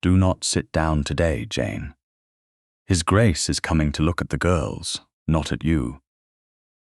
Do not sit down today, Jane. His Grace is coming to look at the girls, not at you.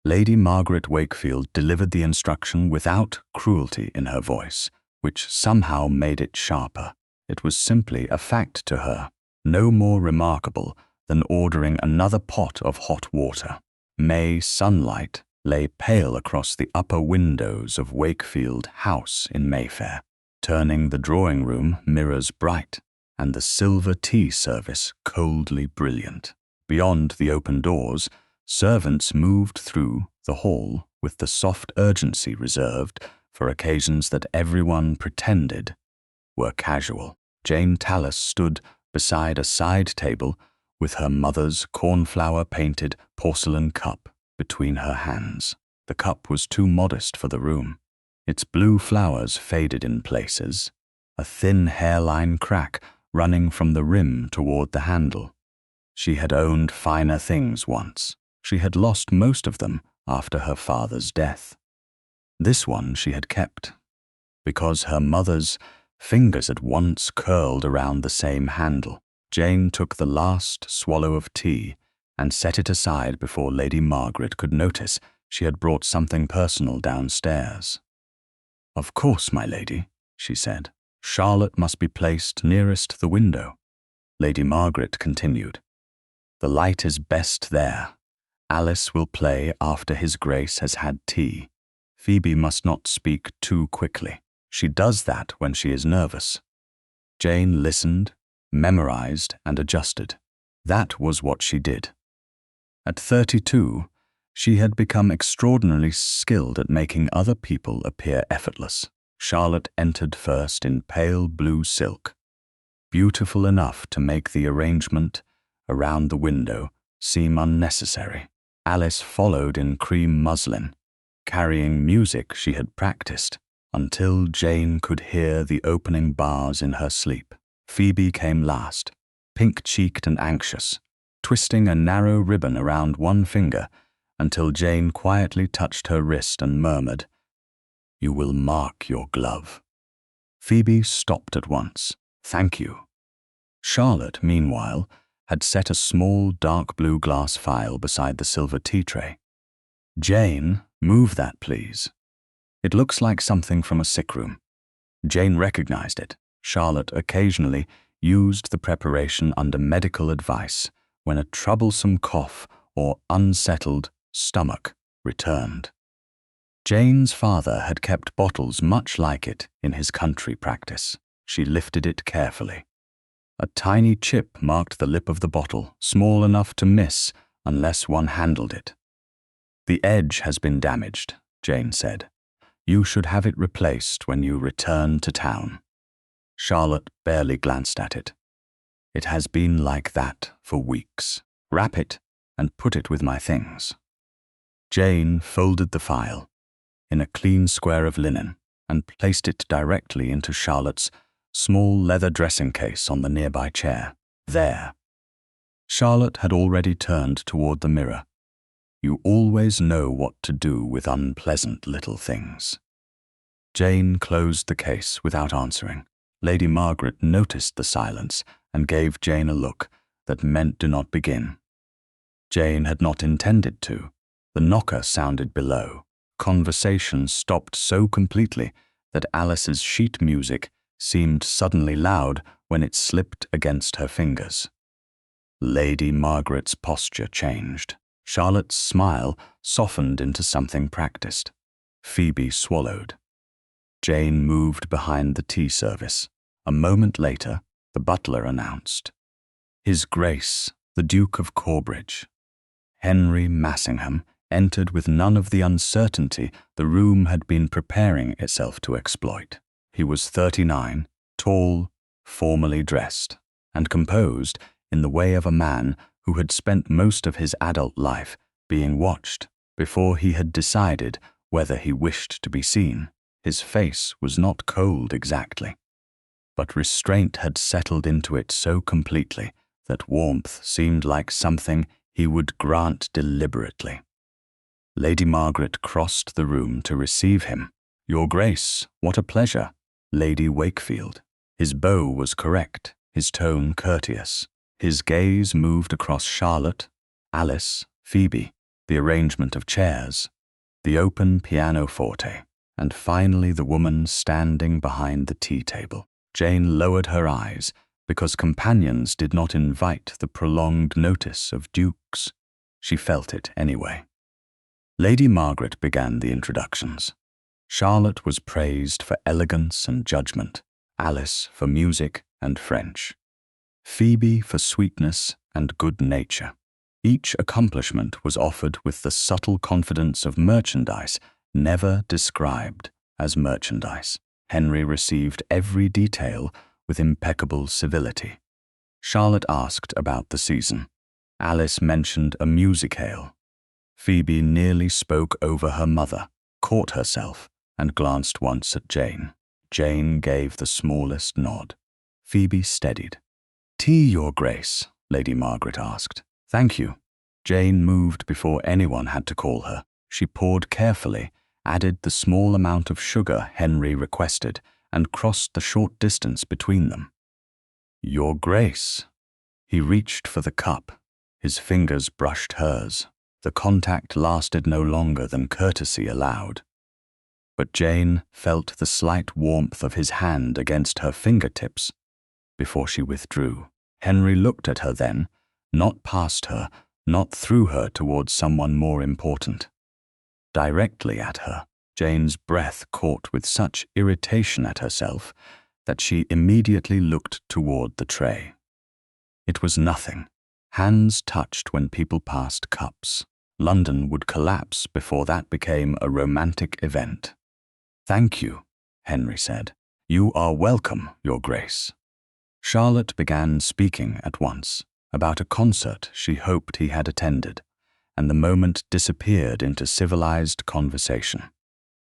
Lady Margaret Wakefield delivered the instruction without cruelty in her voice, which somehow made it sharper. It was simply a fact to her, no more remarkable than ordering another pot of hot water. May sunlight lay pale across the upper windows of Wakefield House in Mayfair, turning the drawing room mirrors bright and the silver tea service coldly brilliant. Beyond the open doors, servants moved through the hall with the soft urgency reserved for occasions that everyone pretended were casual. Jane Tallis stood beside a side table with her mother's cornflower-painted porcelain cup between her hands. The cup was too modest for the room. Its blue flowers faded in places, a thin hairline crack running from the rim toward the handle. She had owned finer things once. She had lost most of them after her father's death. This one she had kept, because her mother's fingers had once curled around the same handle. Jane took the last swallow of tea and set it aside before Lady Margaret could notice she had brought something personal downstairs. "Of course, my lady," she said. "Charlotte must be placed nearest the window." Lady Margaret continued, "The light is best there. Alice will play after His Grace has had tea. Phoebe must not speak too quickly. She does that when she is nervous." Jane listened, memorized, and adjusted. That was what she did. At 32, she had become extraordinarily skilled at making other people appear effortless. Charlotte entered first in pale blue silk, beautiful enough to make the arrangement around the window seem unnecessary. Alice followed in cream muslin, carrying music she had practiced until Jane could hear the opening bars in her sleep. Phoebe came last, pink-cheeked and anxious, twisting a narrow ribbon around one finger until Jane quietly touched her wrist and murmured, "You will mark your glove." Phoebe stopped at once. "Thank you." Charlotte, meanwhile, had set a small dark blue glass phial beside the silver tea tray. "Jane, move that, please. It looks like something from a sick room." Jane recognized it. Charlotte occasionally used the preparation under medical advice when a troublesome cough or unsettled stomach returned. Jane's father had kept bottles much like it in his country practice. She lifted it carefully. A tiny chip marked the lip of the bottle, small enough to miss unless one handled it. "The edge has been damaged," Jane said. "You should have it replaced when you return to town." Charlotte barely glanced at it. "It has been like that for weeks. Wrap it and put it with my things." Jane folded the phial in a clean square of linen and placed it directly into Charlotte's small leather dressing case on the nearby chair. "There." Charlotte had already turned toward the mirror. "You always know what to do with unpleasant little things." Jane closed the case without answering. Lady Margaret noticed the silence and gave Jane a look that meant "do not begin." Jane had not intended to. The knocker sounded below. Conversation stopped so completely that Alice's sheet music seemed suddenly loud when it slipped against her fingers. Lady Margaret's posture changed. Charlotte's smile softened into something practiced. Phoebe swallowed. Jane moved behind the tea service. A moment later, the butler announced, "His Grace, the Duke of Corbridge." Henry Massingham entered with none of the uncertainty the room had been preparing itself to exploit. He was 39, tall, formally dressed, and composed in the way of a man who had spent most of his adult life being watched before he had decided whether he wished to be seen. His face was not cold exactly, but restraint had settled into it so completely that warmth seemed like something he would grant deliberately. Lady Margaret crossed the room to receive him. "Your Grace, what a pleasure." Lady Wakefield. His bow was correct. his tone courteous. His gaze moved across Charlotte, Alice, Phoebe, the arrangement of chairs, the open pianoforte, and finally the woman standing behind the tea table. Jane lowered her eyes because companions did not invite the prolonged notice of dukes. She felt it anyway. Lady Margaret began the introductions. Charlotte was praised for elegance and judgment, Alice for music and French, Phoebe for sweetness and good nature. Each accomplishment was offered with the subtle confidence of merchandise never described as merchandise. Henry received every detail with impeccable civility. Charlotte asked about the season. Alice mentioned a musicale. Phoebe nearly spoke over her mother, caught herself, and glanced once at Jane. Jane gave the smallest nod. Phoebe steadied. "Tea, Your Grace?" Lady Margaret asked. "Thank you." Jane moved before anyone had to call her. She poured carefully, added the small amount of sugar Henry requested, and crossed the short distance between them. "Your Grace." He reached for the cup. His fingers brushed hers. The contact lasted no longer than courtesy allowed. But Jane felt the slight warmth of his hand against her fingertips before she withdrew. Henry looked at her then, not past her, not through her towards someone more important. Directly at her, Jane's breath caught with such irritation at herself that she immediately looked toward the tray. It was nothing. Hands touched when people passed cups. London would collapse before that became a romantic event. "Thank you," Henry said. "You are welcome, Your Grace." Charlotte began speaking at once about a concert she hoped he had attended, and the moment disappeared into civilized conversation.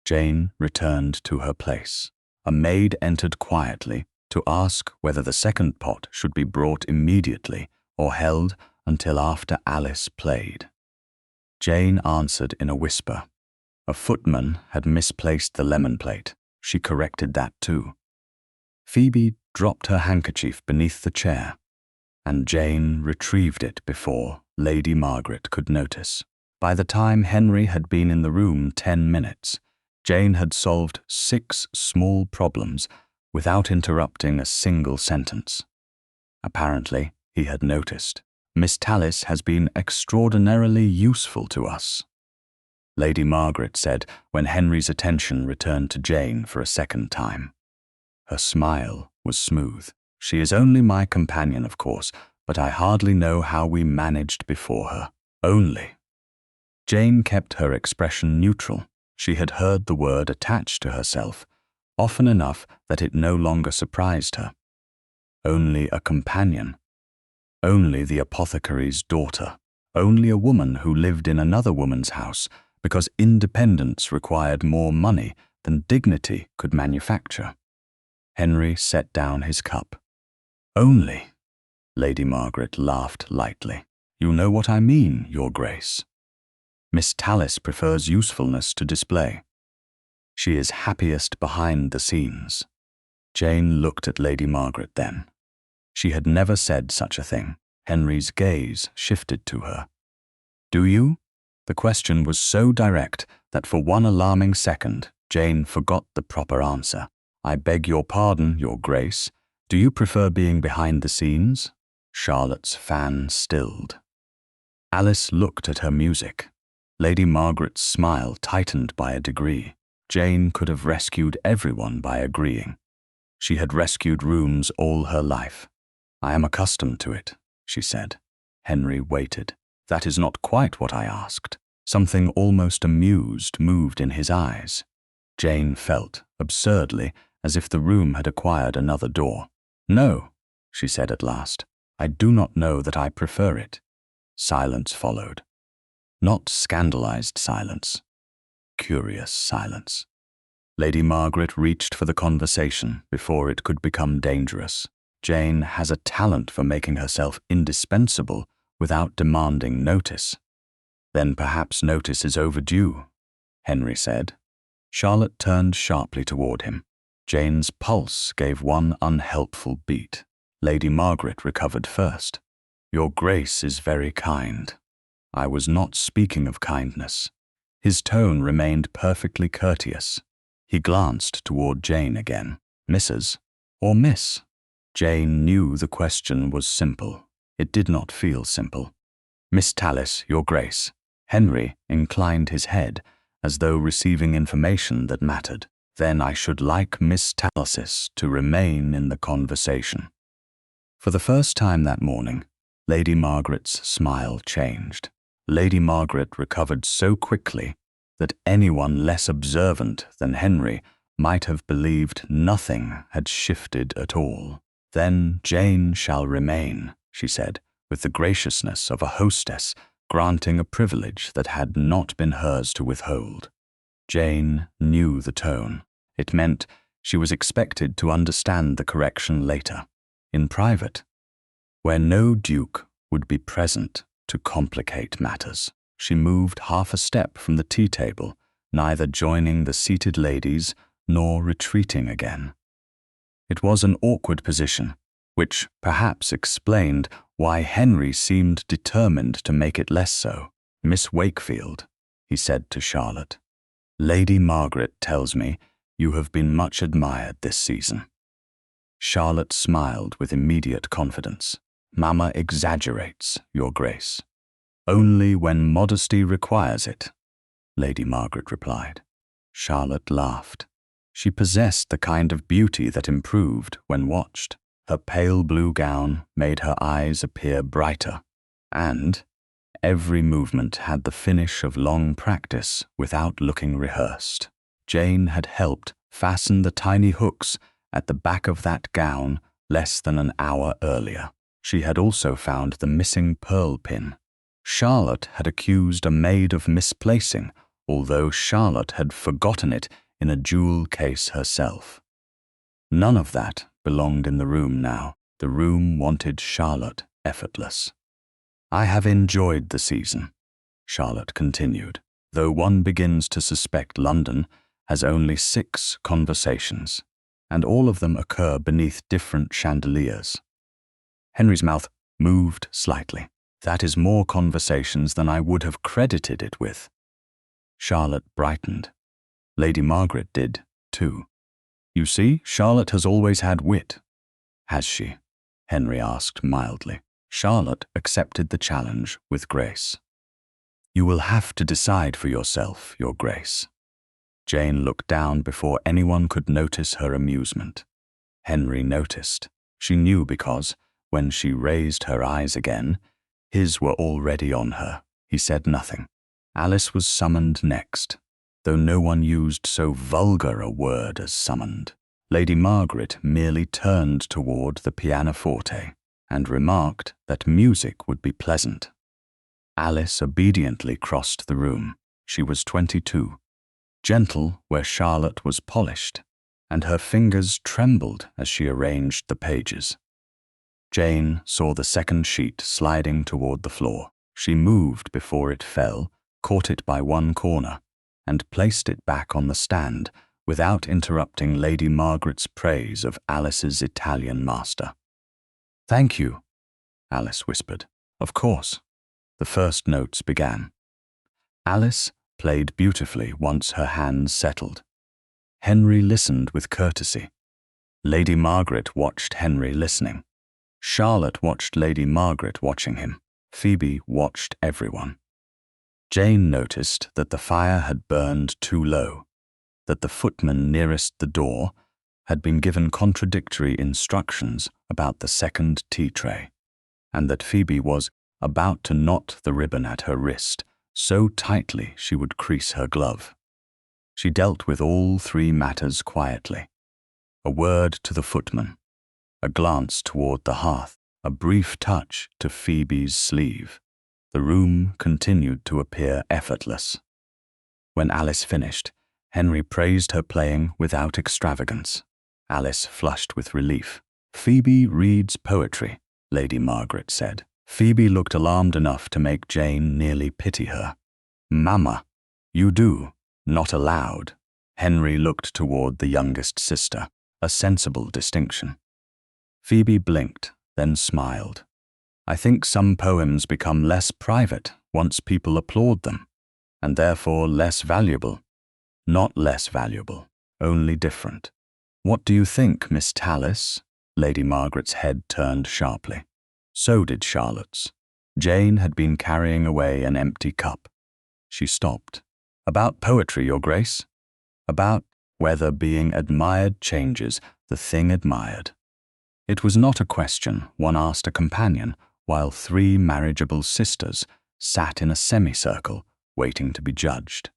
Jane returned to her place. A maid entered quietly to ask whether the second pot should be brought immediately or held until after Alice played. Jane answered in a whisper. A footman had misplaced the lemon plate. She corrected that too. Phoebe dropped her handkerchief beneath the chair, and Jane retrieved it before Lady Margaret could notice. By the time Henry had been in the room 10 minutes, Jane had solved 6 small problems without interrupting a single sentence. Apparently, he had noticed. "Miss Tallis has been extraordinarily useful to us," Lady Margaret said when Henry's attention returned to Jane for a second time. Her smile was smooth. "She is only my companion, of course, but I hardly know how we managed before her. Only." Jane kept her expression neutral. She had heard the word attached to herself, often enough that it no longer surprised her. Only a companion. Only the apothecary's daughter. Only a woman who lived in another woman's house because independence required more money than dignity could manufacture. Henry set down his cup. "Only," Lady Margaret laughed lightly. "You know what I mean, Your Grace. Miss Tallis prefers usefulness to display. She is happiest behind the scenes." Jane looked at Lady Margaret then. She had never said such a thing. Henry's gaze shifted to her. "Do you?" The question was so direct that for one alarming second, Jane forgot the proper answer. "I beg your pardon, Your Grace. Do you prefer being behind the scenes?" Charlotte's fan stilled. Alice looked at her music. Lady Margaret's smile tightened by a degree. Jane could have rescued everyone by agreeing. She had rescued rooms all her life. "I am accustomed to it," she said. Henry waited. "That is not quite what I asked." Something almost amused moved in his eyes. Jane felt, absurdly, as if the room had acquired another door. "No," she said at last. "I do not know that I prefer it." Silence followed. Not scandalized silence. Curious silence. Lady Margaret reached for the conversation before it could become dangerous. Jane has a talent for making herself indispensable without demanding notice. "Then perhaps notice is overdue," Henry said. Charlotte turned sharply toward him. Jane's pulse gave one unhelpful beat. Lady Margaret recovered first. Your Grace is very kind. I was not speaking of kindness. His tone remained perfectly courteous. He glanced toward Jane again. Mrs. or Miss? Jane knew the question was simple. It did not feel simple. Miss Tallis, Your Grace. Henry inclined his head, as though receiving information that mattered. Then I should like Miss Tallis to remain in the conversation. For the first time that morning, Lady Margaret's smile changed. Lady Margaret recovered so quickly that anyone less observant than Henry might have believed nothing had shifted at all. Then Jane shall remain, she said, with the graciousness of a hostess granting a privilege that had not been hers to withhold. Jane knew the tone. It meant she was expected to understand the correction later, in private, where no duke would be present to complicate matters. She moved half a step from the tea table, neither joining the seated ladies nor retreating again. It was an awkward position, which perhaps explained why Henry seemed determined to make it less so. Miss Wakefield, he said to Charlotte, Lady Margaret tells me you have been much admired this season. Charlotte smiled with immediate confidence. Mamma exaggerates, Your Grace. Only when modesty requires it, Lady Margaret replied. Charlotte laughed. She possessed the kind of beauty that improved when watched. Her pale blue gown made her eyes appear brighter, and every movement had the finish of long practice without looking rehearsed. Jane had helped fasten the tiny hooks at the back of that gown less than an hour earlier. She had also found the missing pearl pin. Charlotte had accused a maid of misplacing, although Charlotte had forgotten it in a jewel case herself. None of that belonged in the room now. The room wanted Charlotte effortless. I have enjoyed the season, Charlotte continued, though one begins to suspect London has only 6 conversations, and all of them occur beneath different chandeliers. Henry's mouth moved slightly. That is more conversations than I would have credited it with. Charlotte brightened. Lady Margaret did, too. You see, Charlotte has always had wit. Has she? Henry asked mildly. Charlotte accepted the challenge with grace. You will have to decide for yourself, Your Grace. Jane looked down before anyone could notice her amusement. Henry noticed. She knew because, when she raised her eyes again, his were already on her. He said nothing. Alice was summoned next, though no one used so vulgar a word as summoned. Lady Margaret merely turned toward the pianoforte and remarked that music would be pleasant. Alice obediently crossed the room. She was 22, gentle where Charlotte was polished, and her fingers trembled as she arranged the pages. Jane saw the second sheet sliding toward the floor. She moved before it fell, caught it by one corner, and placed it back on the stand without interrupting Lady Margaret's praise of Alice's Italian master. Thank you, Alice whispered. Of course. The first notes began. Alice played beautifully once her hands settled. Henry listened with courtesy. Lady Margaret watched Henry listening. Charlotte watched Lady Margaret watching him. Phoebe watched everyone. Jane noticed that the fire had burned too low, that the footman nearest the door had been given contradictory instructions about the second tea tray, and that Phoebe was about to knot the ribbon at her wrist so tightly she would crease her glove. She dealt with all 3 matters quietly. A word to the footman, a glance toward the hearth, a brief touch to Phoebe's sleeve. The room continued to appear effortless. When Alice finished, Henry praised her playing without extravagance. Alice flushed with relief. Phoebe reads poetry, Lady Margaret said. Phoebe looked alarmed enough to make Jane nearly pity her. Mamma, you do, not aloud. Henry looked toward the youngest sister, a sensible distinction. Phoebe blinked, then smiled. I think some poems become less private once people applaud them, and therefore less valuable. Not less valuable, only different. What do you think, Miss Tallis? Lady Margaret's head turned sharply. So did Charlotte's. Jane had been carrying away an empty cup. She stopped. About poetry, Your Grace. About whether being admired changes the thing admired. It was not a question one asked a companion while 3 marriageable sisters sat in a semicircle waiting to be judged.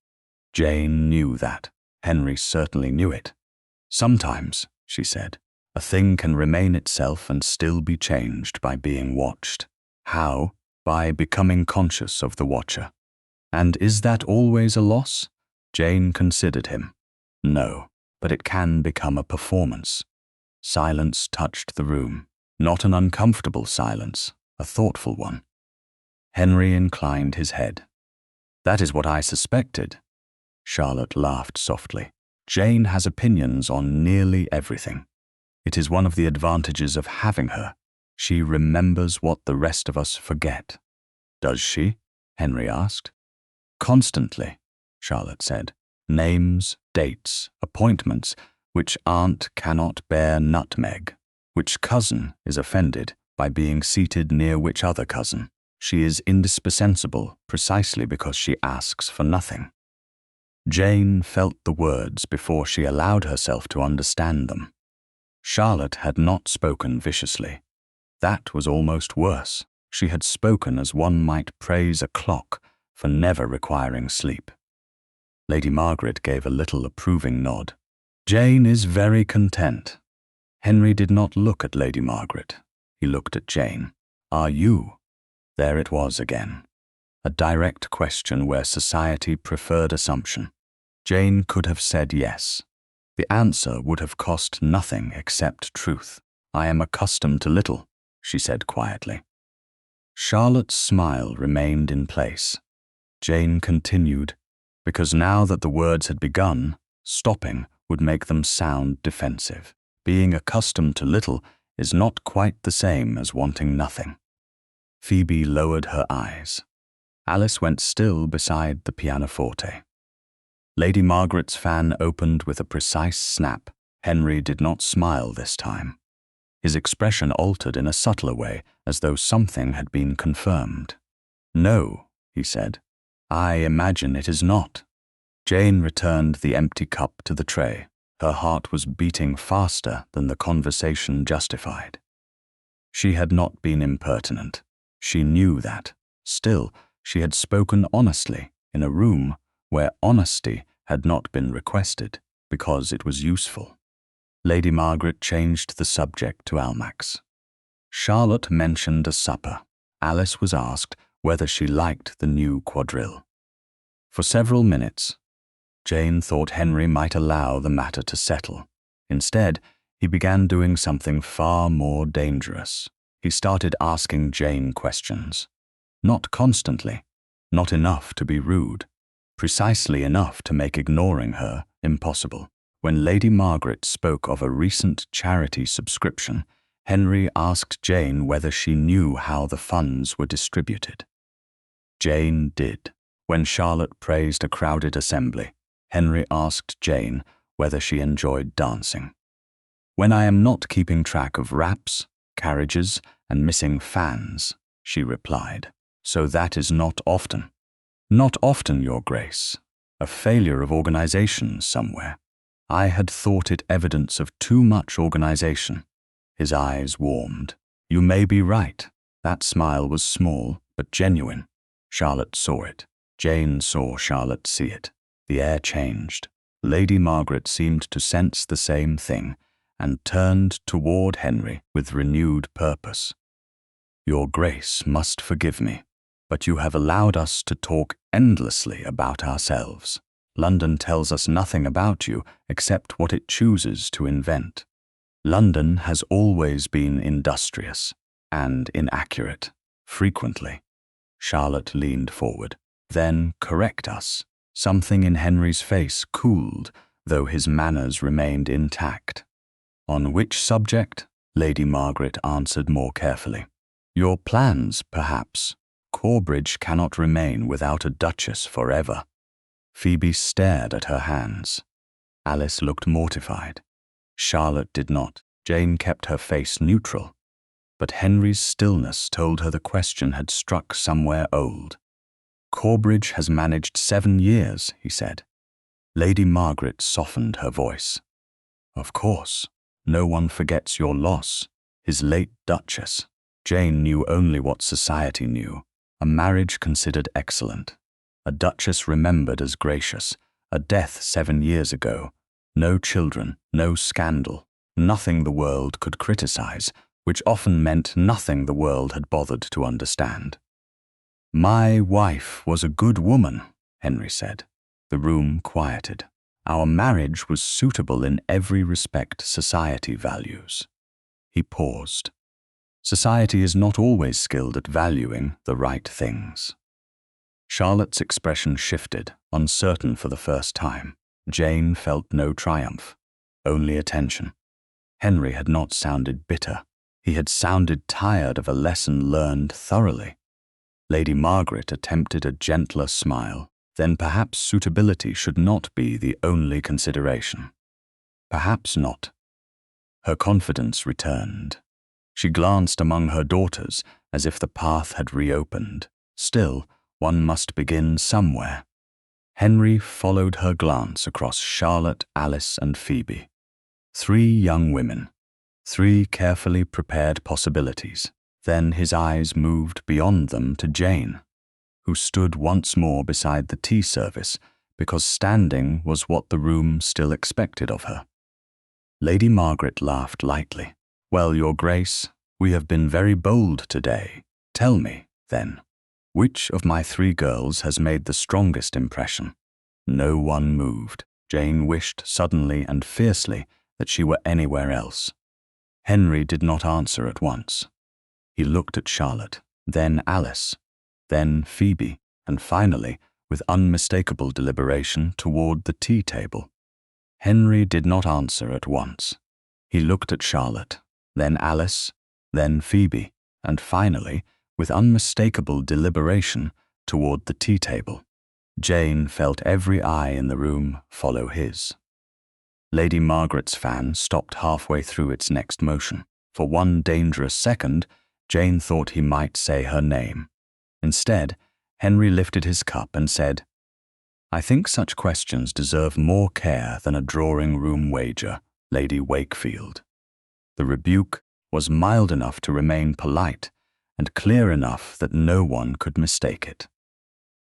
Jane knew that. Henry certainly knew it. Sometimes, she said, a thing can remain itself and still be changed by being watched. How? By becoming conscious of the watcher. And is that always a loss? Jane considered him. No, but it can become a performance. Silence touched the room. Not an uncomfortable silence, a thoughtful one. Henry inclined his head. That is what I suspected. Charlotte laughed softly. Jane has opinions on nearly everything. It is one of the advantages of having her. She remembers what the rest of us forget. Does she? Henry asked. Constantly, Charlotte said. Names, dates, appointments, which aunt cannot bear nutmeg, which cousin is offended by being seated near which other cousin. She is indispensable precisely because she asks for nothing. Jane felt the words before she allowed herself to understand them. Charlotte had not spoken viciously. That was almost worse. She had spoken as one might praise a clock for never requiring sleep. Lady Margaret gave a little approving nod. Jane is very content. Henry did not look at Lady Margaret. He looked at Jane. Are you? There it was again. A direct question where society preferred assumption. Jane could have said yes. The answer would have cost nothing except truth. I am accustomed to little, she said quietly. Charlotte's smile remained in place. Jane continued, because now that the words had begun, stopping would make them sound defensive. Being accustomed to little is not quite the same as wanting nothing. Phoebe lowered her eyes. Alice went still beside the pianoforte. Lady Margaret's fan opened with a precise snap. Henry did not smile this time. His expression altered in a subtler way, as though something had been confirmed. No, he said. I imagine it is not. Jane returned the empty cup to the tray. Her heart was beating faster than the conversation justified. She had not been impertinent. She knew that. Still, she had spoken honestly in a room where honesty had not been requested because it was useful. Lady Margaret changed the subject to Almack's. Charlotte mentioned a supper. Alice was asked whether she liked the new quadrille. For several minutes, Jane thought Henry might allow the matter to settle. Instead, he began doing something far more dangerous. He started asking Jane questions. Not constantly, not enough to be rude, precisely enough to make ignoring her impossible. When Lady Margaret spoke of a recent charity subscription, Henry asked Jane whether she knew how the funds were distributed. Jane did. When Charlotte praised a crowded assembly, Henry asked Jane whether she enjoyed dancing. When I am not keeping track of wraps, carriages, and missing fans, she replied. So that is not often. Not often, Your Grace. A failure of organization somewhere. I had thought it evidence of too much organization. His eyes warmed. You may be right. That smile was small, but genuine. Charlotte saw it. Jane saw Charlotte see it. The air changed. Lady Margaret seemed to sense the same thing and turned toward Henry with renewed purpose. Your Grace must forgive me, but you have allowed us to talk endlessly about ourselves. London tells us nothing about you except what it chooses to invent. London has always been industrious and inaccurate, frequently. Charlotte leaned forward. Then correct us. Something in Henry's face cooled, though his manners remained intact. On which subject? Lady Margaret answered more carefully. Your plans, perhaps. Corbridge cannot remain without a duchess forever. Phoebe stared at her hands. Alice looked mortified. Charlotte did not. Jane kept her face neutral. But Henry's stillness told her the question had struck somewhere old. Corbridge has managed 7 years, he said. Lady Margaret softened her voice. Of course, no one forgets your loss, his late duchess. Jane knew only what society knew, a marriage considered excellent, a duchess remembered as gracious, a death 7 years ago, no children, no scandal, nothing the world could criticize, which often meant nothing the world had bothered to understand. My wife was a good woman, Henry said. The room quieted. Our marriage was suitable in every respect society values. He paused. Society is not always skilled at valuing the right things. Charlotte's expression shifted, uncertain for the first time. Jane felt no triumph, only attention. Henry had not sounded bitter. He had sounded tired of a lesson learned thoroughly. Lady Margaret attempted a gentler smile. Then perhaps suitability should not be the only consideration. Perhaps not. Her confidence returned. She glanced among her daughters as if the path had reopened. Still, one must begin somewhere. Henry followed her glance across Charlotte, Alice, and Phoebe. 3 young women, 3 carefully prepared possibilities. Then his eyes moved beyond them to Jane, who stood once more beside the tea service because standing was what the room still expected of her. Lady Margaret laughed lightly. Well, Your Grace, we have been very bold today. Tell me, then, which of my 3 girls has made the strongest impression? No one moved. Jane wished suddenly and fiercely that she were anywhere else. Henry did not answer at once. He looked at Charlotte, then Alice, then Phoebe, and finally, with unmistakable deliberation, toward the tea table. Henry did not answer at once. He looked at Charlotte, then Alice, then Phoebe, and finally, with unmistakable deliberation, toward the tea table. Jane felt every eye in the room follow his. Lady Margaret's fan stopped halfway through its next motion. For one dangerous second, Jane thought he might say her name. Instead, Henry lifted his cup and said, I think such questions deserve more care than a drawing-room wager, Lady Wakefield. The rebuke was mild enough to remain polite and clear enough that no one could mistake it.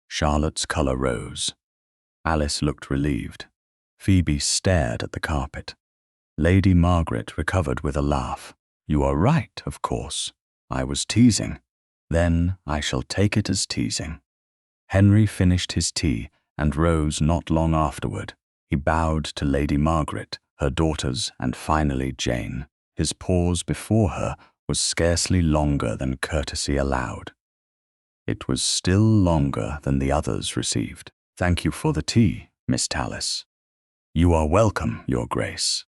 Charlotte's color rose. Alice looked relieved. Phoebe stared at the carpet. Lady Margaret recovered with a laugh. You are right, of course. I was teasing. Then I shall take it as teasing. Henry finished his tea and rose not long afterward. He bowed to Lady Margaret, her daughters, and finally Jane. His pause before her was scarcely longer than courtesy allowed. It was still longer than the others received. Thank you for the tea, Miss Tallis. You are welcome, Your Grace.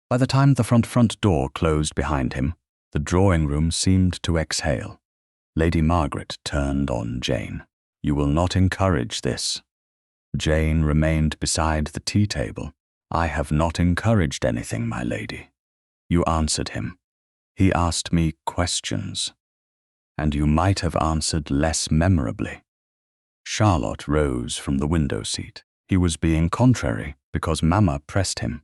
By the time the front door closed behind him, the drawing-room seemed to exhale. Lady Margaret turned on Jane. You will not encourage this. Jane remained beside the tea table. I have not encouraged anything, my lady. You answered him. He asked me questions. And you might have answered less memorably. Charlotte rose from the window seat. He was being contrary because Mamma pressed him.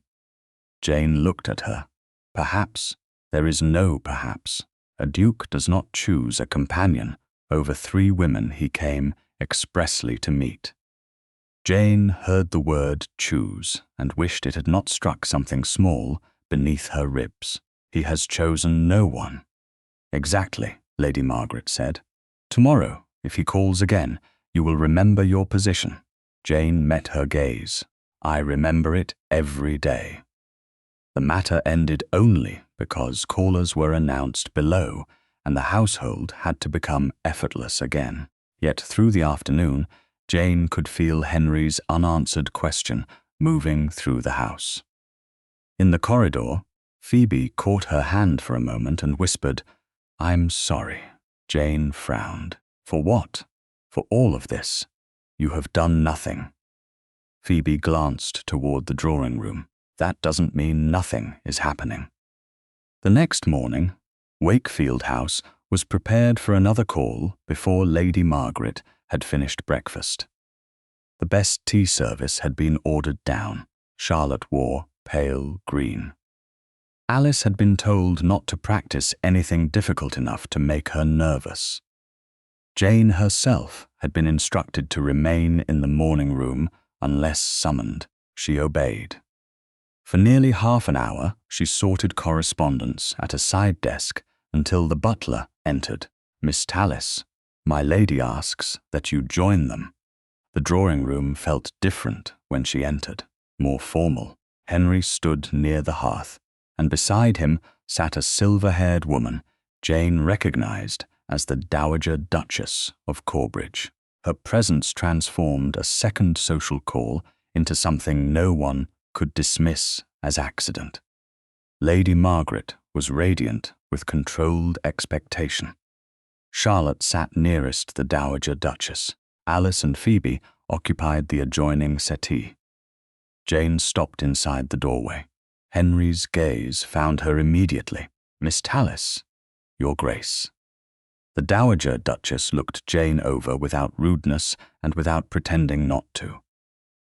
Jane looked at her. Perhaps. There is no perhaps. A duke does not choose a companion over 3 women he came expressly to meet. Jane heard the word choose and wished it had not struck something small beneath her ribs. He has chosen no one. Exactly, Lady Margaret said. Tomorrow, if he calls again, you will remember your position. Jane met her gaze. I remember it every day. The matter ended only because callers were announced below and the household had to become effortless again. Yet through the afternoon, Jane could feel Henry's unanswered question moving through the house. In the corridor, Phoebe caught her hand for a moment and whispered, "I'm sorry." Jane frowned. "For what?" "For all of this. You have done nothing." Phoebe glanced toward the drawing room. "That doesn't mean nothing is happening." The next morning, Wakefield House was prepared for another call before Lady Margaret had finished breakfast. The best tea service had been ordered down. Charlotte wore pale green. Alice had been told not to practice anything difficult enough to make her nervous. Jane herself had been instructed to remain in the morning room unless summoned. She obeyed. For nearly half an hour, she sorted correspondence at a side desk until the butler entered. "Miss Tallis, my lady asks that you join them." The drawing room felt different when she entered, more formal. Henry stood near the hearth, and beside him sat a silver-haired woman Jane recognized as the Dowager Duchess of Corbridge. Her presence transformed a second social call into something no one could dismiss as accident. Lady Margaret was radiant with controlled expectation. Charlotte sat nearest the Dowager Duchess. Alice and Phoebe occupied the adjoining settee. Jane stopped inside the doorway. Henry's gaze found her immediately. "Miss Tallis, Your Grace." The Dowager Duchess looked Jane over without rudeness and without pretending not to.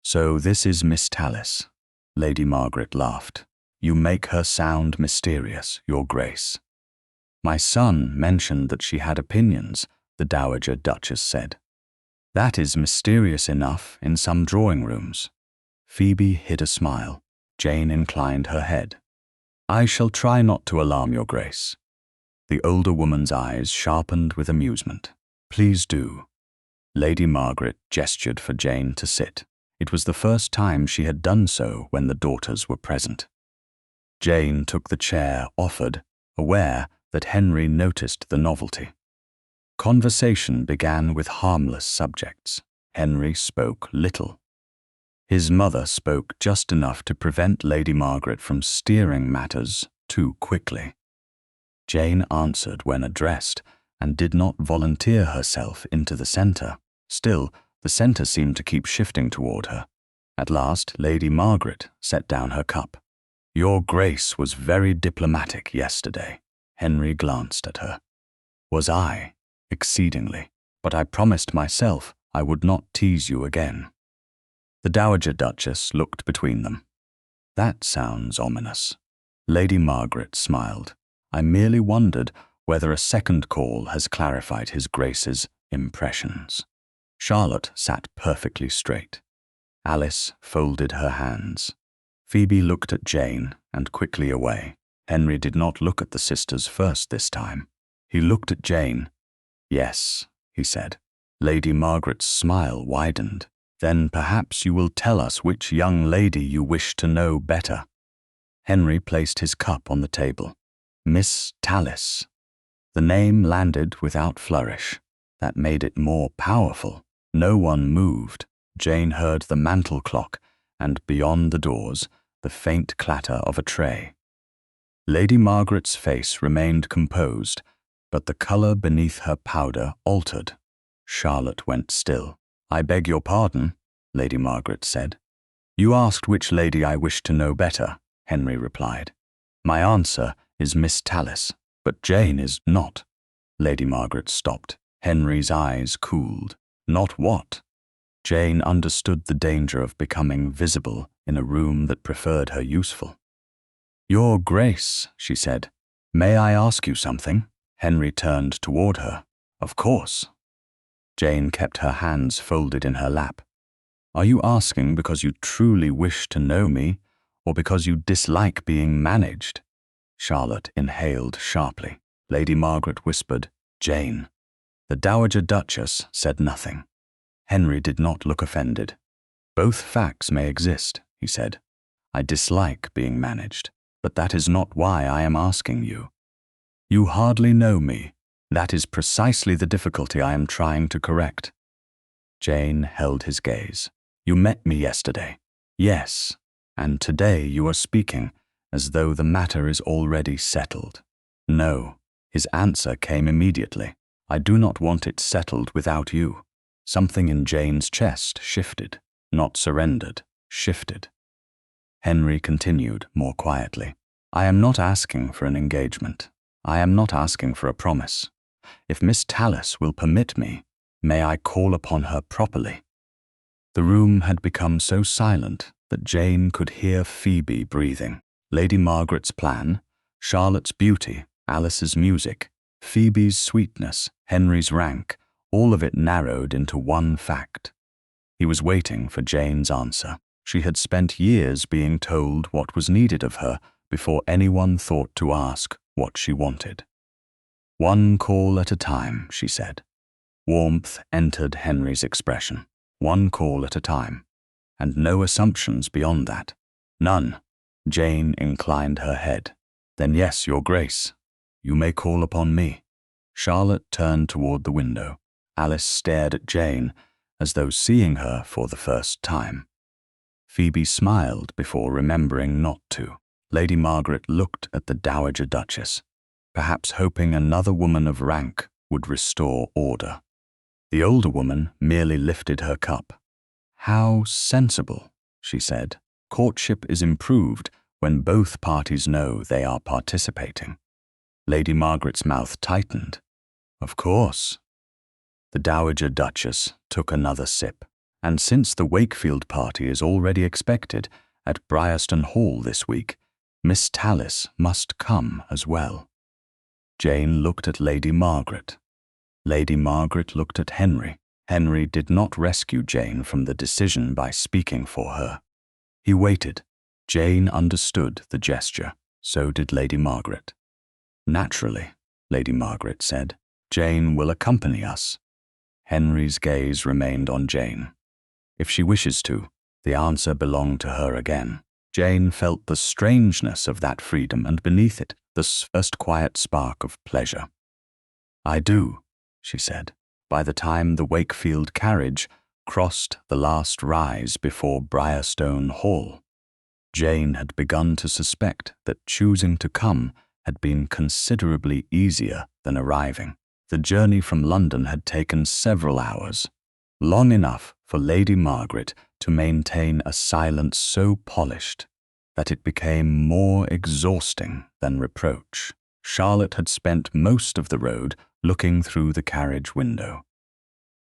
"So this is Miss Tallis." Lady Margaret laughed. "You make her sound mysterious, Your Grace." "My son mentioned that she had opinions," the Dowager Duchess said. "That is mysterious enough in some drawing rooms." Phoebe hid a smile. Jane inclined her head. "I shall try not to alarm Your Grace." The older woman's eyes sharpened with amusement. "Please do." Lady Margaret gestured for Jane to sit. It was the first time she had done so when the daughters were present. Jane took the chair offered, aware that Henry noticed the novelty. Conversation began with harmless subjects. Henry spoke little. His mother spoke just enough to prevent Lady Margaret from steering matters too quickly. Jane answered when addressed and did not volunteer herself into the center. Still, the center seemed to keep shifting toward her. At last, Lady Margaret set down her cup. "Your Grace was very diplomatic yesterday." Henry glanced at her. "Was I?" "Exceedingly. But I promised myself I would not tease you again." The Dowager Duchess looked between them. "That sounds ominous." Lady Margaret smiled. "I merely wondered whether a second call has clarified His Grace's impressions." Charlotte sat perfectly straight. Alice folded her hands. Phoebe looked at Jane and quickly away. Henry did not look at the sisters first this time. He looked at Jane. "Yes," he said. Lady Margaret's smile widened. "Then perhaps you will tell us which young lady you wish to know better." Henry placed his cup on the table. "Miss Tallis." The name landed without flourish. That made it more powerful. No one moved. Jane heard the mantel clock, and beyond the doors, the faint clatter of a tray. Lady Margaret's face remained composed, but the color beneath her powder altered. Charlotte went still. "I beg your pardon," Lady Margaret said. "You asked which lady I wished to know better," Henry replied. "My answer is Miss Tallis, but Jane is not." Lady Margaret stopped. Henry's eyes cooled. "Not what?" Jane understood the danger of becoming visible in a room that preferred her useful. "Your Grace," she said, "may I ask you something?" Henry turned toward her. "Of course." Jane kept her hands folded in her lap. "Are you asking because you truly wish to know me, or because you dislike being managed?" Charlotte inhaled sharply. Lady Margaret whispered, "Jane." The Dowager Duchess said nothing. Henry did not look offended. "Both facts may exist," he said. "I dislike being managed, but that is not why I am asking you. You hardly know me. That is precisely the difficulty I am trying to correct." Jane held his gaze. "You met me yesterday." "Yes, and today you are speaking as though the matter is already settled. No, his answer came immediately. I do not want it settled without you. Something in Jane's chest shifted, not surrendered, shifted. Henry continued more quietly. I am not asking for an engagement. I am not asking for a promise. If Miss Tallis will permit me, may I call upon her properly? The room had become so silent that Jane could hear Phoebe breathing. Lady Margaret's plan, Charlotte's beauty, Alice's music, Phoebe's sweetness, Henry's rank, all of it narrowed into one fact. He was waiting for Jane's answer. She had spent years being told what was needed of her before anyone thought to ask what she wanted. One call at a time, she said. Warmth entered Henry's expression. One call at a time. And no assumptions beyond that. None. Jane inclined her head. Then yes, your grace. You may call upon me. Charlotte turned toward the window. Alice stared at Jane, as though seeing her for the first time. Phoebe smiled before remembering not to. Lady Margaret looked at the Dowager Duchess, perhaps hoping another woman of rank would restore order. The older woman merely lifted her cup. How sensible, she said. Courtship is improved when both parties know they are participating. Lady Margaret's mouth tightened. Of course. The Dowager Duchess took another sip. And since the Wakefield party is already expected at Brierston Hall this week, Miss Tallis must come as well. Jane looked at Lady Margaret. Lady Margaret looked at Henry. Henry did not rescue Jane from the decision by speaking for her. He waited. Jane understood the gesture. So did Lady Margaret. Naturally, Lady Margaret said, Jane will accompany us. Henry's gaze remained on Jane. If she wishes to, the answer belonged to her again. Jane felt the strangeness of that freedom and beneath it, the first quiet spark of pleasure. I do, she said, by the time the Wakefield carriage crossed the last rise before Brierstone Hall. Jane had begun to suspect that choosing to come had been considerably easier than arriving. The journey from London had taken several hours, long enough for Lady Margaret to maintain a silence so polished that it became more exhausting than reproach. Charlotte had spent most of the road looking through the carriage window.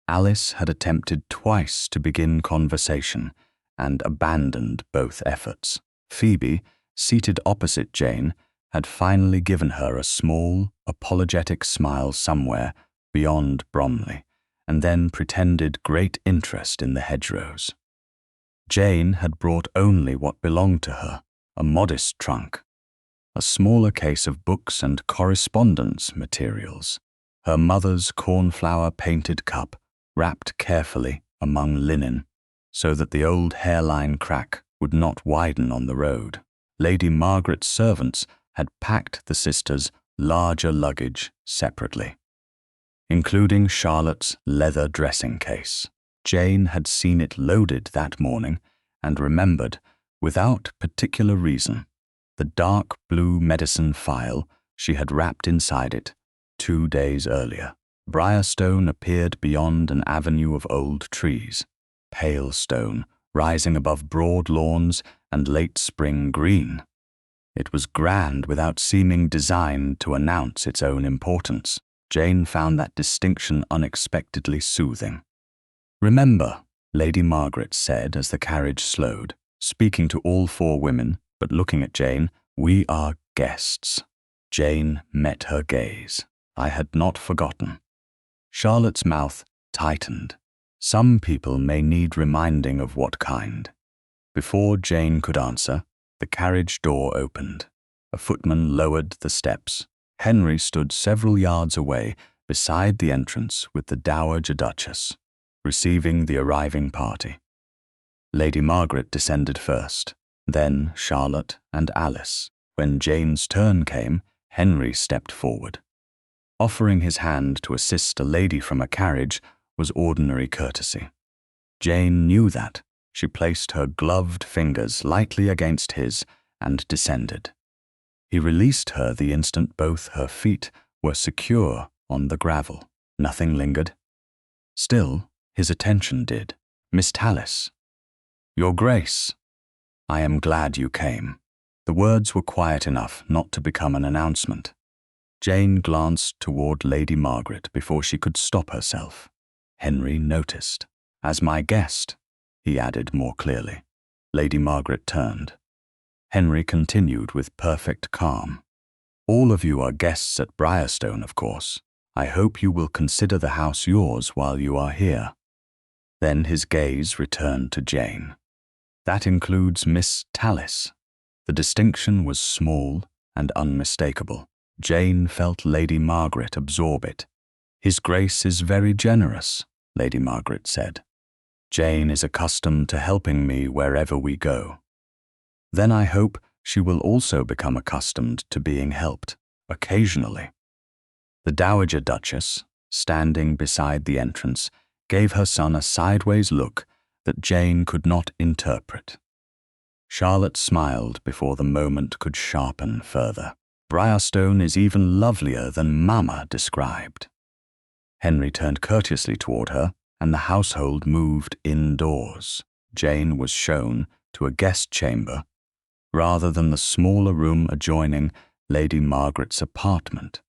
Alice had attempted twice to begin conversation and abandoned both efforts. Phoebe, seated opposite Jane, had finally given her a small, apologetic smile somewhere beyond Bromley, and then pretended great interest in the hedgerows. Jane had brought only what belonged to her, a modest trunk, a smaller case of books and correspondence materials, her mother's cornflower-painted cup wrapped carefully among linen, so that the old hairline crack would not widen on the road. Lady Margaret's servants had packed the sisters' larger luggage separately, including Charlotte's leather dressing case. Jane had seen it loaded that morning and remembered, without particular reason, the dark blue medicine phial she had wrapped inside it 2 days earlier. Brierstone appeared beyond an avenue of old trees, pale stone rising above broad lawns and late spring green. It was grand without seeming designed to announce its own importance. Jane found that distinction unexpectedly soothing. Remember, Lady Margaret said as the carriage slowed, speaking to all 4 women, but looking at Jane, we are guests. Jane met her gaze. I had not forgotten. Charlotte's mouth tightened. Some people may need reminding of what kind. Before Jane could answer, the carriage door opened. A footman lowered the steps. Henry stood several yards away beside the entrance with the Dowager Duchess, receiving the arriving party. Lady Margaret descended first, then Charlotte and Alice. When Jane's turn came, Henry stepped forward. Offering his hand to assist a lady from a carriage was ordinary courtesy. Jane knew that. She placed her gloved fingers lightly against his and descended. He released her the instant both her feet were secure on the gravel. Nothing lingered. Still, his attention did. "Miss Tallis." "Your Grace." "I am glad you came." The words were quiet enough not to become an announcement. Jane glanced toward Lady Margaret before she could stop herself. Henry noticed. "As my guest," he added more clearly. Lady Margaret turned. Henry continued with perfect calm. "All of you are guests at Briarstone, of course. I hope you will consider the house yours while you are here." Then his gaze returned to Jane. "That includes Miss Tallis." The distinction was small and unmistakable. Jane felt Lady Margaret absorb it. "His Grace is very generous," Lady Margaret said. "Jane is accustomed to helping me wherever we go." "Then I hope she will also become accustomed to being helped, occasionally." The Dowager Duchess, standing beside the entrance, gave her son a sideways look that Jane could not interpret. Charlotte smiled before the moment could sharpen further. "Briarstone is even lovelier than Mama described." Henry turned courteously toward her, and the household moved indoors. Jane was shown to a guest chamber, rather than the smaller room adjoining Lady Margaret's apartment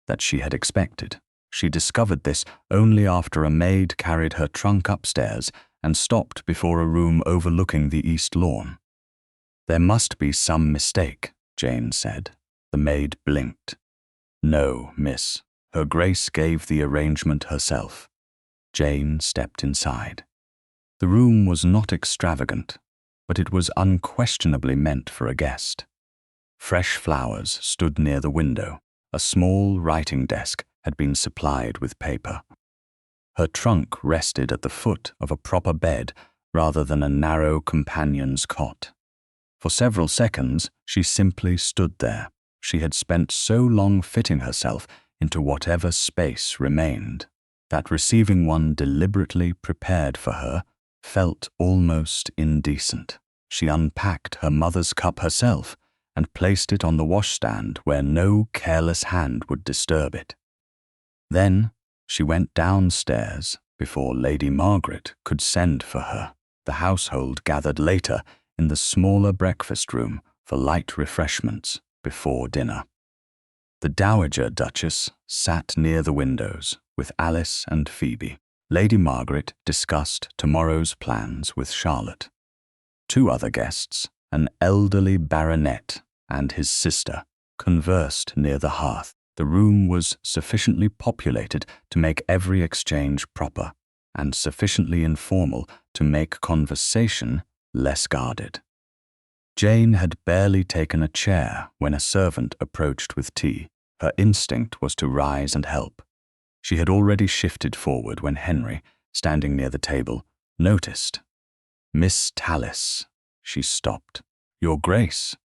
that she had expected. She discovered this only after a maid carried her trunk upstairs and stopped before a room overlooking the east lawn. "There must be some mistake," Jane said. The maid blinked. "No, miss. Her Grace gave the arrangement herself." Jane stepped inside. The room was not extravagant, but it was unquestionably meant for a guest. Fresh flowers stood near the window. A small writing desk had been supplied with paper. Her trunk rested at the foot of a proper bed rather than a narrow companion's cot. For several seconds, she simply stood there. She had spent so long fitting herself into whatever space remained that receiving one deliberately prepared for her felt almost indecent. She unpacked her mother's cup herself and placed it on the washstand where no careless hand would disturb it. Then she went downstairs before Lady Margaret could send for her. The household gathered later in the smaller breakfast room for light refreshments before dinner. The Dowager Duchess sat near the windows with Alice and Phoebe. Lady Margaret discussed tomorrow's plans with Charlotte. Two other guests, an elderly baronet and his sister, conversed near the hearth. The room was sufficiently populated to make every exchange proper, and sufficiently informal to make conversation less guarded. Jane had barely taken a chair when a servant approached with tea. Her instinct was to rise and help. She had already shifted forward when Henry, standing near the table, noticed. "Miss Tallis," she stopped. "Your Grace,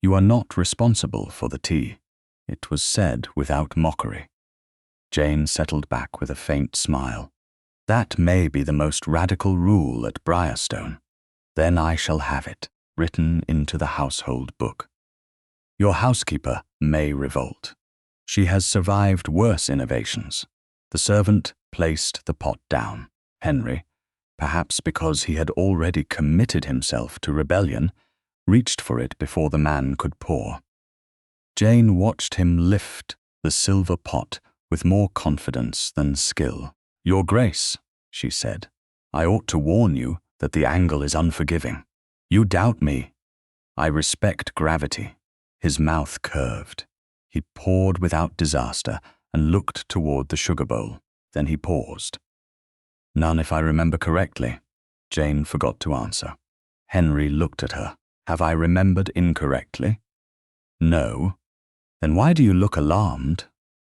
you are not responsible for the tea." It was said without mockery. Jane settled back with a faint smile. "That may be the most radical rule at Briarstone. Then I shall have it, written into the household book. Your housekeeper may revolt. She has survived worse innovations." The servant placed the pot down. Henry, perhaps because he had already committed himself to rebellion, reached for it before the man could pour. Jane watched him lift the silver pot with more confidence than skill. "Your Grace," she said, "I ought to warn you that the angle is unforgiving. You doubt me. I respect gravity." His mouth curved. He poured without disaster and looked toward the sugar bowl. Then he paused. "None, if I remember correctly." Jane forgot to answer. Henry looked at her. "Have I remembered incorrectly?" "No." "Then why do you look alarmed?"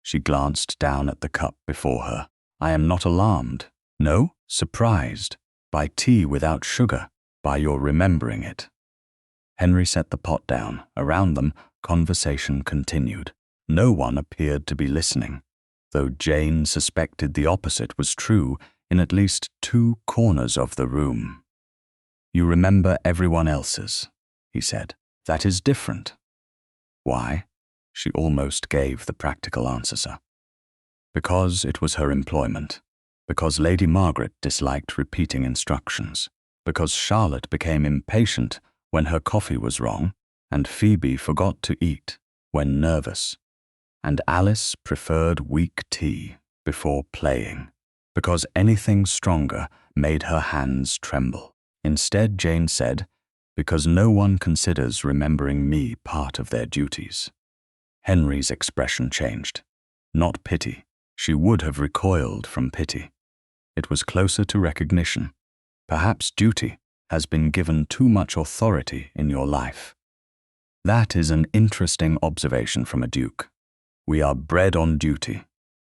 She glanced down at the cup before her. "I am not alarmed." "No?" "Surprised. By tea without sugar. By your remembering it." Henry set the pot down. Around them, conversation continued. No one appeared to be listening, though Jane suspected the opposite was true in at least 2 corners of the room. "You remember everyone else's," he said. "That is different." Why? She almost gave the practical answer, sir. Because it was her employment. Because Lady Margaret disliked repeating instructions. Because Charlotte became impatient when her coffee was wrong, and Phoebe forgot to eat when nervous. And Alice preferred weak tea before playing, because anything stronger made her hands tremble. Instead, Jane said, because no one considers remembering me part of their duties. Henry's expression changed. Not pity. She would have recoiled from pity. It was closer to recognition. Perhaps duty has been given too much authority in your life. That is an interesting observation from a duke. We are bred on duty,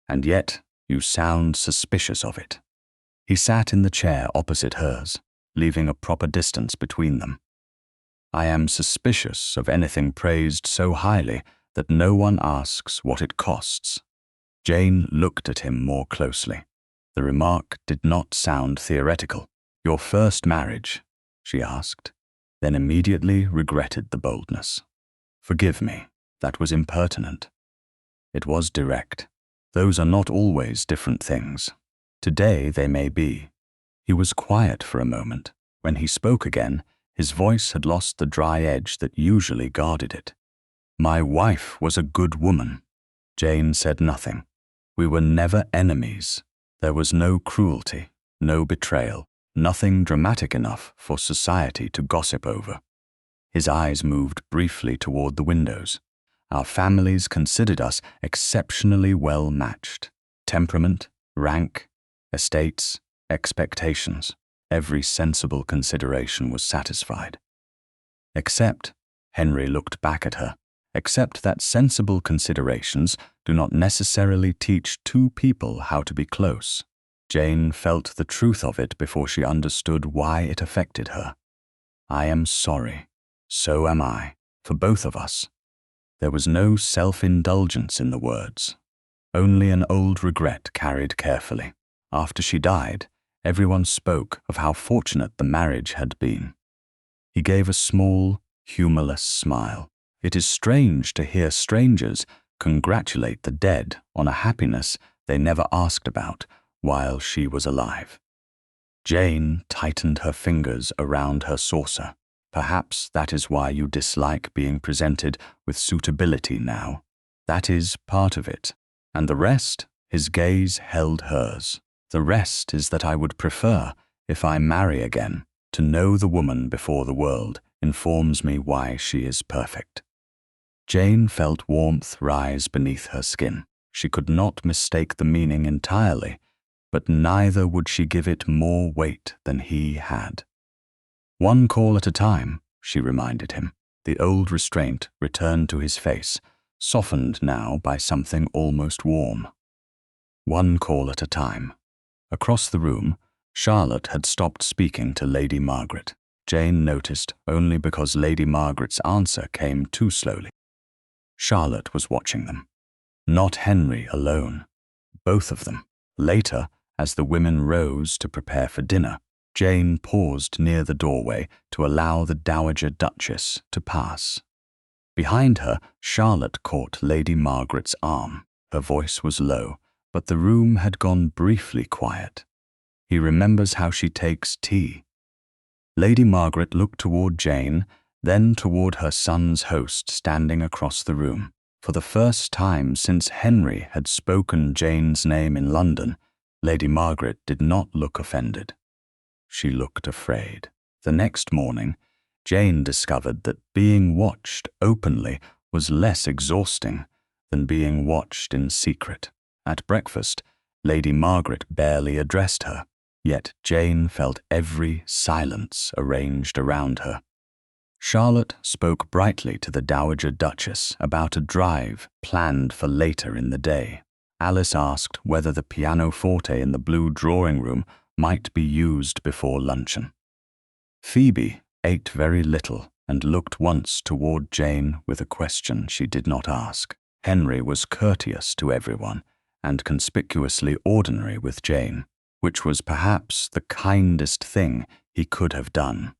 and yet you sound suspicious of it. He sat in the chair opposite hers, leaving a proper distance between them. I am suspicious of anything praised so highly that no one asks what it costs. Jane looked at him more closely. The remark did not sound theoretical. Your first marriage, she asked, then immediately regretted the boldness. Forgive me, that was impertinent. It was direct. Those are not always different things. Today they may be. He was quiet for a moment. When he spoke again, his voice had lost the dry edge that usually guarded it. My wife was a good woman. Jane said nothing. We were never enemies. There was no cruelty, no betrayal, nothing dramatic enough for society to gossip over. His eyes moved briefly toward the windows. Our families considered us exceptionally well matched. Temperament, rank, estates, expectations, every sensible consideration was satisfied. Except, Henry looked back at her, except that sensible considerations do not necessarily teach two people how to be close. Jane felt the truth of it before she understood why it affected her. I am sorry. So am I, for both of us. There was no self-indulgence in the words, only an old regret carried carefully. After she died, everyone spoke of how fortunate the marriage had been. He gave a small, humorless smile. It is strange to hear strangers congratulate the dead on a happiness they never asked about while she was alive. Jane tightened her fingers around her saucer. Perhaps that is why you dislike being presented with suitability now. That is part of it. And the rest, his gaze held hers. The rest is that I would prefer, if I marry again, to know the woman before the world informs me why she is perfect. Jane felt warmth rise beneath her skin. She could not mistake the meaning entirely, but neither would she give it more weight than he had. One call at a time, she reminded him. The old restraint returned to his face, softened now by something almost warm. One call at a time. Across the room, Charlotte had stopped speaking to Lady Margaret. Jane noticed only because Lady Margaret's answer came too slowly. Charlotte was watching them. Not Henry alone. Both of them. Later, as the women rose to prepare for dinner, Jane paused near the doorway to allow the Dowager Duchess to pass. Behind her, Charlotte caught Lady Margaret's arm. Her voice was low, but the room had gone briefly quiet. He remembers how she takes tea. Lady Margaret looked toward Jane, then toward her son's host standing across the room. For the first time since Henry had spoken Jane's name in London, Lady Margaret did not look offended. She looked afraid. The next morning, Jane discovered that being watched openly was less exhausting than being watched in secret. At breakfast, Lady Margaret barely addressed her, yet Jane felt every silence arranged around her. Charlotte spoke brightly to the Dowager Duchess about a drive planned for later in the day. Alice asked whether the pianoforte in the blue drawing room might be used before luncheon. Phoebe ate very little and looked once toward Jane with a question she did not ask. Henry was courteous to everyone and conspicuously ordinary with Jane, which was perhaps the kindest thing he could have done.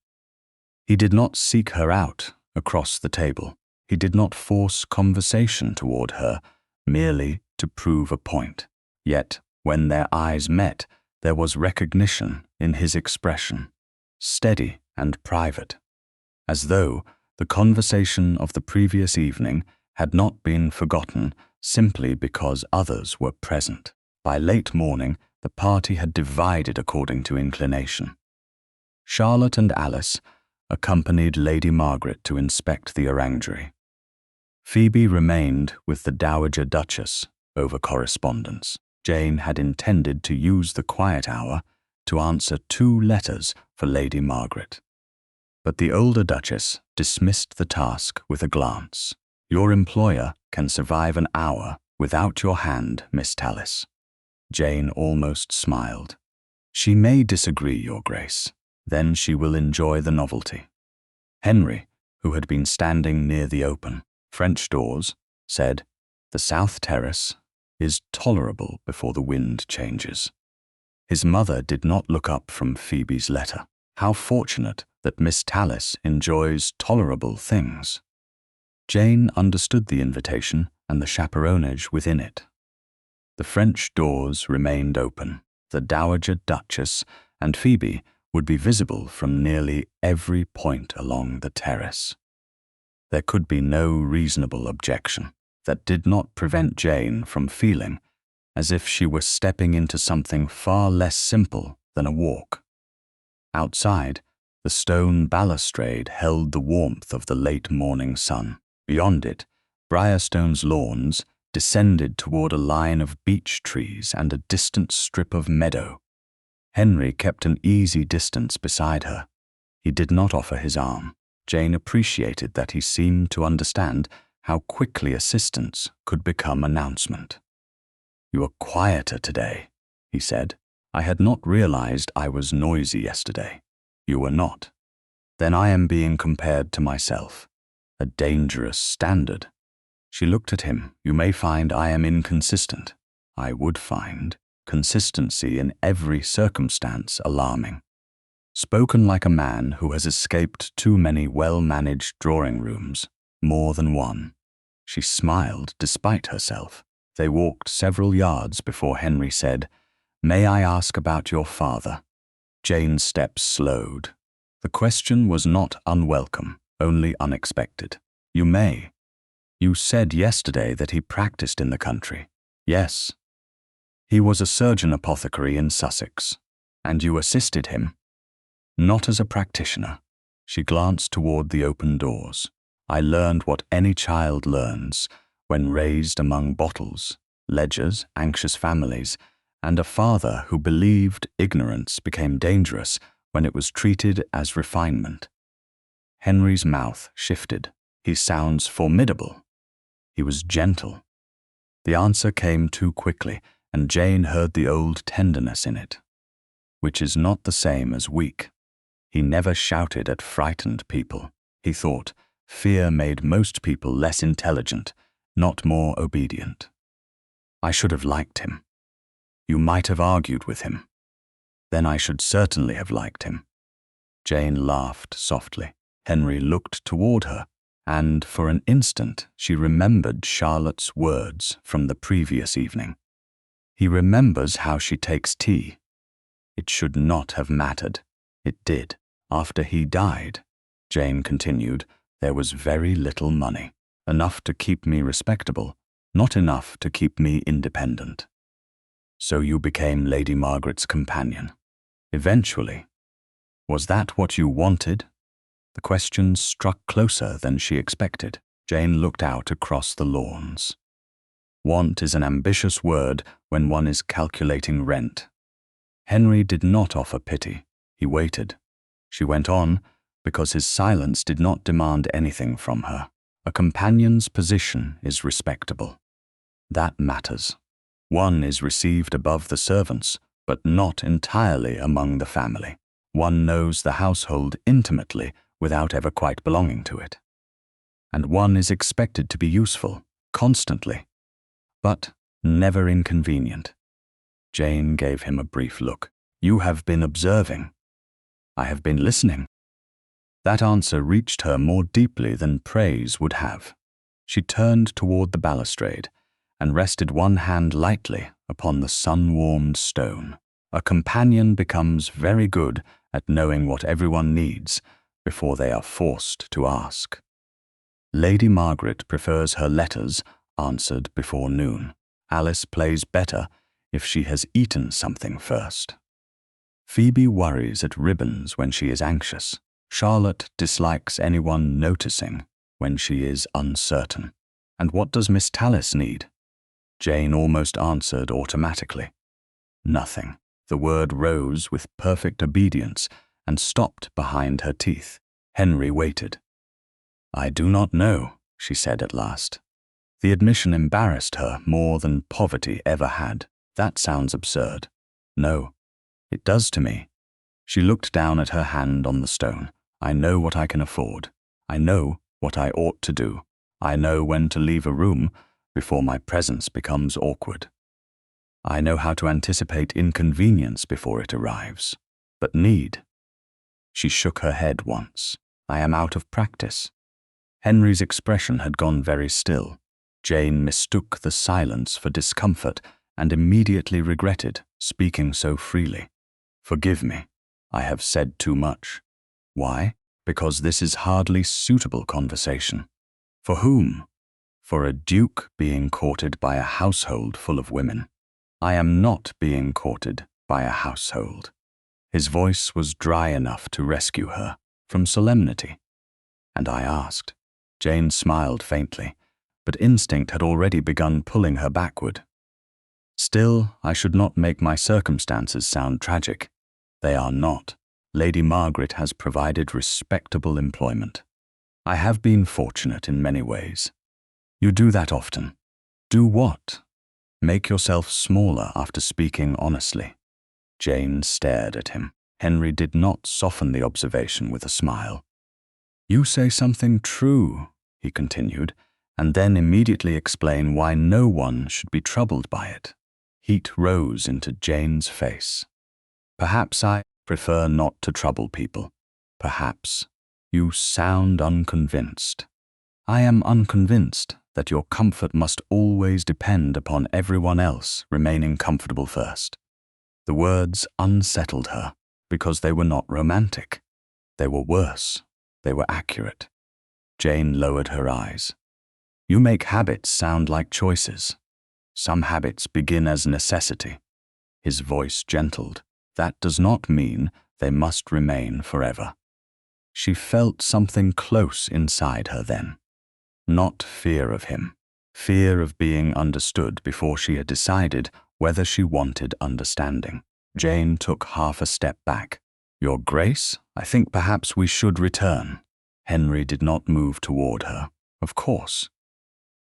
He did not seek her out across the table. He did not force conversation toward her merely to prove a point. Yet, when their eyes met, there was recognition in his expression, steady and private, as though the conversation of the previous evening had not been forgotten simply because others were present. By late morning, the party had divided according to inclination. Charlotte and Alice accompanied Lady Margaret to inspect the orangery. Phoebe remained with the Dowager Duchess over correspondence. Jane had intended to use the quiet hour to answer 2 letters for Lady Margaret. But the older Duchess dismissed the task with a glance. "Your employer can survive an hour without your hand, Miss Tallis." Jane almost smiled. "She may disagree, Your Grace. Then she will enjoy the novelty." Henry, who had been standing near the open French doors, said, "The south terrace is tolerable before the wind changes." His mother did not look up from Phoebe's letter. How fortunate that Miss Tallis enjoys tolerable things. Jane understood the invitation and the chaperonage within it. The French doors remained open. The Dowager Duchess and Phoebe would be visible from nearly every point along the terrace. There could be no reasonable objection that did not prevent Jane from feeling as if she were stepping into something far less simple than a walk. Outside, the stone balustrade held the warmth of the late morning sun. Beyond it, Briarstone's lawns descended toward a line of beech trees and a distant strip of meadow. Henry kept an easy distance beside her. He did not offer his arm. Jane appreciated that he seemed to understand how quickly assistance could become announcement. "You are quieter today," he said. "I had not realized I was noisy yesterday." "You were not." "Then I am being compared to myself. A dangerous standard." She looked at him. "You may find I am inconsistent." "I would find consistency in every circumstance alarming." Spoken like a man who has escaped too many well-managed drawing rooms, more than one. She smiled despite herself. They walked several yards before Henry said, "May I ask about your father?" Jane's steps slowed. The question was not unwelcome, only unexpected. "You may. You said yesterday that he practiced in the country." "Yes." "He was a surgeon apothecary in Sussex." "And you assisted him?" "Not as a practitioner." She glanced toward the open doors. "I learned what any child learns when raised among bottles, ledgers, anxious families, and a father who believed ignorance became dangerous when it was treated as refinement." Henry's mouth shifted. "He sounds formidable." He was gentle. The answer came too quickly, and Jane heard the old tenderness in it, which is not the same as weak. He never shouted at frightened people. He thought fear made most people less intelligent, not more obedient. "I should have liked him." "You might have argued with him." "Then I should certainly have liked him." Jane laughed softly. Henry looked toward her, and for an instant she remembered Charlotte's words from the previous evening. "He remembers how she takes tea." It should not have mattered. It did. "After he died," Jane continued, "there was very little money. Enough to keep me respectable, not enough to keep me independent." "So you became Lady Margaret's companion." "Eventually." "Was that what you wanted?" The question struck closer than she expected. Jane looked out across the lawns. Want is an ambitious word when one is calculating rent. Henry did not offer pity. He waited. She went on, because his silence did not demand anything from her. A companion's position is respectable. That matters. One is received above the servants, but not entirely among the family. One knows the household intimately without ever quite belonging to it. And one is expected to be useful, constantly, but never inconvenient. Jane gave him a brief look. "You have been observing." "I have been listening." That answer reached her more deeply than praise would have. She turned toward the balustrade and rested one hand lightly upon the sun-warmed stone. A companion becomes very good at knowing what everyone needs before they are forced to ask. Lady Margaret prefers her letters answered before noon. Alice plays better if she has eaten something first. Phoebe worries at ribbons when she is anxious. Charlotte dislikes anyone noticing when she is uncertain. And what does Miss Tallis need? Jane almost answered automatically. Nothing. The word rose with perfect obedience and stopped behind her teeth. Henry waited. "I do not know," she said at last. The admission embarrassed her more than poverty ever had. That sounds absurd. No, it does to me. She looked down at her hand on the stone. I know what I can afford. I know what I ought to do. I know when to leave a room before my presence becomes awkward. I know how to anticipate inconvenience before it arrives. But need? She shook her head once. I am out of practice. Henry's expression had gone very still. Jane mistook the silence for discomfort and immediately regretted speaking so freely. Forgive me, I have said too much. Why? Because this is hardly suitable conversation. For whom? For a duke being courted by a household full of women. I am not being courted by a household. His voice was dry enough to rescue her from solemnity. And I asked. Jane smiled faintly, but instinct had already begun pulling her backward. Still, I should not make my circumstances sound tragic. They are not. Lady Margaret has provided respectable employment. I have been fortunate in many ways. You do that often. Do what? Make yourself smaller after speaking honestly. Jane stared at him. Henry did not soften the observation with a smile. You say something true, he continued, and then immediately explain why no one should be troubled by it. Heat rose into Jane's face. Perhaps I prefer not to trouble people. Perhaps. You sound unconvinced. I am unconvinced that your comfort must always depend upon everyone else remaining comfortable first. The words unsettled her because they were not romantic. They were worse. They were accurate. Jane lowered her eyes. You make habits sound like choices. Some habits begin as necessity. His voice gentled. That does not mean they must remain forever. She felt something close inside her then. Not fear of him. Fear of being understood before she had decided whether she wanted understanding. Jane took half a step back. Your Grace, I think perhaps we should return. Henry did not move toward her. Of course.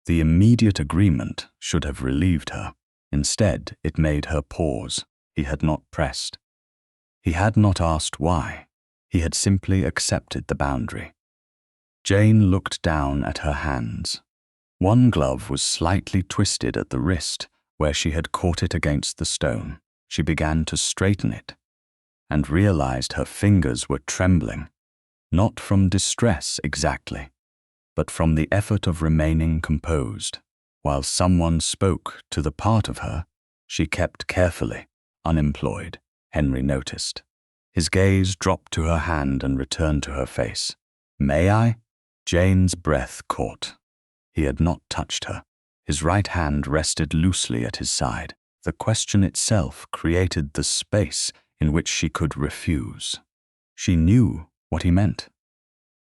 The immediate agreement should have relieved her. Instead, it made her pause. He had not pressed. He had not asked why. He had simply accepted the boundary. Jane looked down at her hands. One glove was slightly twisted at the wrist where she had caught it against the stone. She began to straighten it and realized her fingers were trembling, not from distress exactly, but from the effort of remaining composed. While someone spoke to the part of her, she kept carefully, unemployed. Henry noticed. His gaze dropped to her hand and returned to her face. May I? Jane's breath caught. He had not touched her. His right hand rested loosely at his side. The question itself created the space in which she could refuse. She knew what he meant.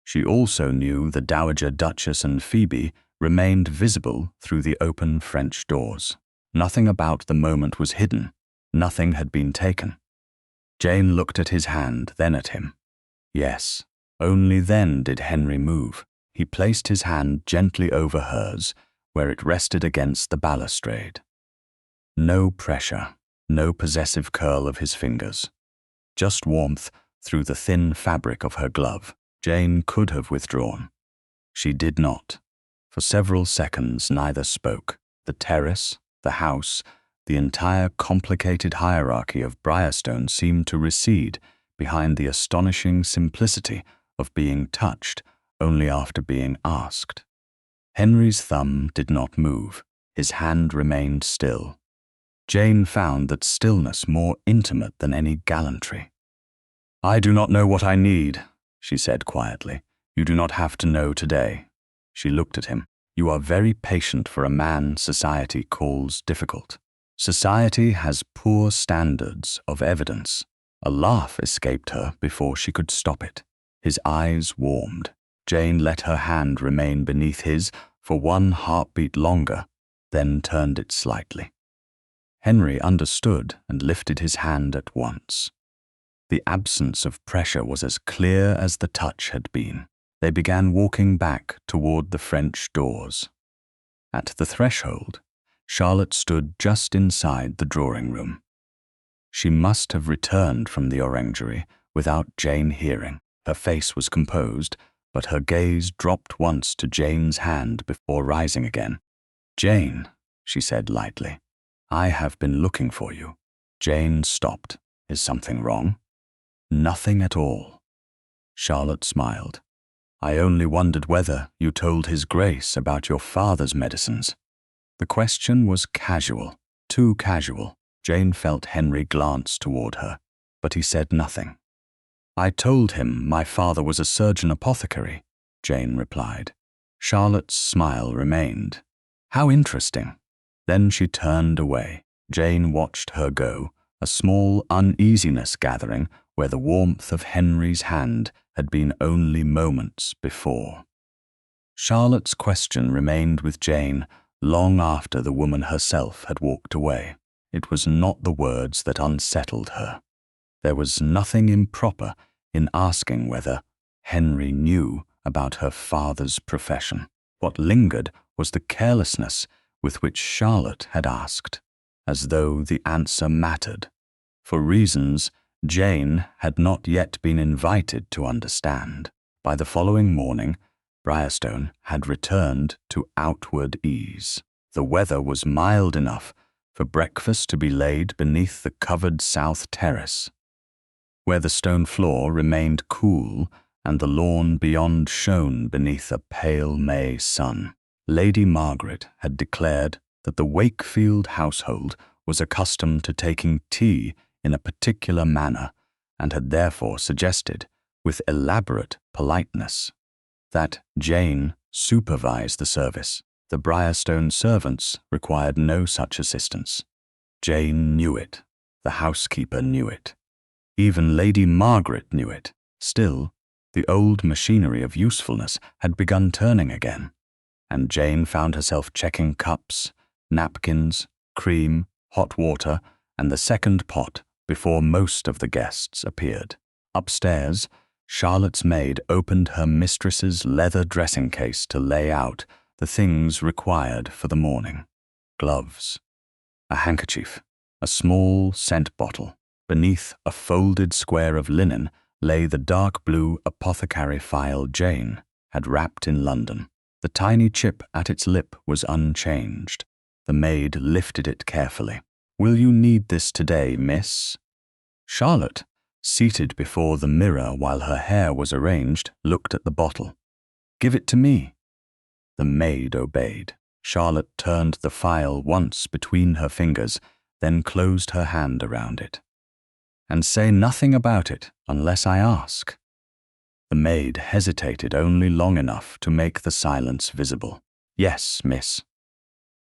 She also knew the Dowager Duchess and Phoebe remained visible through the open French doors. Nothing about the moment was hidden. Nothing had been taken. Jane looked at his hand, then at him. Yes, only then did Henry move. He placed his hand gently over hers, where it rested against the balustrade. No pressure, no possessive curl of his fingers. Just warmth through the thin fabric of her glove. Jane could have withdrawn. She did not. For several seconds neither spoke. The terrace, the house, the entire complicated hierarchy of Briarstone seemed to recede behind the astonishing simplicity of being touched only after being asked. Henry's thumb did not move. His hand remained still. Jane found that stillness more intimate than any gallantry. "I do not know what I need," she said quietly. "You do not have to know today." She looked at him. "You are very patient for a man society calls difficult. Society has poor standards of evidence." A laugh escaped her before she could stop it. His eyes warmed. Jane let her hand remain beneath his for one heartbeat longer, then turned it slightly. Henry understood and lifted his hand at once. The absence of pressure was as clear as the touch had been. They began walking back toward the French doors. At the threshold, Charlotte stood just inside the drawing room. She must have returned from the orangery without Jane hearing. Her face was composed, but her gaze dropped once to Jane's hand before rising again. "Jane," she said lightly, "I have been looking for you." Jane stopped. "Is something wrong?" "Nothing at all." Charlotte smiled. "I only wondered whether you told His Grace about your father's medicines." The question was casual, too casual. Jane felt Henry glance toward her, but he said nothing. "I told him my father was a surgeon apothecary," Jane replied. Charlotte's smile remained. "How interesting." Then she turned away. Jane watched her go, a small uneasiness gathering where the warmth of Henry's hand had been only moments before. Charlotte's question remained with Jane long after the woman herself had walked away. It was not the words that unsettled her. There was nothing improper in asking whether Henry knew about her father's profession. What lingered was the carelessness with which Charlotte had asked, as though the answer mattered. For reasons Jane had not yet been invited to understand. By the following morning, Briarstone had returned to outward ease. The weather was mild enough for breakfast to be laid beneath the covered south terrace, where the stone floor remained cool and the lawn beyond shone beneath a pale May sun. Lady Margaret had declared that the Wakefield household was accustomed to taking tea in a particular manner and had therefore suggested, with elaborate politeness, that Jane supervise the service. The Briarstone servants required no such assistance. Jane knew it. The housekeeper knew it. Even Lady Margaret knew it. Still, the old machinery of usefulness had begun turning again, and Jane found herself checking cups, napkins, cream, hot water, and the second pot before most of the guests appeared. Upstairs, Charlotte's maid opened her mistress's leather dressing case to lay out the things required for the morning: gloves, a handkerchief, a small scent bottle. Beneath a folded square of linen lay the dark blue apothecary phial Jane had wrapped in London. The tiny chip at its lip was unchanged. The maid lifted it carefully. "Will you need this today, miss?" Charlotte, seated before the mirror while her hair was arranged, looked at the bottle. "Give it to me." The maid obeyed. Charlotte turned the phial once between her fingers, then closed her hand around it. "And say nothing about it unless I ask." The maid hesitated only long enough to make the silence visible. "Yes, miss."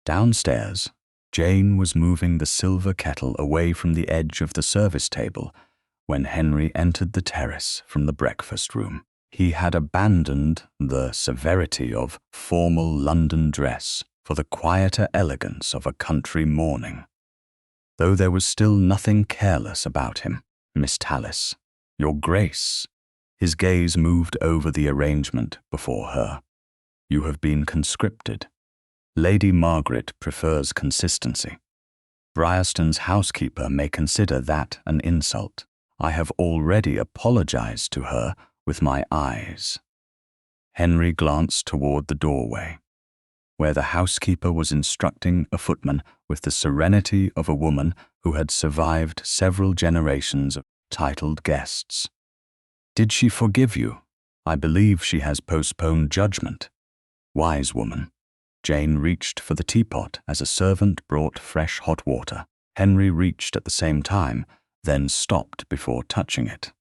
Downstairs, Jane was moving the silver kettle away from the edge of the service table when Henry entered the terrace from the breakfast room. He had abandoned the severity of formal London dress for the quieter elegance of a country morning. Though there was still nothing careless about him. "Miss Tallis, Your Grace." His gaze moved over the arrangement before her. "You have been conscripted. Lady Margaret prefers consistency. Briarstone's housekeeper may consider that an insult. I have already apologized to her with my eyes." Henry glanced toward the doorway, where the housekeeper was instructing a footman with the serenity of a woman who had survived several generations of titled guests. "Did she forgive you? I believe she has postponed judgment." Wise woman. Jane reached for the teapot as a servant brought fresh hot water. Henry reached at the same time, then stopped before touching it.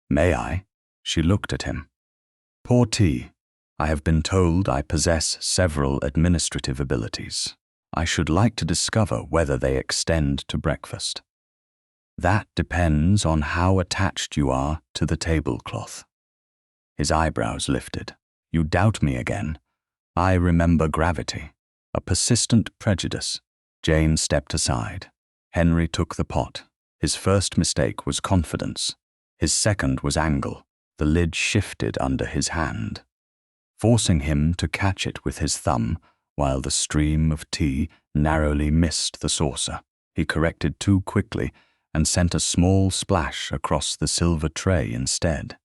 May I? She looked at him. Pour tea. I have been told I possess several administrative abilities. I should like to discover whether they extend to breakfast. That depends on how attached you are to the tablecloth. His eyebrows lifted. You doubt me again. I remember gravity, a persistent prejudice. Jane stepped aside. Henry took the pot. His first mistake was confidence. His second was angle. The lid shifted under his hand, forcing him to catch it with his thumb while the stream of tea narrowly missed the saucer. He corrected too quickly and sent a small splash across the silver tray instead.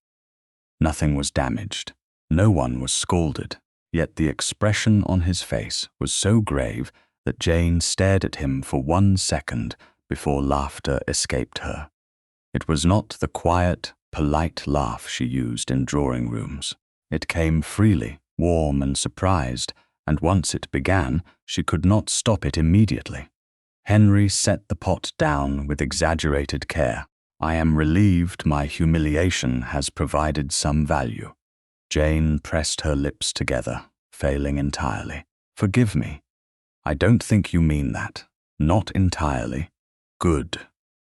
Nothing was damaged. No one was scalded. Yet the expression on his face was so grave that Jane stared at him for 1 second before laughter escaped her. It was not the quiet, polite laugh she used in drawing rooms. It came freely, warm and surprised, and once it began, she could not stop it immediately. Henry set the pot down with exaggerated care. I am relieved my humiliation has provided some value. Jane pressed her lips together, failing entirely. Forgive me. I don't think you mean that. Not entirely. Good.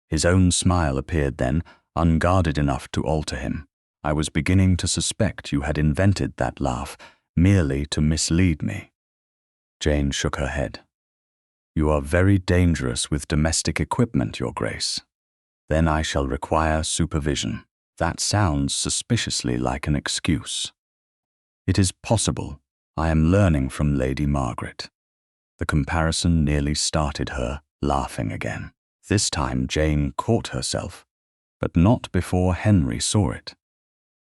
His own smile appeared then, unguarded enough to alter him. I was beginning to suspect you had invented that laugh merely to mislead me. Jane shook her head. You are very dangerous with domestic equipment, Your Grace. Then I shall require supervision. That sounds suspiciously like an excuse. It is possible. I am learning from Lady Margaret. The comparison nearly started her laughing again. This time Jane caught herself, but not before Henry saw it.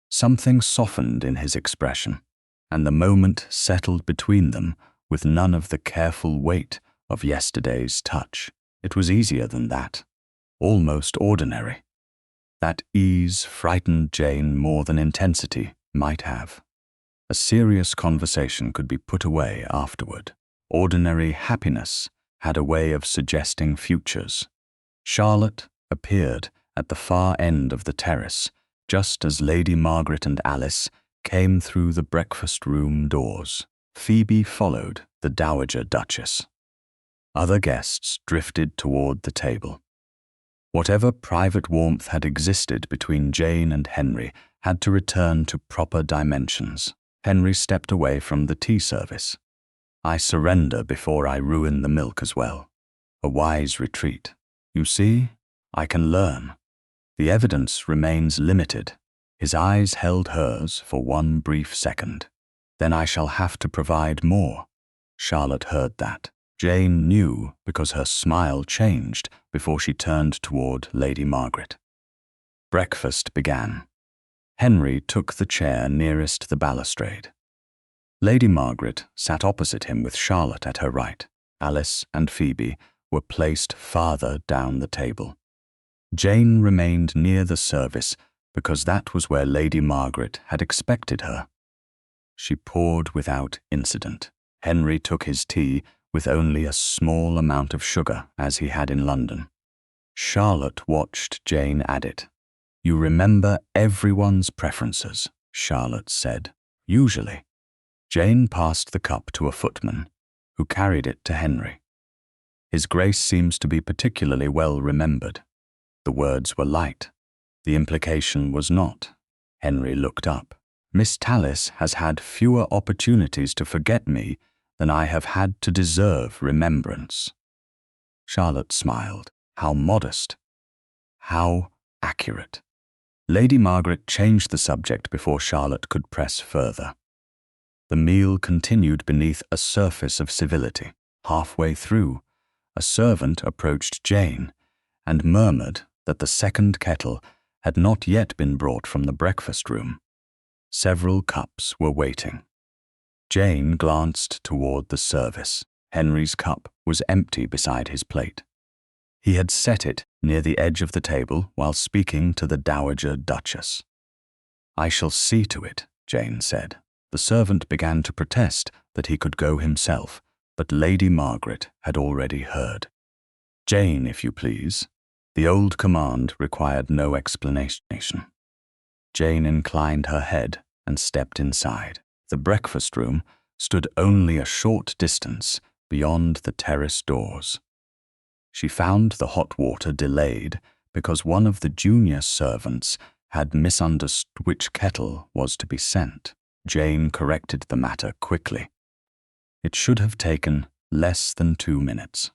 Something softened in his expression, and the moment settled between them with none of the careful weight of yesterday's touch. It was easier than that, almost ordinary. That ease frightened Jane more than intensity might have. A serious conversation could be put away afterward. Ordinary happiness had a way of suggesting futures. Charlotte appeared at the far end of the terrace, just as Lady Margaret and Alice came through the breakfast-room doors. Phoebe followed the Dowager Duchess. Other guests drifted toward the table. Whatever private warmth had existed between Jane and Henry had to return to proper dimensions. Henry stepped away from the tea service. I surrender before I ruin the milk as well. A wise retreat. You see, I can learn. The evidence remains limited. His eyes held hers for 1 brief second. Then I shall have to provide more. Charlotte heard that. Jane knew because her smile changed before she turned toward Lady Margaret. Breakfast began. Henry took the chair nearest the balustrade. Lady Margaret sat opposite him with Charlotte at her right. Alice and Phoebe were placed farther down the table. Jane remained near the service because that was where Lady Margaret had expected her. She poured without incident. Henry took his tea with only a small amount of sugar, as he had in London. Charlotte watched Jane add it. You remember everyone's preferences, Charlotte said. Usually. Jane passed the cup to a footman, who carried it to Henry. His Grace seems to be particularly well remembered. The words were light. The implication was not. Henry looked up. Miss Tallis has had fewer opportunities to forget me than I have had to deserve remembrance. Charlotte smiled. How modest. How accurate. Lady Margaret changed the subject before Charlotte could press further. The meal continued beneath a surface of civility. Halfway through, a servant approached Jane and murmured that the second kettle had not yet been brought from the breakfast room. Several cups were waiting. Jane glanced toward the service. Henry's cup was empty beside his plate. He had set it near the edge of the table while speaking to the Dowager Duchess. I shall see to it, Jane said. The servant began to protest that he could go himself, but Lady Margaret had already heard. "Jane, if you please." The old command required no explanation. Jane inclined her head and stepped inside. The breakfast room stood only a short distance beyond the terrace doors. She found the hot water delayed because one of the junior servants had misunderstood which kettle was to be sent. Jane corrected the matter quickly. It should have taken less than 2 minutes.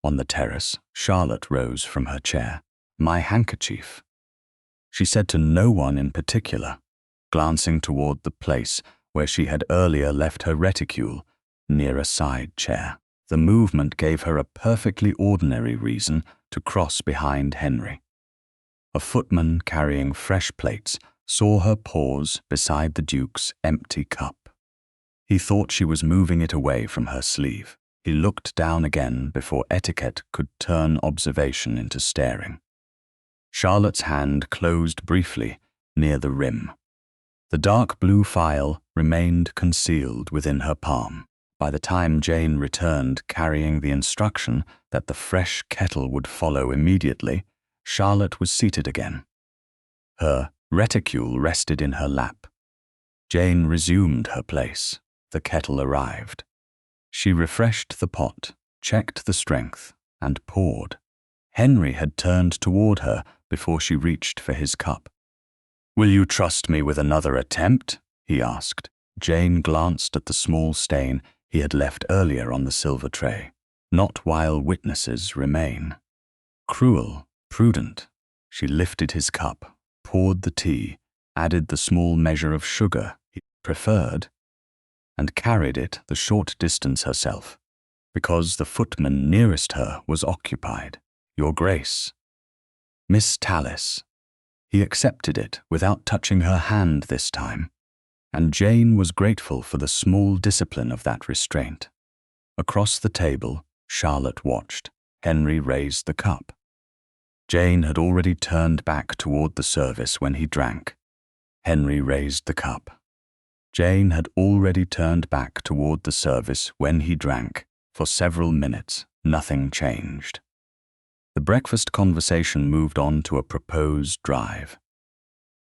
On the terrace, Charlotte rose from her chair. "My handkerchief." She said to no one in particular, glancing toward the place where she had earlier left her reticule, near a side chair. The movement gave her a perfectly ordinary reason to cross behind Henry. A footman carrying fresh plates saw her pause beside the Duke's empty cup. He thought she was moving it away from her sleeve. He looked down again before etiquette could turn observation into staring. Charlotte's hand closed briefly near the rim. The dark blue phial remained concealed within her palm. By the time Jane returned carrying the instruction that the fresh kettle would follow immediately, Charlotte was seated again. Her reticule rested in her lap. Jane resumed her place. The kettle arrived. She refreshed the pot, checked the strength, and poured. Henry had turned toward her before she reached for his cup. "Will you trust me with another attempt?" he asked. Jane glanced at the small stain he had left earlier on the silver tray. "Not while witnesses remain." Cruel, prudent. She lifted his cup, poured the tea, added the small measure of sugar he preferred, and carried it the short distance herself, because the footman nearest her was occupied. "Your Grace." "Miss Tallis." He accepted it without touching her hand this time, and Jane was grateful for the small discipline of that restraint. Across the table, Charlotte watched. Henry raised the cup. Jane had already turned back toward the service when he drank. Henry raised the cup. Jane had already turned back toward the service when he drank. For several minutes, nothing changed. The breakfast conversation moved on to a proposed drive.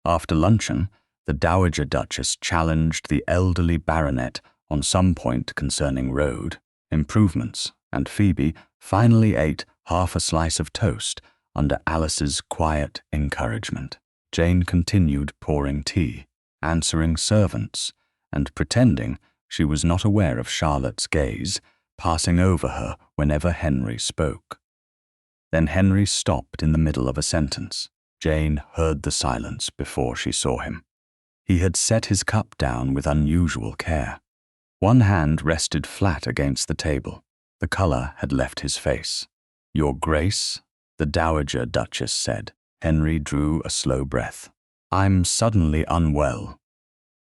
After luncheon, the Dowager Duchess challenged the elderly baronet on some point concerning road improvements, and Phoebe finally ate half a slice of toast under Alice's quiet encouragement. Jane continued pouring tea, answering servants, and pretending she was not aware of Charlotte's gaze, passing over her whenever Henry spoke. Then Henry stopped in the middle of a sentence. Jane heard the silence before she saw him. He had set his cup down with unusual care. One hand rested flat against the table. The color had left his face. "Your Grace," the Dowager Duchess said. Henry drew a slow breath. "I'm suddenly unwell."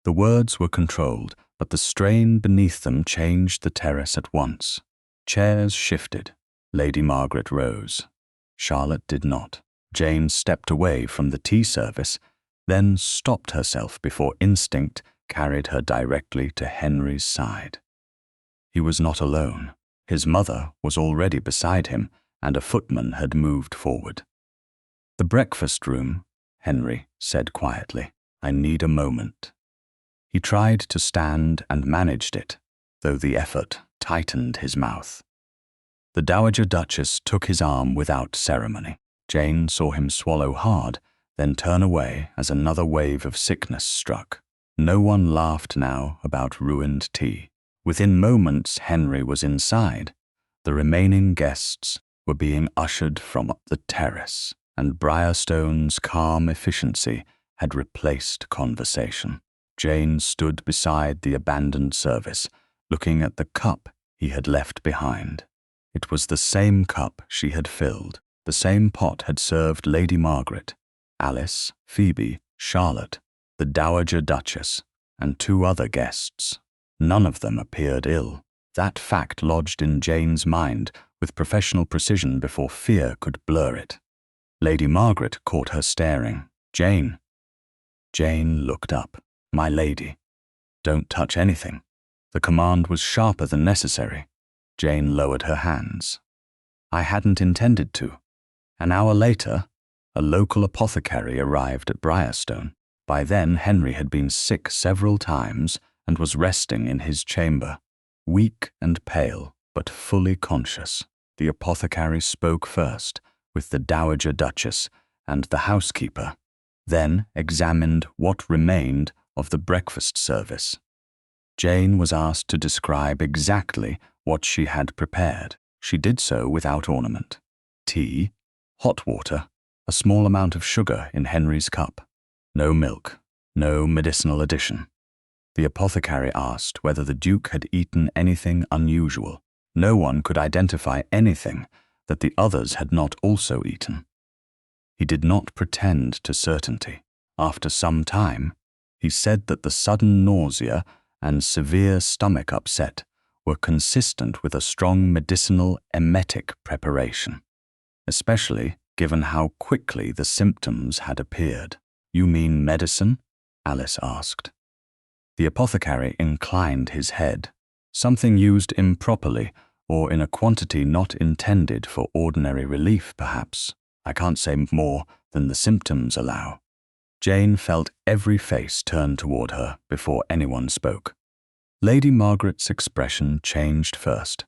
The words were controlled, but the strain beneath them changed the terrace at once. Chairs shifted. Lady Margaret rose. Charlotte did not. Jane stepped away from the tea service, then stopped herself before instinct carried her directly to Henry's side. He was not alone. His mother was already beside him, and a footman had moved forward. "The breakfast room," Henry said quietly. "I need a moment." He tried to stand and managed it, though the effort tightened his mouth. The Dowager Duchess took his arm without ceremony. Jane saw him swallow hard, then turn away as another wave of sickness struck. No one laughed now about ruined tea. Within moments, Henry was inside. The remaining guests were being ushered from the terrace, and Briarstone's calm efficiency had replaced conversation. Jane stood beside the abandoned service, looking at the cup he had left behind. It was the same cup she had filled. The same pot had served Lady Margaret, Alice, Phoebe, Charlotte, the Dowager Duchess, and 2 other guests. None of them appeared ill. That fact lodged in Jane's mind with professional precision before fear could blur it. Lady Margaret caught her staring. "Jane." Jane looked up. "My lady." Don't touch anything. The command was sharper than necessary. Jane lowered her hands. I hadn't intended to. An hour later, a local apothecary arrived at Briarstone. By then, Henry had been sick several times and was resting in his chamber. Weak and pale, but fully conscious, the apothecary spoke first with the Dowager Duchess and the housekeeper, then examined what remained of the breakfast service. Jane was asked to describe exactly what she had prepared. She did so without ornament. Tea, hot water, a small amount of sugar in Henry's cup. No milk, no medicinal addition. The apothecary asked whether the Duke had eaten anything unusual. No one could identify anything that the others had not also eaten. He did not pretend to certainty. After some time, he said that the sudden nausea and severe stomach upset were consistent with a strong medicinal emetic preparation, especially given how quickly the symptoms had appeared. You mean medicine? Alice asked. The apothecary inclined his head. Something used improperly or in a quantity not intended for ordinary relief, perhaps. I can't say more than the symptoms allow. Jane felt every face turn toward her before anyone spoke. Lady Margaret's expression changed first.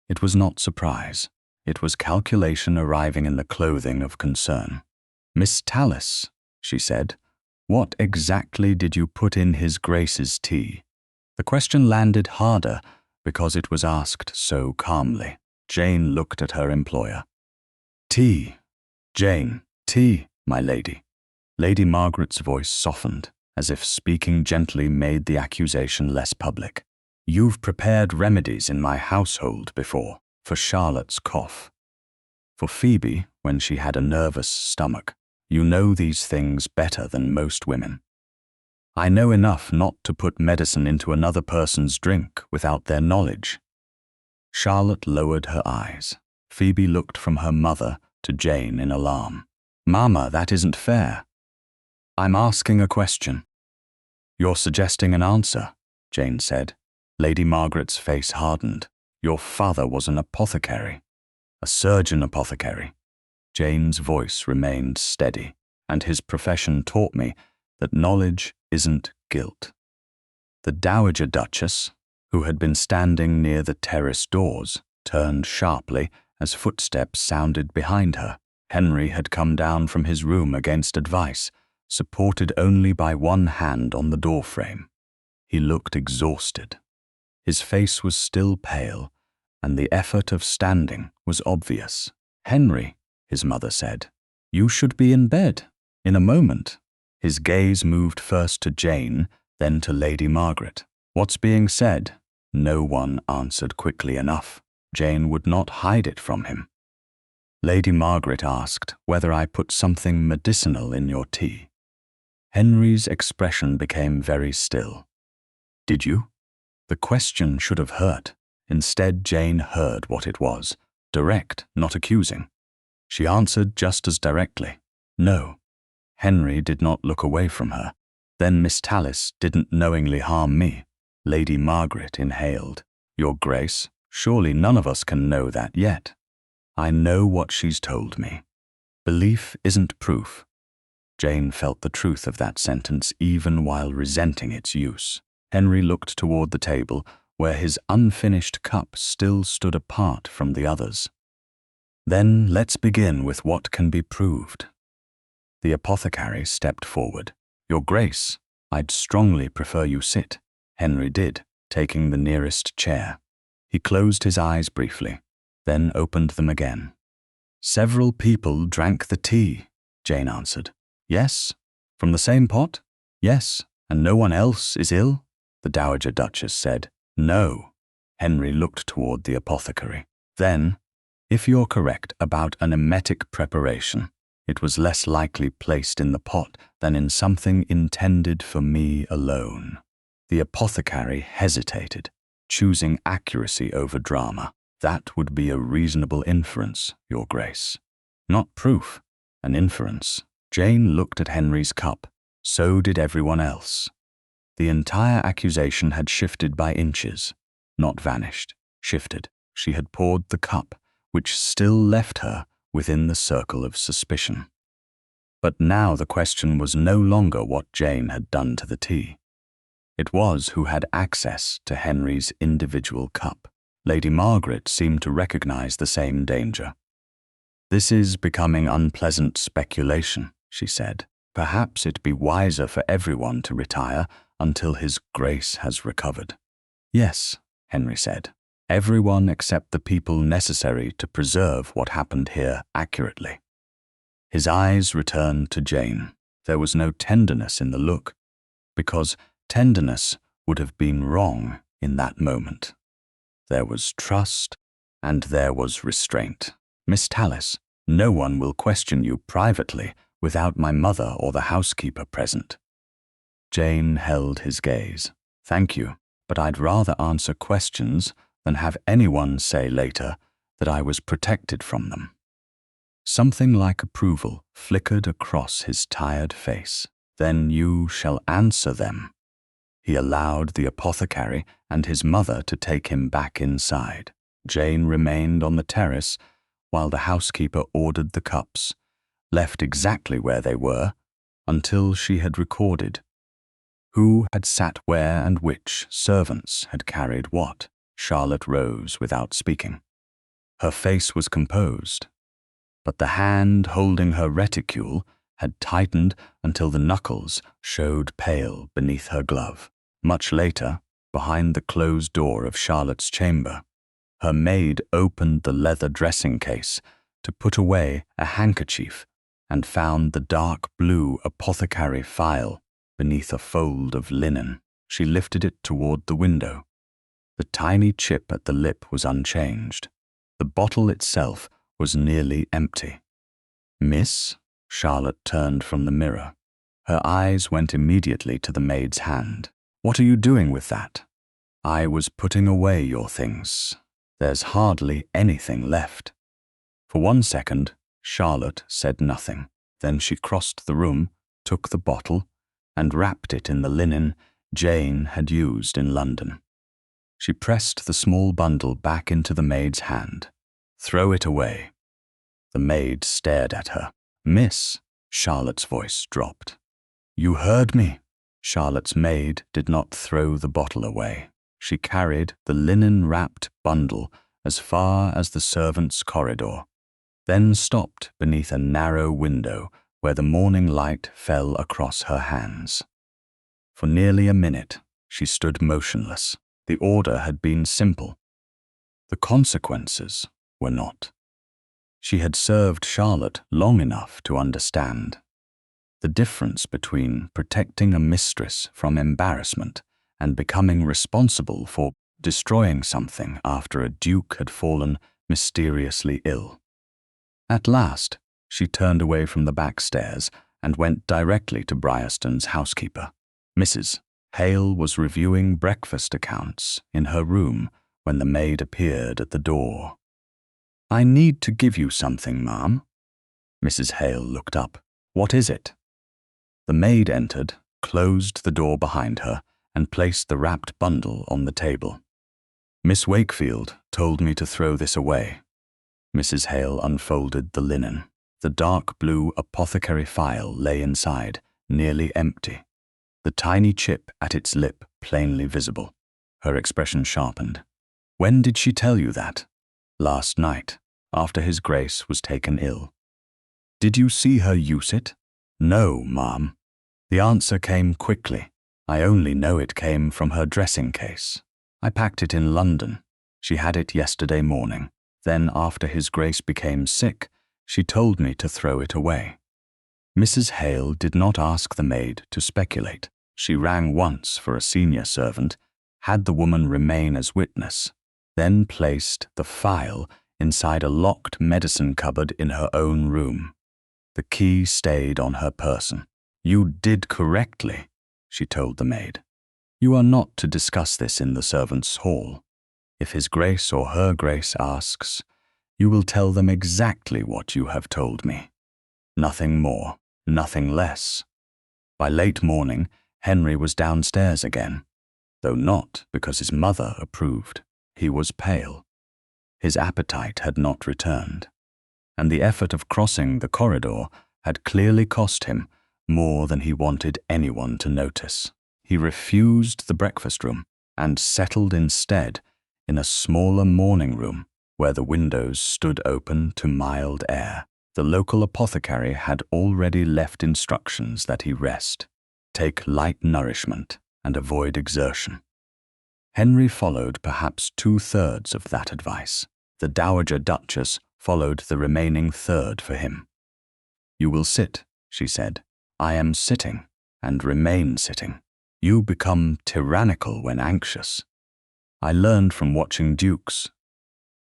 It was not surprise. It was calculation arriving in the clothing of concern. Miss Tallis, she said, what exactly did you put in His Grace's tea? The question landed harder because it was asked so calmly. Jane looked at her employer. Tea. Jane, tea, my lady. Lady Margaret's voice softened, as if speaking gently made the accusation less public. You've prepared remedies in my household before, for Charlotte's cough. For Phoebe, when she had a nervous stomach. You know these things better than most women. I know enough not to put medicine into another person's drink without their knowledge. Charlotte lowered her eyes. Phoebe looked from her mother to Jane in alarm. Mama, that isn't fair. I'm asking a question. You're suggesting an answer, Jane said. Lady Margaret's face hardened. Your father was an apothecary. A surgeon apothecary. Jane's voice remained steady, and his profession taught me that knowledge isn't guilt. The Dowager Duchess, who had been standing near the terrace doors, turned sharply as footsteps sounded behind her. Henry had come down from his room against advice, supported only by one hand on the doorframe. He looked exhausted. His face was still pale, and the effort of standing was obvious. Henry, his mother said, you should be in bed, in a moment. His gaze moved first to Jane, then to Lady Margaret. What's being said? No one answered quickly enough. Jane would not hide it from him. Lady Margaret asked whether I put something medicinal in your tea. Henry's expression became very still. Did you? The question should have hurt. Instead, Jane heard what it was, direct, not accusing. She answered just as directly, no. Henry did not look away from her. Then Miss Tallis didn't knowingly harm me. Lady Margaret inhaled. Your Grace, surely none of us can know that yet. I know what she's told me. Belief isn't proof. Jane felt the truth of that sentence even while resenting its use. Henry looked toward the table where his unfinished cup still stood apart from the others. Then let's begin with what can be proved. The apothecary stepped forward. Your Grace, I'd strongly prefer you sit. Henry did, taking the nearest chair. He closed his eyes briefly, then opened them again. Several people drank the tea, Jane answered. Yes? From the same pot? Yes. And no one else is ill? The Dowager Duchess said. No. Henry looked toward the apothecary. Then, if you're correct about an emetic preparation, it was less likely placed in the pot than in something intended for me alone. The apothecary hesitated, choosing accuracy over drama. That would be a reasonable inference, Your Grace. Not proof, an inference. Jane looked at Henry's cup. So did everyone else. The entire accusation had shifted by inches, not vanished, shifted. She had poured the cup, which still left her within the circle of suspicion. But now the question was no longer what Jane had done to the tea. It was who had access to Henry's individual cup. Lady Margaret seemed to recognize the same danger. "This is becoming unpleasant speculation," she said. "Perhaps it'd be wiser for everyone to retire until His Grace has recovered." "Yes," Henry said. "Everyone except the people necessary to preserve what happened here accurately." His eyes returned to Jane. There was no tenderness in the look, because tenderness would have been wrong in that moment. There was trust, and there was restraint. "Miss Tallis, no one will question you privately without my mother or the housekeeper present." Jane held his gaze. "Thank you, but I'd rather answer questions than have anyone say later that I was protected from them." Something like approval flickered across his tired face. "Then you shall answer them." He allowed the apothecary and his mother to take him back inside. Jane remained on the terrace while the housekeeper ordered the cups, left exactly where they were, until she had recorded who had sat where and which servants had carried what. Charlotte rose without speaking. Her face was composed, but the hand holding her reticule had tightened until the knuckles showed pale beneath her glove. Much later, behind the closed door of Charlotte's chamber, her maid opened the leather dressing case to put away a handkerchief and found the dark blue apothecary phial beneath a fold of linen. She lifted it toward the window. The tiny chip at the lip was unchanged. The bottle itself was nearly empty. "Miss?" Charlotte turned from the mirror. Her eyes went immediately to the maid's hand. "What are you doing with that?" "I was putting away your things. There's hardly anything left." For 1 second, Charlotte said nothing. Then she crossed the room, took the bottle, and wrapped it in the linen Jane had used in London. She pressed the small bundle back into the maid's hand. "Throw it away." The maid stared at her. "Miss," Charlotte's voice dropped. "You heard me." Charlotte's maid did not throw the bottle away. She carried the linen-wrapped bundle as far as the servants' corridor, then stopped beneath a narrow window where the morning light fell across her hands. For nearly a minute, she stood motionless. The order had been simple. The consequences were not. She had served Charlotte long enough to understand the difference between protecting a mistress from embarrassment and becoming responsible for destroying something after a duke had fallen mysteriously ill. At last, she turned away from the back stairs and went directly to Brierston's housekeeper. Mrs. Hale was reviewing breakfast accounts in her room when the maid appeared at the door. "I need to give you something, ma'am." Mrs. Hale looked up. "What is it?" The maid entered, closed the door behind her, and placed the wrapped bundle on the table. "Miss Wakefield told me to throw this away." Mrs. Hale unfolded the linen. The dark blue apothecary phial lay inside, nearly empty, the tiny chip at its lip plainly visible. Her expression sharpened. "When did she tell you that?" "Last night, after His Grace was taken ill." "Did you see her use it?" "No, ma'am." The answer came quickly. I only know it came from her dressing case. "I packed it in London. She had it yesterday morning. Then, after His Grace became sick, she told me to throw it away." Mrs. Hale did not ask the maid to speculate. She rang once for a senior servant, had the woman remain as witness, then placed the phial inside a locked medicine cupboard in her own room. The key stayed on her person. "You did correctly," she told the maid. "You are not to discuss this in the servants' hall. If His Grace or Her Grace asks, you will tell them exactly what you have told me. Nothing more, nothing less." By late morning, Henry was downstairs again, though not because his mother approved. He was pale. His appetite had not returned, and the effort of crossing the corridor had clearly cost him more than he wanted anyone to notice. He refused the breakfast room and settled instead in a smaller morning room where the windows stood open to mild air. The local apothecary had already left instructions that he rest, take light nourishment, and avoid exertion. Henry followed perhaps 2/3 of that advice. The Dowager Duchess followed the remaining third for him. "You will sit," she said. "I am sitting, and remain sitting. You become tyrannical when anxious. I learned from watching dukes."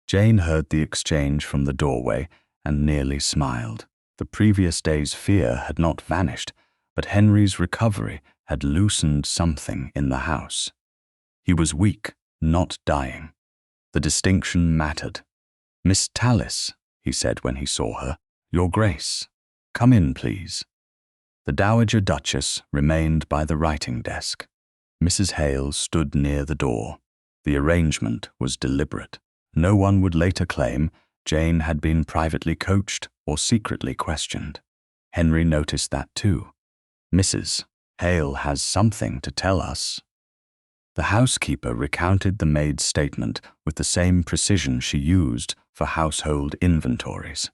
Jane heard the exchange from the doorway and nearly smiled. The previous day's fear had not vanished, but Henry's recovery had loosened something in the house. He was weak, not dying. The distinction mattered. "Miss Tallis," he said when he saw her. "Your Grace. Come in, please." The Dowager Duchess remained by the writing desk. Mrs. Hale stood near the door. The arrangement was deliberate. No one would later claim Jane had been privately coached or secretly questioned. Henry noticed that too. "Mrs. Hale has something to tell us." The housekeeper recounted the maid's statement with the same precision she used for household inventories.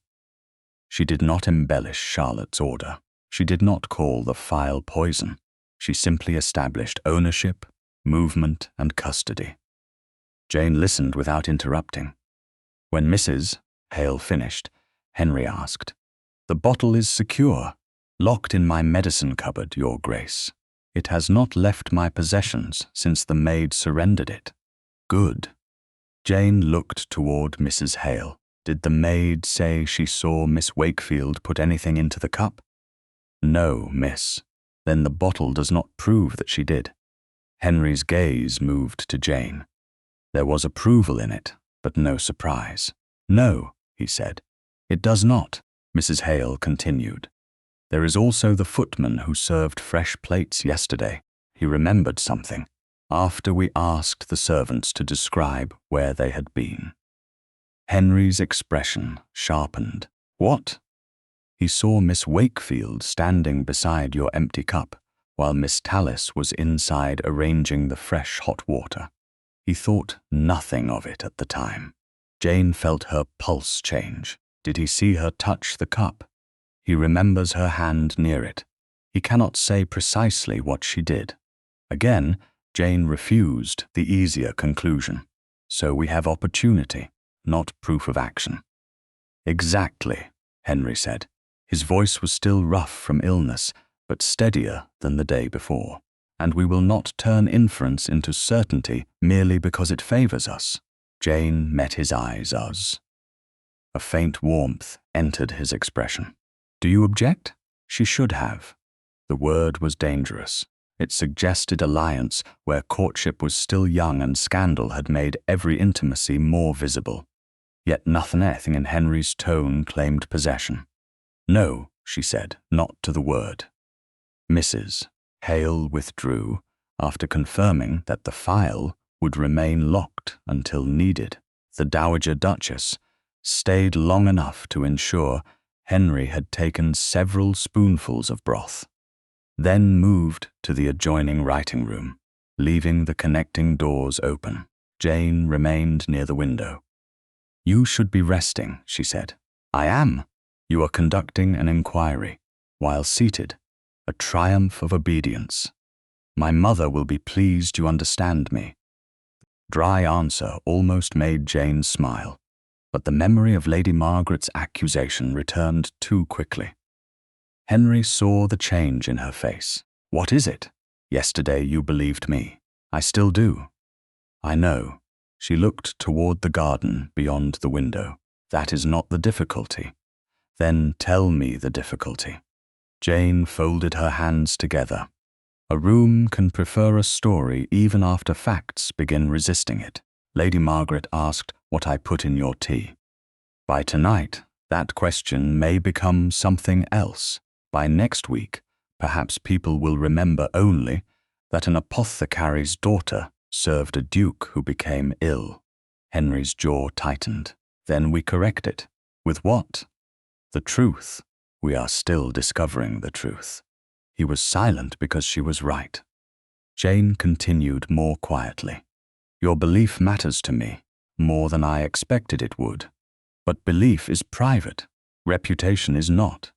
She did not embellish Charlotte's order. She did not call the phial poison. She simply established ownership, movement, and custody. Jane listened without interrupting. When Mrs. Hale finished, Henry asked, "The bottle is secure, locked in my medicine cupboard, Your Grace. It has not left my possessions since the maid surrendered it." "Good." Jane looked toward Mrs. Hale. "Did the maid say she saw Miss Wakefield put anything into the cup?" "No, miss." "Then the bottle does not prove that she did." Henry's gaze moved to Jane. There was approval in it, but no surprise. "No," he said. "It does not," Mrs. Hale continued. "There is also the footman who served fresh plates yesterday. He remembered something, after we asked the servants to describe where they had been." Henry's expression sharpened. "What?" "He saw Miss Wakefield standing beside your empty cup, while Miss Tallis was inside arranging the fresh hot water. He thought nothing of it at the time." Jane felt her pulse change. "Did he see her touch the cup?" "He remembers her hand near it. He cannot say precisely what she did." Again, Jane refused the easier conclusion. "So we have opportunity, not proof of action." "Exactly," Henry said. His voice was still rough from illness, but steadier than the day before. "And we will not turn inference into certainty merely because it favors us." Jane met his eyes. A faint warmth entered his expression. "Do you object?" She should have. The word was dangerous. It suggested alliance where courtship was still young and scandal had made every intimacy more visible. Yet nothing in Henry's tone claimed possession. "No," she said, not to the word. Mrs. Hale withdrew after confirming that the phial would remain locked until needed. The Dowager Duchess stayed long enough to ensure Henry had taken several spoonfuls of broth, then moved to the adjoining writing room, leaving the connecting doors open. Jane remained near the window. "You should be resting," she said. "I am." "You are conducting an inquiry, while seated, a triumph of obedience. My mother will be pleased you understand me." Dry answer almost made Jane smile, but the memory of Lady Margaret's accusation returned too quickly. Henry saw the change in her face. "What is it? Yesterday you believed me. I still do." "I know." She looked toward the garden beyond the window. "That is not the difficulty." "Then tell me the difficulty." Jane folded her hands together. "A room can prefer a story even after facts begin resisting it." Lady Margaret asked what I put in your tea. By tonight, that question may become something else. By next week, Perhaps people will remember only that an apothecary's daughter served a duke who became ill. Henry's jaw tightened. Then we correct it. With what? The truth. We are still discovering the truth. He was silent because she was right. Jane continued more quietly. Your belief matters to me, more than I expected it would. But belief is private. Reputation is not.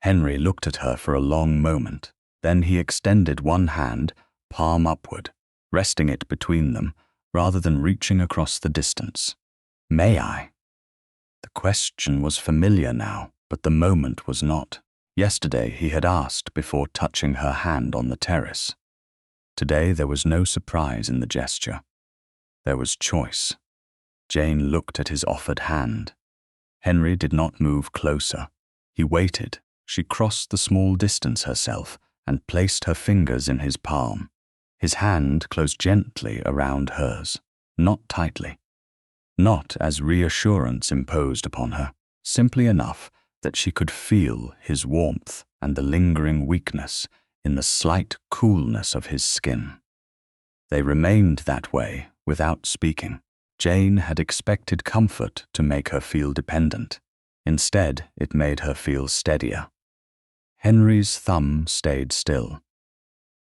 Henry looked at her for a long moment. Then he extended one hand, palm upward, resting it between them, rather than reaching across the distance. May I? The question was familiar now, but the moment was not. Yesterday he had asked before touching her hand on the terrace. Today there was no surprise in the gesture. There was choice. Jane looked at his offered hand. Henry did not move closer. He waited. She crossed the small distance herself and placed her fingers in his palm. His hand closed gently around hers, not tightly. Not as reassurance imposed upon her, simply enough that she could feel his warmth and the lingering weakness in the slight coolness of his skin. They remained that way without speaking. Jane had expected comfort to make her feel dependent. Instead, it made her feel steadier. Henry's thumb stayed still.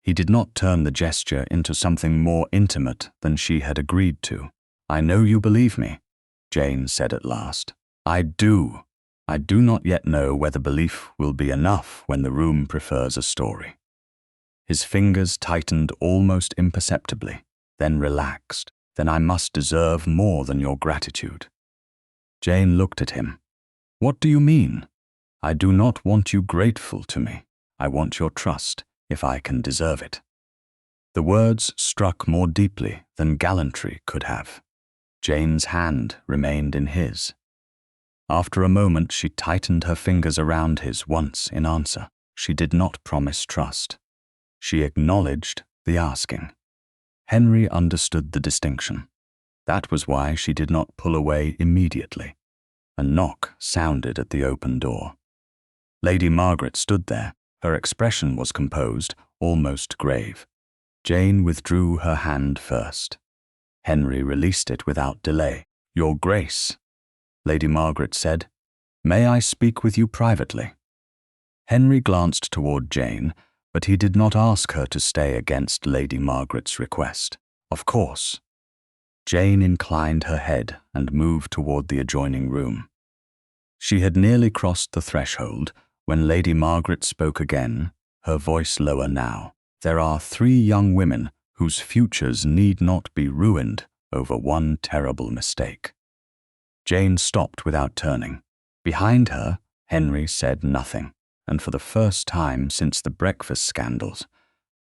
He did not turn the gesture into something more intimate than she had agreed to. I know you believe me, Jane said at last. I do. I do not yet know whether belief will be enough when the room prefers a story. His fingers tightened almost imperceptibly, then relaxed. Then I must deserve more than your gratitude. Jane looked at him. What do you mean? I do not want you grateful to me. I want your trust, if I can deserve it. The words struck more deeply than gallantry could have. Jane's hand remained in his. After a moment, she tightened her fingers around his once in answer. She did not promise trust. She acknowledged the asking. Henry understood the distinction. That was why she did not pull away immediately. A knock sounded at the open door. Lady Margaret stood there. Her expression was composed, almost grave. Jane withdrew her hand first. Henry released it without delay. Your Grace, Lady Margaret said, may I speak with you privately? Henry glanced toward Jane, but he did not ask her to stay against Lady Margaret's request. Of course. Jane inclined her head and moved toward the adjoining room. She had nearly crossed the threshold when Lady Margaret spoke again, her voice lower now. There are 3 young women whose futures need not be ruined over one terrible mistake. Jane stopped without turning. Behind her, Henry said nothing, and for the first time since the breakfast scandals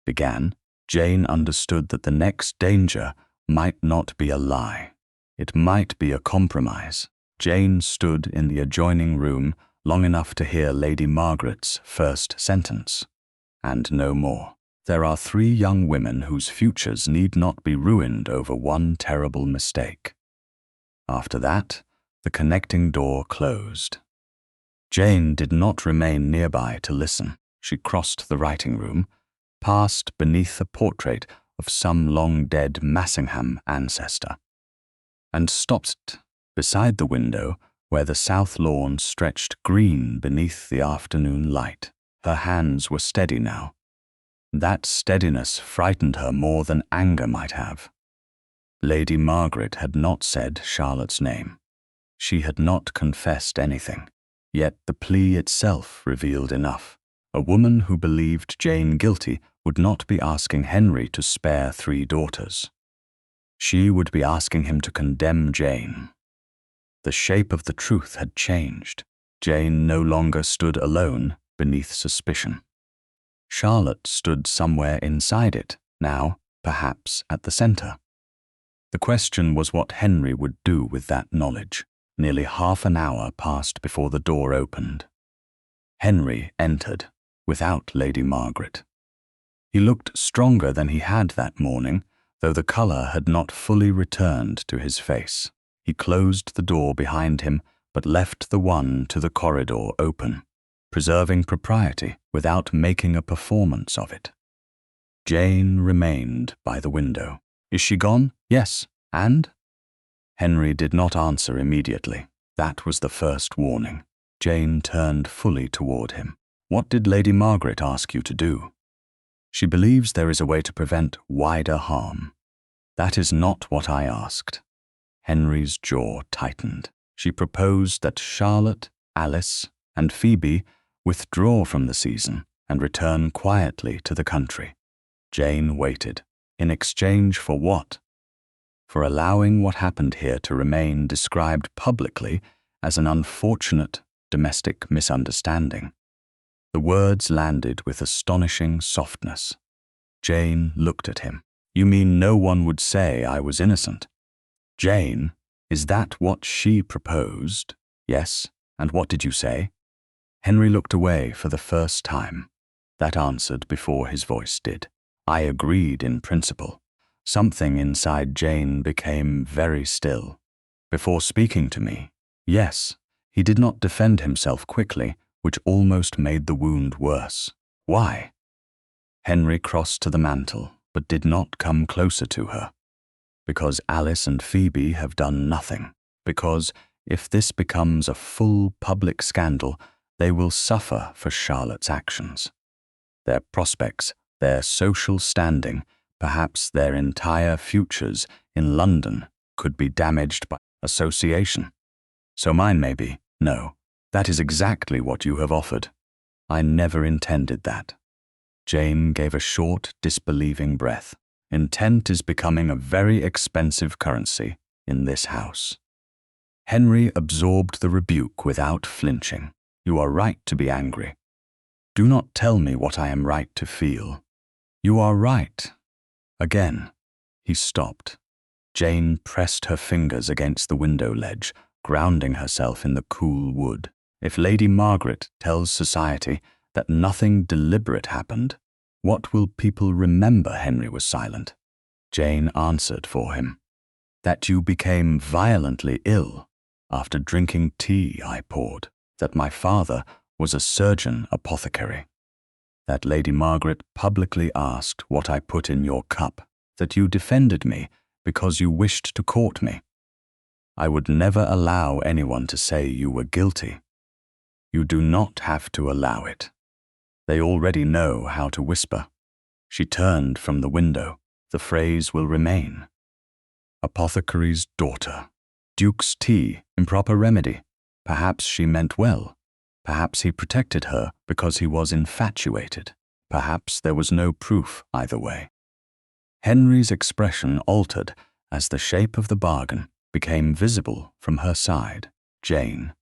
began, Jane understood that the next danger might not be a lie. It might be a compromise. Jane stood in the adjoining room long enough to hear Lady Margaret's first sentence, and no more. There are 3 young women whose futures need not be ruined over one terrible mistake. After that, the connecting door closed. Jane did not remain nearby to listen. She crossed the writing room, passed beneath a portrait of some long-dead Massingham ancestor, and stopped beside the window where the south lawn stretched green beneath the afternoon light. Her hands were steady now. That steadiness frightened her more than anger might have. Lady Margaret had not said Charlotte's name. She had not confessed anything, yet the plea itself revealed enough. A woman who believed Jane guilty would not be asking Henry to spare 3 daughters. She would be asking him to condemn Jane. The shape of the truth had changed. Jane no longer stood alone beneath suspicion. Charlotte stood somewhere inside it, now, perhaps, at the center. The question was what Henry would do with that knowledge. Nearly half an hour passed before the door opened. Henry entered, without Lady Margaret. He looked stronger than he had that morning, though the color had not fully returned to his face. He closed the door behind him, but left the one to the corridor open. preserving propriety without making a performance of it. Jane remained by the window. Is she gone? Yes. And? Henry did not answer immediately. That was the first warning. Jane turned fully toward him. What did Lady Margaret ask you to do? She believes there is a way to prevent wider harm. That is not what I asked. Henry's jaw tightened. She proposed that Charlotte, Alice, and Phoebe withdraw from the season and return quietly to the country. Jane waited. In exchange for what? For allowing what happened here to remain described publicly as an unfortunate domestic misunderstanding. The words landed with astonishing softness. Jane looked at him. You mean no one would say I was innocent? Jane, is that what she proposed? Yes. And what did you say? Henry looked away for the first time. That answered before his voice did. I agreed in principle. Something inside Jane became very still. Before speaking to me, yes, he did not defend himself quickly, which almost made the wound worse. Why? Henry crossed to the mantel, but did not come closer to her. Because Alice and Phoebe have done nothing. Because if this becomes a full public scandal, they will suffer for Charlotte's actions. Their prospects, their social standing, perhaps their entire futures in London could be damaged by association. So mine may be. No, that is exactly what you have offered. I never intended that. Jane gave a short, disbelieving breath. Intent is becoming a very expensive currency in this house. Henry absorbed the rebuke without flinching. You are right to be angry. Do not tell me what I am right to feel. You are right. Again, he stopped. Jane pressed her fingers against the window ledge, grounding herself in the cool wood. If Lady Margaret tells society that nothing deliberate happened, what will people remember? Henry was silent. Jane answered for him. That you became violently ill after drinking tea I poured, that my father was a surgeon apothecary, that Lady Margaret publicly asked what I put in your cup, that you defended me because you wished to court me. I would never allow anyone to say you were guilty. You do not have to allow it. They already know how to whisper. She turned from the window. The phrase will remain. Apothecary's daughter. Duke's tea, improper remedy. Perhaps she meant well. Perhaps he protected her because he was infatuated. Perhaps there was no proof either way. Henry's expression altered as the shape of the bargain became visible from her side. Jane,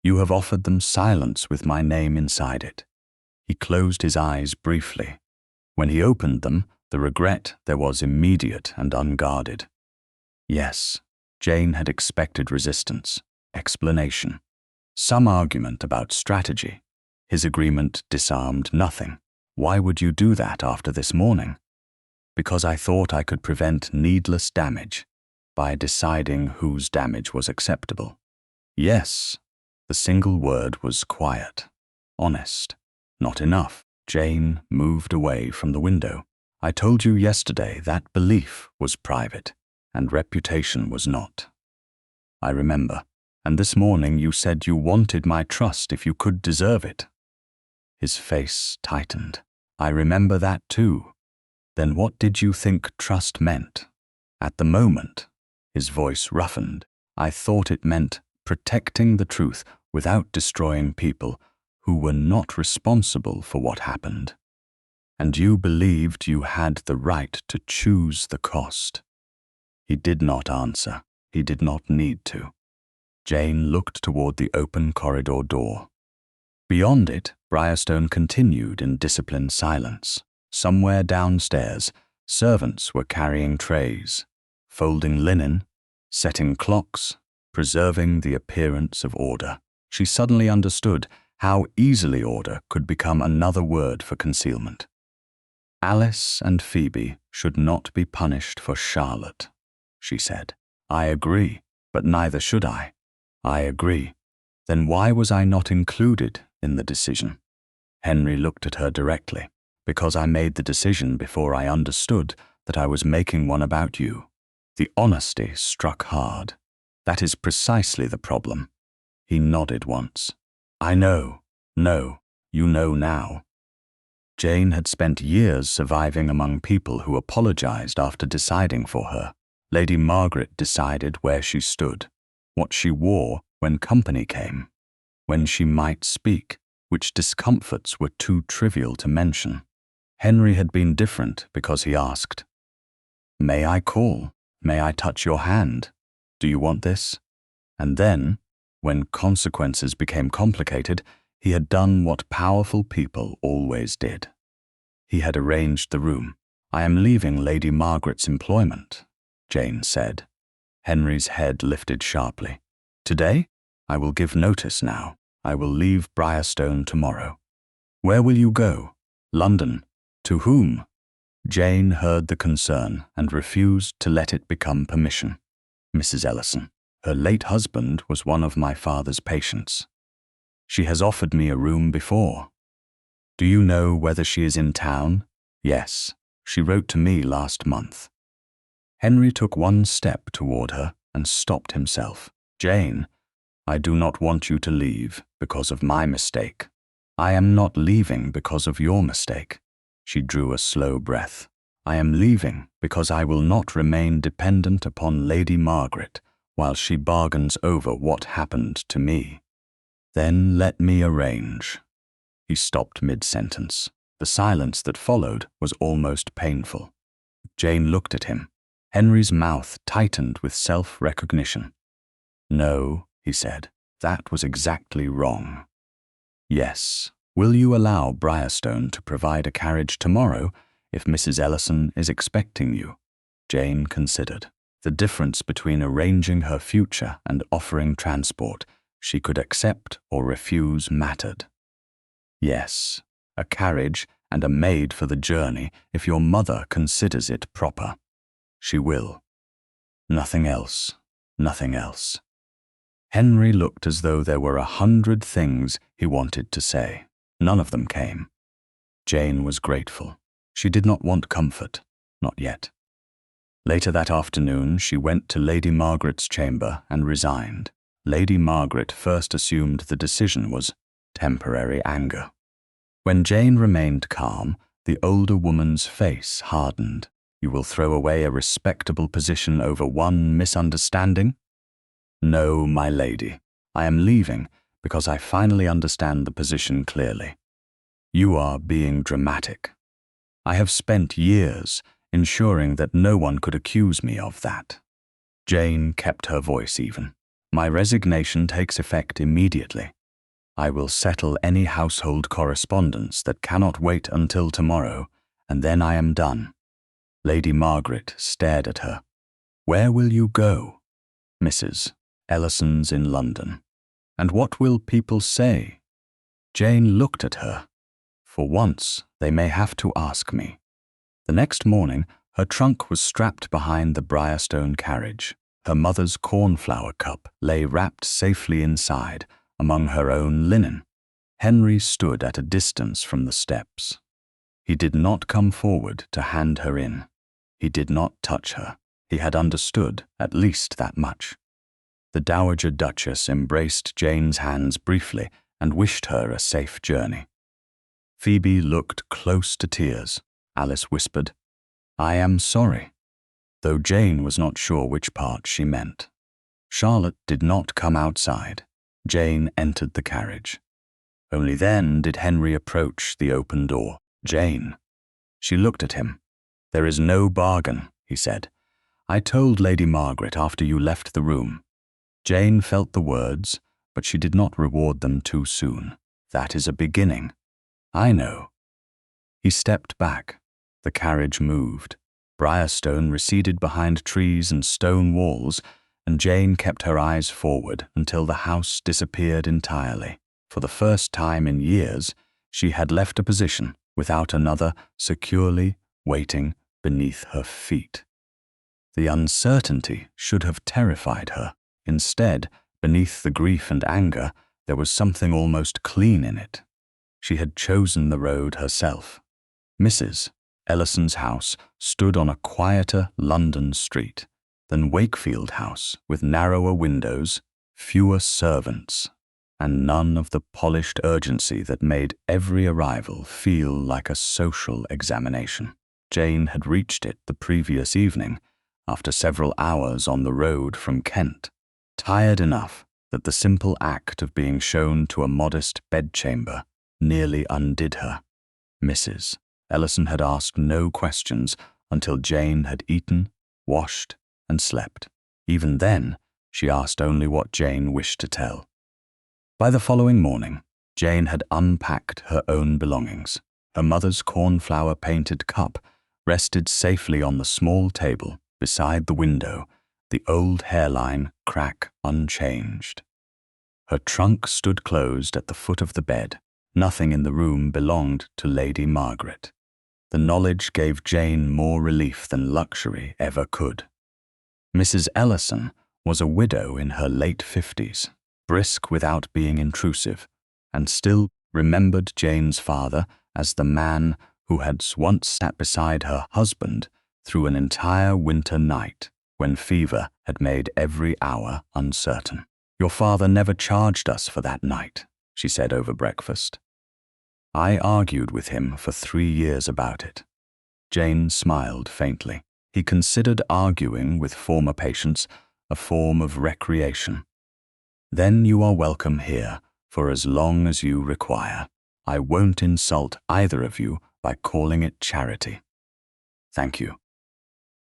you have offered them silence with my name inside it. He closed his eyes briefly. When he opened them, the regret there was immediate and unguarded. Yes, Jane had expected resistance, explanation, some argument about strategy. His agreement disarmed nothing. Why would you do that after this morning? Because I thought I could prevent needless damage by deciding whose damage was acceptable. Yes, the single word was quiet, honest. Not enough. Jane moved away from the window. I told you yesterday that belief was private and reputation was not. I remember. And this morning you said you wanted my trust if you could deserve it. His face tightened. I remember that too. Then what did you think trust meant? At the moment, his voice roughened. I thought it meant protecting the truth without destroying people who were not responsible for what happened. And you believed you had the right to choose the cost. He did not answer. He did not need to. Jane looked toward the open corridor door. Beyond it, Briarstone continued in disciplined silence. Somewhere downstairs, servants were carrying trays, folding linen, setting clocks, preserving the appearance of order. She suddenly understood how easily order could become another word for concealment. Alice and Phoebe should not be punished for Charlotte, she said. I agree, but neither should I. I agree. Then why was I not included in the decision. Henry looked at her directly, because I made the decision before I understood that I was making one about you. The honesty struck hard. That is precisely the problem. He nodded once. I know. No, you know now. Jane had spent years surviving among people who apologized after deciding for her. Lady Margaret decided where she stood, what she wore when company came, when she might speak, which discomforts were too trivial to mention. Henry had been different because he asked, May I call? May I touch your hand? Do you want this? And then, when consequences became complicated, he had done what powerful people always did. He had arranged the room. I am leaving Lady Margaret's employment, Jane said. Henry's head lifted sharply. Today? I will give notice now. I will leave Briarstone tomorrow. Where will you go? London. To whom? Jane heard the concern and refused to let it become permission. Mrs. Ellison. Her late husband was one of my father's patients. She has offered me a room before. Do you know whether she is in town? Yes. She wrote to me last month. Henry took one step toward her and stopped himself. Jane, I do not want you to leave because of my mistake. I am not leaving because of your mistake. She drew a slow breath. I am leaving because I will not remain dependent upon Lady Margaret while she bargains over what happened to me. Then let me arrange. He stopped mid-sentence. The silence that followed was almost painful. Jane looked at him. Henry's mouth tightened with self-recognition. No, he said, that was exactly wrong. Yes, will you allow Briarstone to provide a carriage tomorrow if Mrs. Ellison is expecting you? Jane considered. The difference between arranging her future and offering transport she could accept or refuse mattered. Yes, a carriage and a maid for the journey if your mother considers it proper. She will. Nothing else, nothing else. Henry looked as though there were 100 things he wanted to say. None of them came. Jane was grateful. She did not want comfort, not yet. Later that afternoon, she went to Lady Margaret's chamber and resigned. Lady Margaret first assumed the decision was temporary anger. When Jane remained calm, the older woman's face hardened. You will throw away a respectable position over one misunderstanding? No, my lady. I am leaving because I finally understand the position clearly. You are being dramatic. I have spent years ensuring that no one could accuse me of that. Jane kept her voice even. My resignation takes effect immediately. I will settle any household correspondence that cannot wait until tomorrow, and then I am done. Lady Margaret stared at her. Where will you go? Mrs. Ellison's in London. And what will people say? Jane looked at her. For once, they may have to ask me. The next morning, her trunk was strapped behind the Briarstone carriage. Her mother's cornflower cup lay wrapped safely inside, among her own linen. Henry stood at a distance from the steps. He did not come forward to hand her in. He did not touch her. He had understood at least that much. The Dowager Duchess embraced Jane's hands briefly and wished her a safe journey. Phoebe looked close to tears. Alice whispered, I am sorry, though Jane was not sure which part she meant. Charlotte did not come outside. Jane entered the carriage. Only then did Henry approach the open door. Jane. She looked at him. There is no bargain, he said. I told Lady Margaret after you left the room. Jane felt the words, but she did not reward them too soon. That is a beginning. I know. He stepped back. The carriage moved. Briarstone receded behind trees and stone walls, and Jane kept her eyes forward until the house disappeared entirely. For the first time in years, she had left a position without another securely waiting beneath her feet. The uncertainty should have terrified her. Instead, beneath the grief and anger, There was something almost clean in it. She had chosen the road herself. Mrs. Ellison's house stood on a quieter London street than Wakefield House, with narrower windows, fewer servants, and none of the polished urgency that made every arrival feel like a social examination. Jane had reached it the previous evening, after several hours on the road from Kent, tired enough that the simple act of being shown to a modest bedchamber nearly undid her. Mrs. Ellison had asked no questions until Jane had eaten, washed, and slept. Even then, she asked only what Jane wished to tell. By the following morning, Jane had unpacked her own belongings. Her mother's cornflower-painted cup rested safely on the small table beside the window, the old hairline crack unchanged. Her trunk stood closed at the foot of the bed. Nothing in the room belonged to Lady Margaret. The knowledge gave Jane more relief than luxury ever could. Mrs. Ellison was a widow in her late 50s, brisk without being intrusive, and still remembered Jane's father as the man who had once sat beside her husband through an entire winter night when fever had made every hour uncertain. "Your father never charged us for that night," she said over breakfast. "I argued with him for 3 years about it." Jane smiled faintly. He considered arguing with former patients a form of recreation. "Then you are welcome here for as long as you require. I won't insult either of you by calling it charity." "Thank you.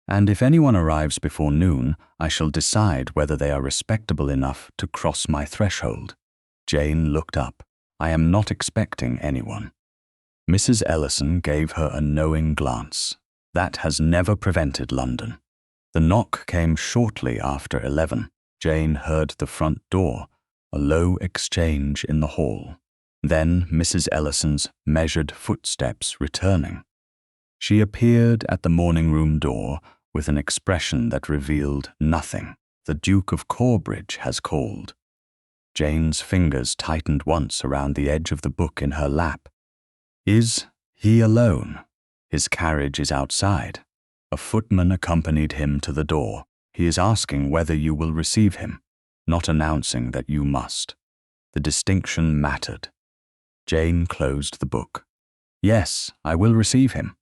And if anyone arrives before noon, I shall decide whether they are respectable enough to cross my threshold." Jane looked up. "I am not expecting anyone." Mrs. Ellison gave her a knowing glance. That has never prevented London. The knock came shortly after 11. Jane heard the front door, a low exchange in the hall. Then Mrs. Ellison's measured footsteps returning. She appeared at the morning-room door with an expression that revealed nothing. "The Duke of Corbridge has called." Jane's fingers tightened once around the edge of the book in her lap. "Is he alone?" "His carriage is outside." A footman accompanied him to the door. "He is asking whether you will receive him, not announcing that you must." The distinction mattered. Jane closed the book. "Yes, I will receive him."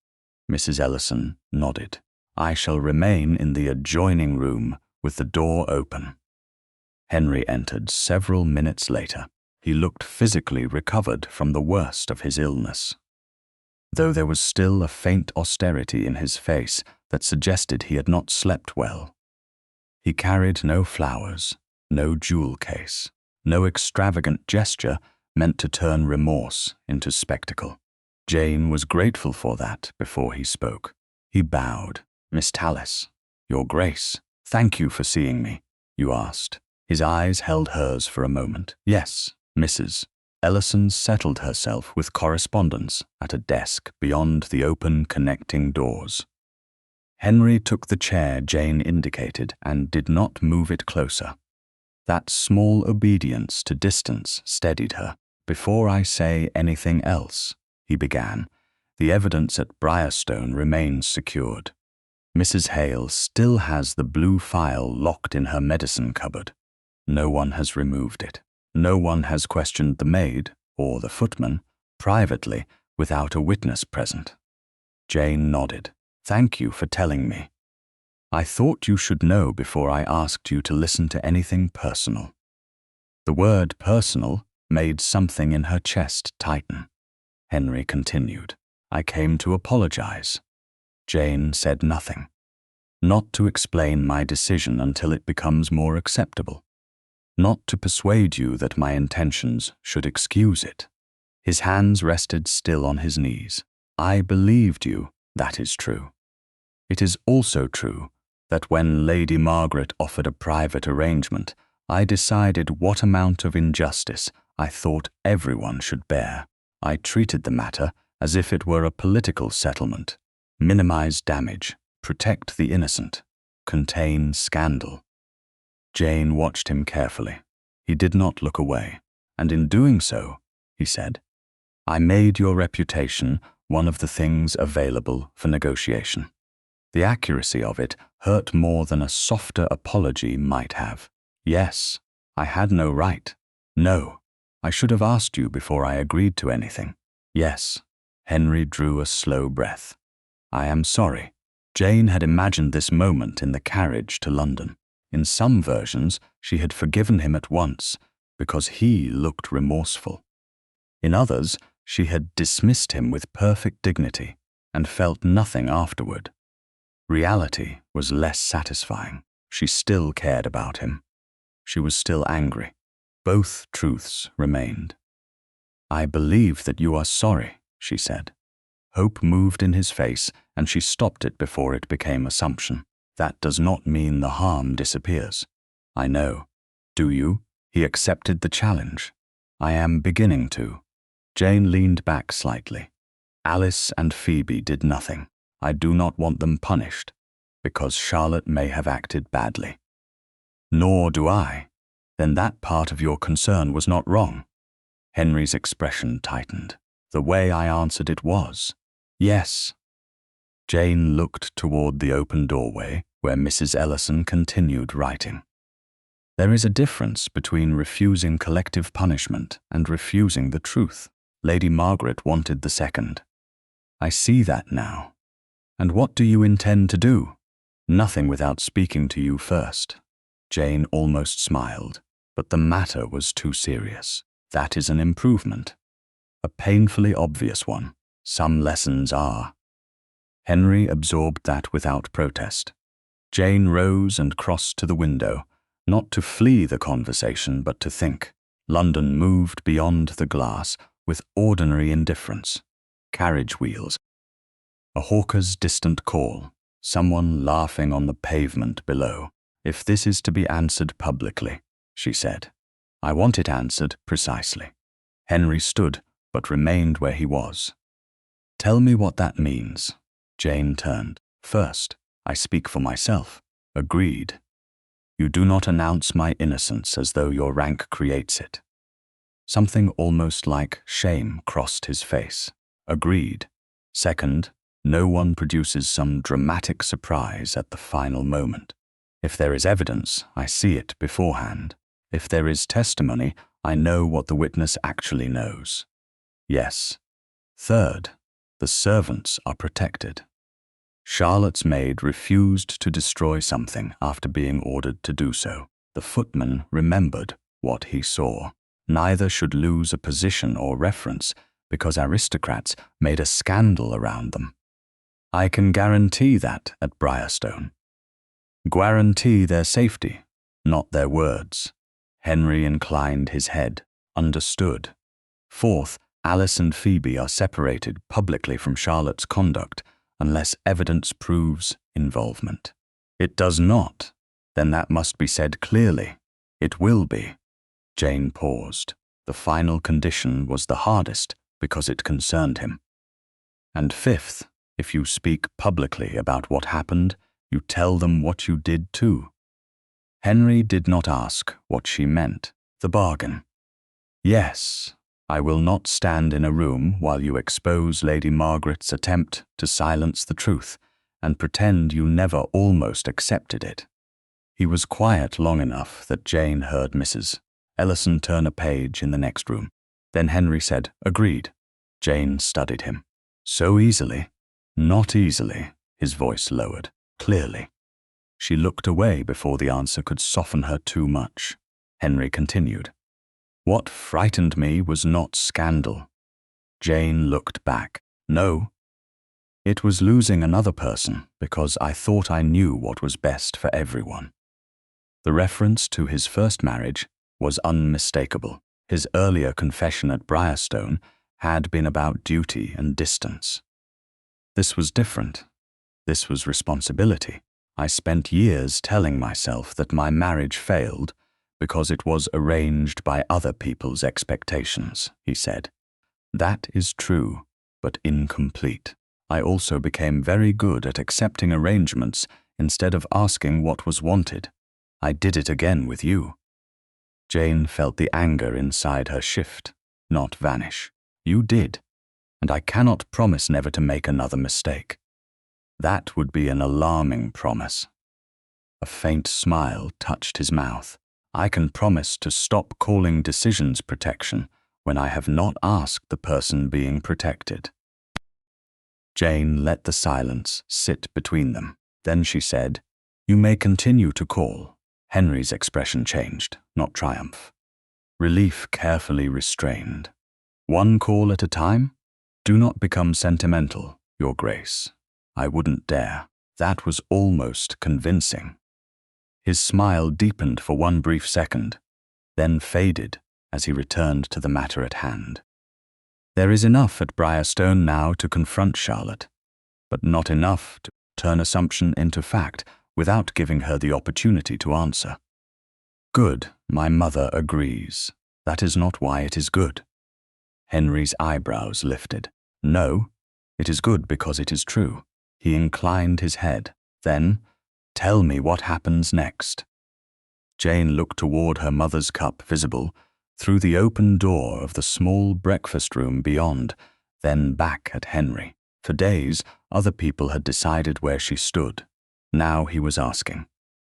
Mrs. Ellison nodded. "I shall remain in the adjoining room with the door open." Henry entered several minutes later. He looked physically recovered from the worst of his illness, though there was still a faint austerity in his face that suggested he had not slept well. He carried no flowers, no jewel case, no extravagant gesture meant to turn remorse into spectacle. Jane was grateful for that before he spoke. He bowed. "Miss Tallis, Your Grace, thank you for seeing me," you asked. His eyes held hers for a moment. "Yes." Mrs. Ellison settled herself with correspondence at a desk beyond the open connecting doors. Henry took the chair Jane indicated and did not move it closer. That small obedience to distance steadied her. "Before I say anything else," he began, "the evidence at Briarstone remains secured. Mrs. Hale still has the blue phial locked in her medicine cupboard. No one has removed it. No one has questioned the maid or the footman privately without a witness present." Jane nodded. "Thank you for telling me. I thought you should know before I asked you to listen to anything personal." The word personal made something in her chest tighten. Henry continued. "I came to apologize." Jane said nothing. "Not to explain my decision until it becomes more acceptable. Not to persuade you that my intentions should excuse it." His hands rested still on his knees. "I believed you, that is true. It is also true that when Lady Margaret offered a private arrangement, I decided what amount of injustice I thought everyone should bear. I treated the matter as if it were a political settlement. Minimize damage, protect the innocent, contain scandal." Jane watched him carefully. He did not look away. and in doing so, he said, I made your reputation one of the things available for negotiation. The accuracy of it hurt more than a softer apology might have. Yes, I had no right. No, I should have asked you before I agreed to anything. Yes. Henry drew a slow breath. I am sorry. Jane had imagined this moment in the carriage to London. In some versions, she had forgiven him at once because he looked remorseful. In others, she had dismissed him with perfect dignity and felt nothing afterward. Reality was less satisfying. She still cared about him. She was still angry. Both truths remained. I believe that you are sorry, she said. Hope moved in his face, and she stopped it before it became assumption. That does not mean the harm disappears. I know. Do you? He accepted the challenge. I am beginning to. Jane leaned back slightly. Alice and Phoebe did nothing. I do not want them punished, because Charlotte may have acted badly. Nor do I. Then that part of your concern was not wrong. Henry's expression tightened. The way I answered it was. Yes. Jane looked toward the open doorway where Mrs. Ellison continued writing. There is a difference between refusing collective punishment and refusing the truth. Lady Margaret wanted the second. I see that now. And what do you intend to do? Nothing without speaking to you first. Jane almost smiled, but the matter was too serious. That is an improvement. A painfully obvious one. Some lessons are. Henry absorbed that without protest. Jane rose and crossed to the window, not to flee the conversation, but to think. London moved beyond the glass with ordinary indifference. Carriage wheels. A hawker's distant call. Someone laughing on the pavement below. If this is to be answered publicly, she said. I want it answered precisely. Henry stood, but remained where he was. Tell me what that means. Jane turned. First, I speak for myself. Agreed. You do not announce my innocence as though your rank creates it. Something almost like shame crossed his face. Agreed. Second, no one produces some dramatic surprise at the final moment. If there is evidence, I see it beforehand. If there is testimony, I know what the witness actually knows. Yes. Third, the servants are protected. Charlotte's maid refused to destroy something after being ordered to do so. The footman remembered what he saw. Neither should lose a position or reference because aristocrats made a scandal around them. I can guarantee that at Briarstone. Guarantee their safety, not their words. Henry inclined his head. Understood. Fourth, Alice and Phoebe are separated publicly from Charlotte's conduct unless evidence proves involvement. It does not. Then that must be said clearly. It will be. Jane paused. The final condition was the hardest because it concerned him. And fifth, if you speak publicly about what happened, you tell them what you did too. Henry did not ask what she meant. The bargain. Yes, I will not stand in a room while you expose Lady Margaret's attempt to silence the truth and pretend you never almost accepted it. He was quiet long enough that Jane heard Mrs. Ellison turn a page in the next room. Then Henry said, agreed. Jane studied him. So easily? Not easily, his voice lowered, clearly. She looked away before the answer could soften her too much. Henry continued. What frightened me was not scandal. Jane looked back. No. It was losing another person because I thought I knew what was best for everyone. The reference to his first marriage was unmistakable. His earlier confession at Briarstone had been about duty and distance. This was different. This was responsibility. I spent years telling myself that my marriage failed because it was arranged by other people's expectations, he said. That is true, but incomplete. I also became very good at accepting arrangements instead of asking what was wanted. I did it again with you. Jane felt the anger inside her shift, not vanish. You did, and I cannot promise never to make another mistake. That would be an alarming promise. A faint smile touched his mouth. I can promise to stop calling decisions protection when I have not asked the person being protected. Jane let the silence sit between them. Then she said, "You may continue to call." Henry's expression changed, not triumph. Relief carefully restrained. "One call at a time? Do not become sentimental, Your Grace. I wouldn't dare." That was almost convincing. His smile deepened for one brief second, then faded as he returned to the matter at hand. There is enough at Briarstone now to confront Charlotte, but not enough to turn assumption into fact without giving her the opportunity to answer. "Good, my mother agrees. That is not why it is good." Henry's eyebrows lifted. "No, it is good because it is true." He inclined his head. Then, "Tell me what happens next." Jane looked toward her mother's cup, visible through the open door of the small breakfast room beyond, then back at Henry. For days, other people had decided where she stood. Now he was asking.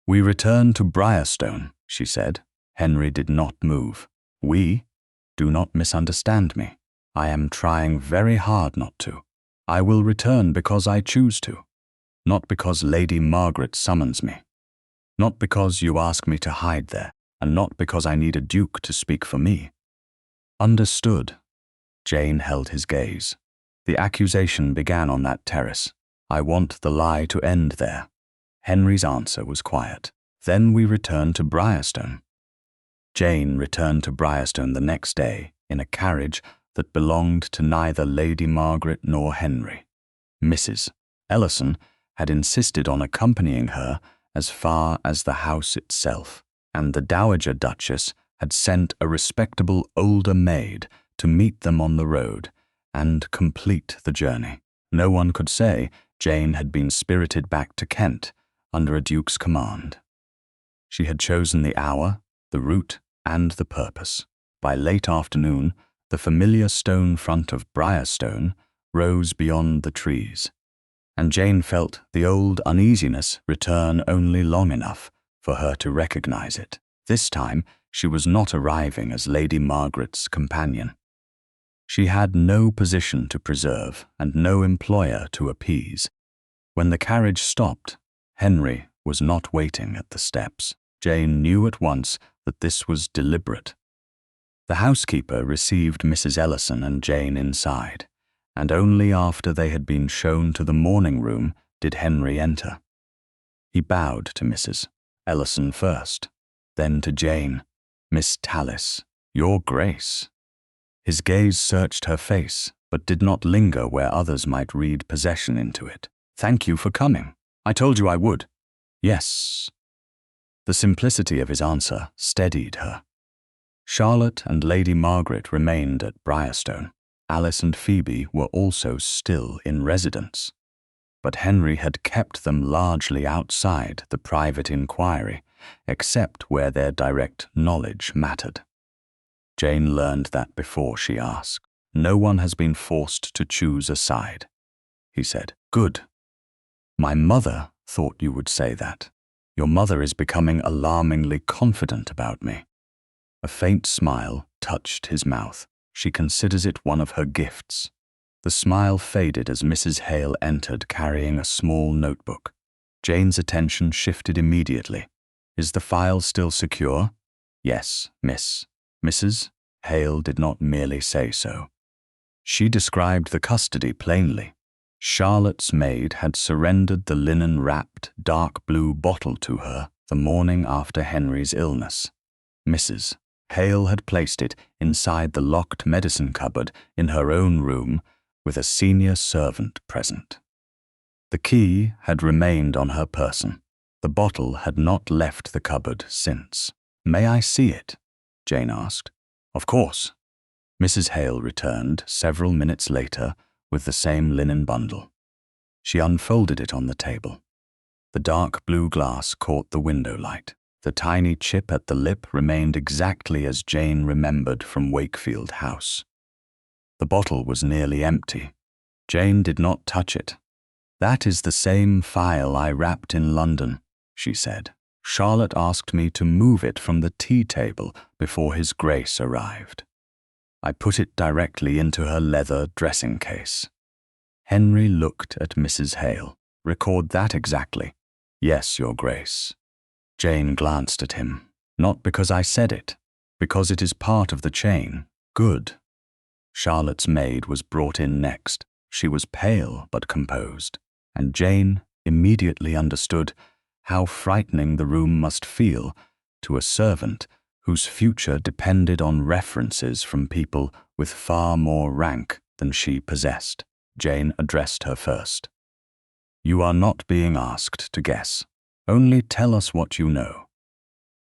"We return to Briarstone," she said. Henry did not move. "We? Do not misunderstand me. I am trying very hard not to. I will return because I choose to, not because Lady Margaret summons me, not because you ask me to hide there, and not because I need a duke to speak for me." "Understood." Jane held his gaze. "The accusation began on that terrace. I want the lie to end there." Henry's answer was quiet. "Then we return to Briarstone." Jane returned to Briarstone the next day in a carriage that belonged to neither Lady Margaret nor Henry. Mrs. Ellison had insisted on accompanying her as far as the house itself, and the Dowager Duchess had sent a respectable older maid to meet them on the road and complete the journey. No one could say Jane had been spirited back to Kent under a duke's command. She had chosen the hour, the route, and the purpose. By late afternoon, the familiar stone front of Briarstone rose beyond the trees, and Jane felt the old uneasiness return only long enough for her to recognize it. This time, she was not arriving as Lady Margaret's companion. She had no position to preserve and no employer to appease. When the carriage stopped, Henry was not waiting at the steps. Jane knew at once that this was deliberate. The housekeeper received Mrs. Ellison and Jane inside, and only after they had been shown to the morning room did Henry enter. He bowed to Mrs. Ellison first, then to Jane. "Miss Tallis, Your Grace." His gaze searched her face, but did not linger where others might read possession into it. "Thank you for coming. I told you I would." "Yes." The simplicity of his answer steadied her. Charlotte and Lady Margaret remained at Briarstone. Alice and Phoebe were also still in residence, but Henry had kept them largely outside the private inquiry, except where their direct knowledge mattered. Jane learned that before she asked. "No one has been forced to choose a side," he said. "Good. My mother thought you would say that. Your mother is becoming alarmingly confident about me." A faint smile touched his mouth. "She considers it one of her gifts." The smile faded as Mrs. Hale entered carrying a small notebook. Jane's attention shifted immediately. "Is the file still secure?" "Yes, miss." Mrs. Hale did not merely say so. She described the custody plainly. Charlotte's maid had surrendered the linen-wrapped, dark blue bottle to her the morning after Henry's illness. Mrs. Hale had placed it inside the locked medicine cupboard in her own room with a senior servant present. The key had remained on her person. The bottle had not left the cupboard since. "May I see it?" Jane asked. "Of course." Mrs. Hale returned several minutes later with the same linen bundle. She unfolded it on the table. The dark blue glass caught the window light. The tiny chip at the lip remained exactly as Jane remembered from Wakefield House. The bottle was nearly empty. Jane did not touch it. "That is the same phial I wrapped in London," she said. "Charlotte asked me to move it from the tea table before His Grace arrived. I put it directly into her leather dressing case." Henry looked at Mrs. Hale. "Record that exactly." "Yes, Your Grace." Jane glanced at him. "Not because I said it, because it is part of the chain." "Good." Charlotte's maid was brought in next. She was pale but composed, and Jane immediately understood how frightening the room must feel to a servant whose future depended on references from people with far more rank than she possessed. Jane addressed her first. "You are not being asked to guess. Only tell us what you know."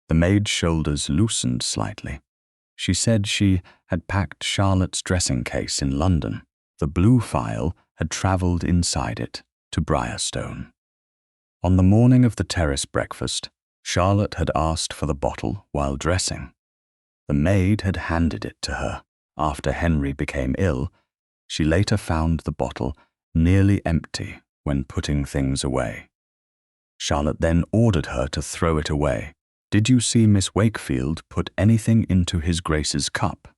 The maid's shoulders loosened slightly. She said she had packed Charlotte's dressing case in London. The blue phial had travelled inside it to Briarstone. On the morning of the terrace breakfast, Charlotte had asked for the bottle while dressing. The maid had handed it to her. After Henry became ill, she later found the bottle nearly empty when putting things away. Charlotte then ordered her to throw it away. "Did you see Miss Wakefield put anything into His Grace's cup?"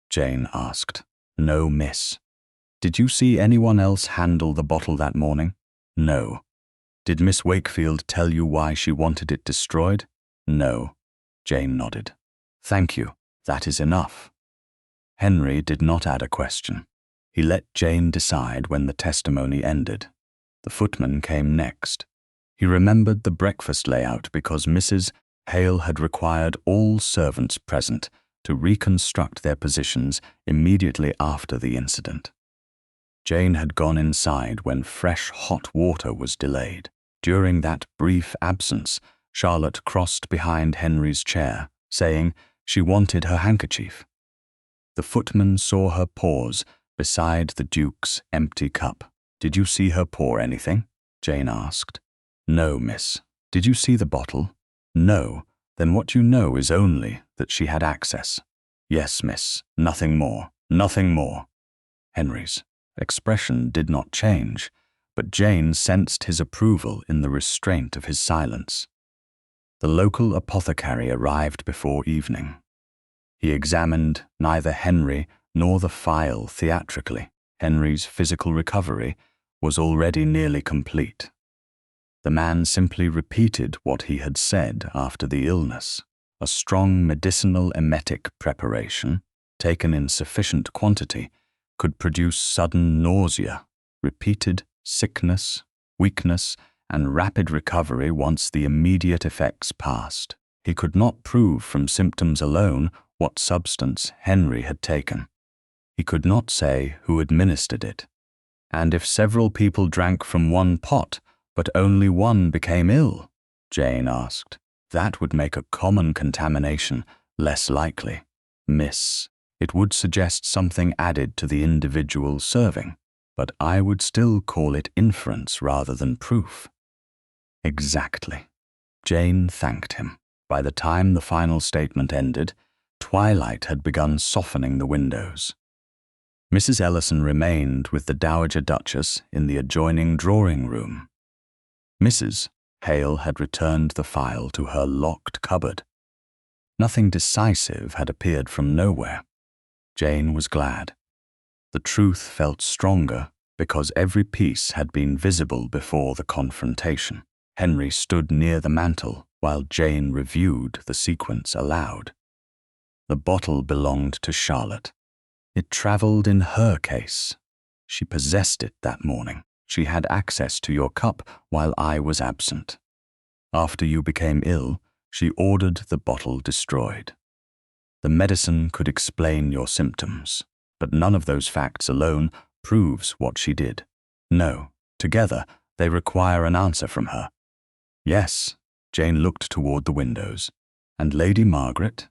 Jane asked. "No, miss." "Did you see anyone else handle the bottle that morning?" "No." "Did Miss Wakefield tell you why she wanted it destroyed?" "No." Jane nodded. "Thank you. That is enough." Henry did not add a question. He let Jane decide when the testimony ended. The footman came next. He remembered the breakfast layout because Mrs. Hale had required all servants present to reconstruct their positions immediately after the incident. Jane had gone inside when fresh hot water was delayed. During that brief absence, Charlotte crossed behind Henry's chair, saying she wanted her handkerchief. The footman saw her pause beside the Duke's empty cup. "Did you see her pour anything?" Jane asked. "No, miss." "Did you see the bottle?" "No." "Then what you know is only that she had access." "Yes, miss. Nothing more. Nothing more." Henry's expression did not change, but Jane sensed his approval in the restraint of his silence. The local apothecary arrived before evening. He examined neither Henry nor the phial theatrically. Henry's physical recovery was already nearly complete. The man simply repeated what he had said after the illness. A strong medicinal emetic preparation, taken in sufficient quantity, could produce sudden nausea, repeated sickness, weakness, and rapid recovery once the immediate effects passed. He could not prove from symptoms alone what substance Henry had taken. He could not say who administered it. And if several people drank from one pot, but only one became ill, Jane asked, that would make a common contamination less likely. "Miss, it would suggest something added to the individual serving, but I would still call it inference rather than proof." Exactly. Jane thanked him. By the time the final statement ended, twilight had begun softening the windows. Mrs. Ellison remained with the Dowager Duchess in the adjoining drawing room. Mrs. Hale had returned the phial to her locked cupboard. Nothing decisive had appeared from nowhere. Jane was glad. The truth felt stronger because every piece had been visible before the confrontation. Henry stood near the mantel while Jane reviewed the sequence aloud. The bottle belonged to Charlotte. It travelled in her case. She possessed it that morning. She had access to your cup while I was absent. After you became ill, she ordered the bottle destroyed. The medicine could explain your symptoms, but none of those facts alone proves what she did. No, together they require an answer from her. Yes, Jane looked toward the windows. And Lady Margaret?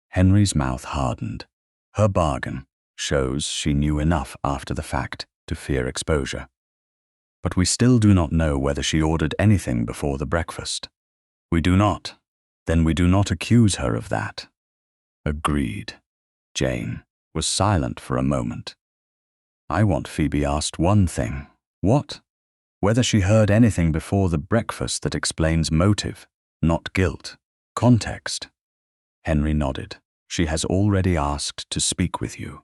Henry's mouth hardened. Her bargain shows she knew enough after the fact to fear exposure. But we still do not know whether she ordered anything before the breakfast. We do not. Then we do not accuse her of that. Agreed. Jane was silent for a moment. I want Phoebe asked one thing. What? Whether she heard anything before the breakfast that explains motive, not guilt. Context. Henry nodded. She has already asked to speak with you.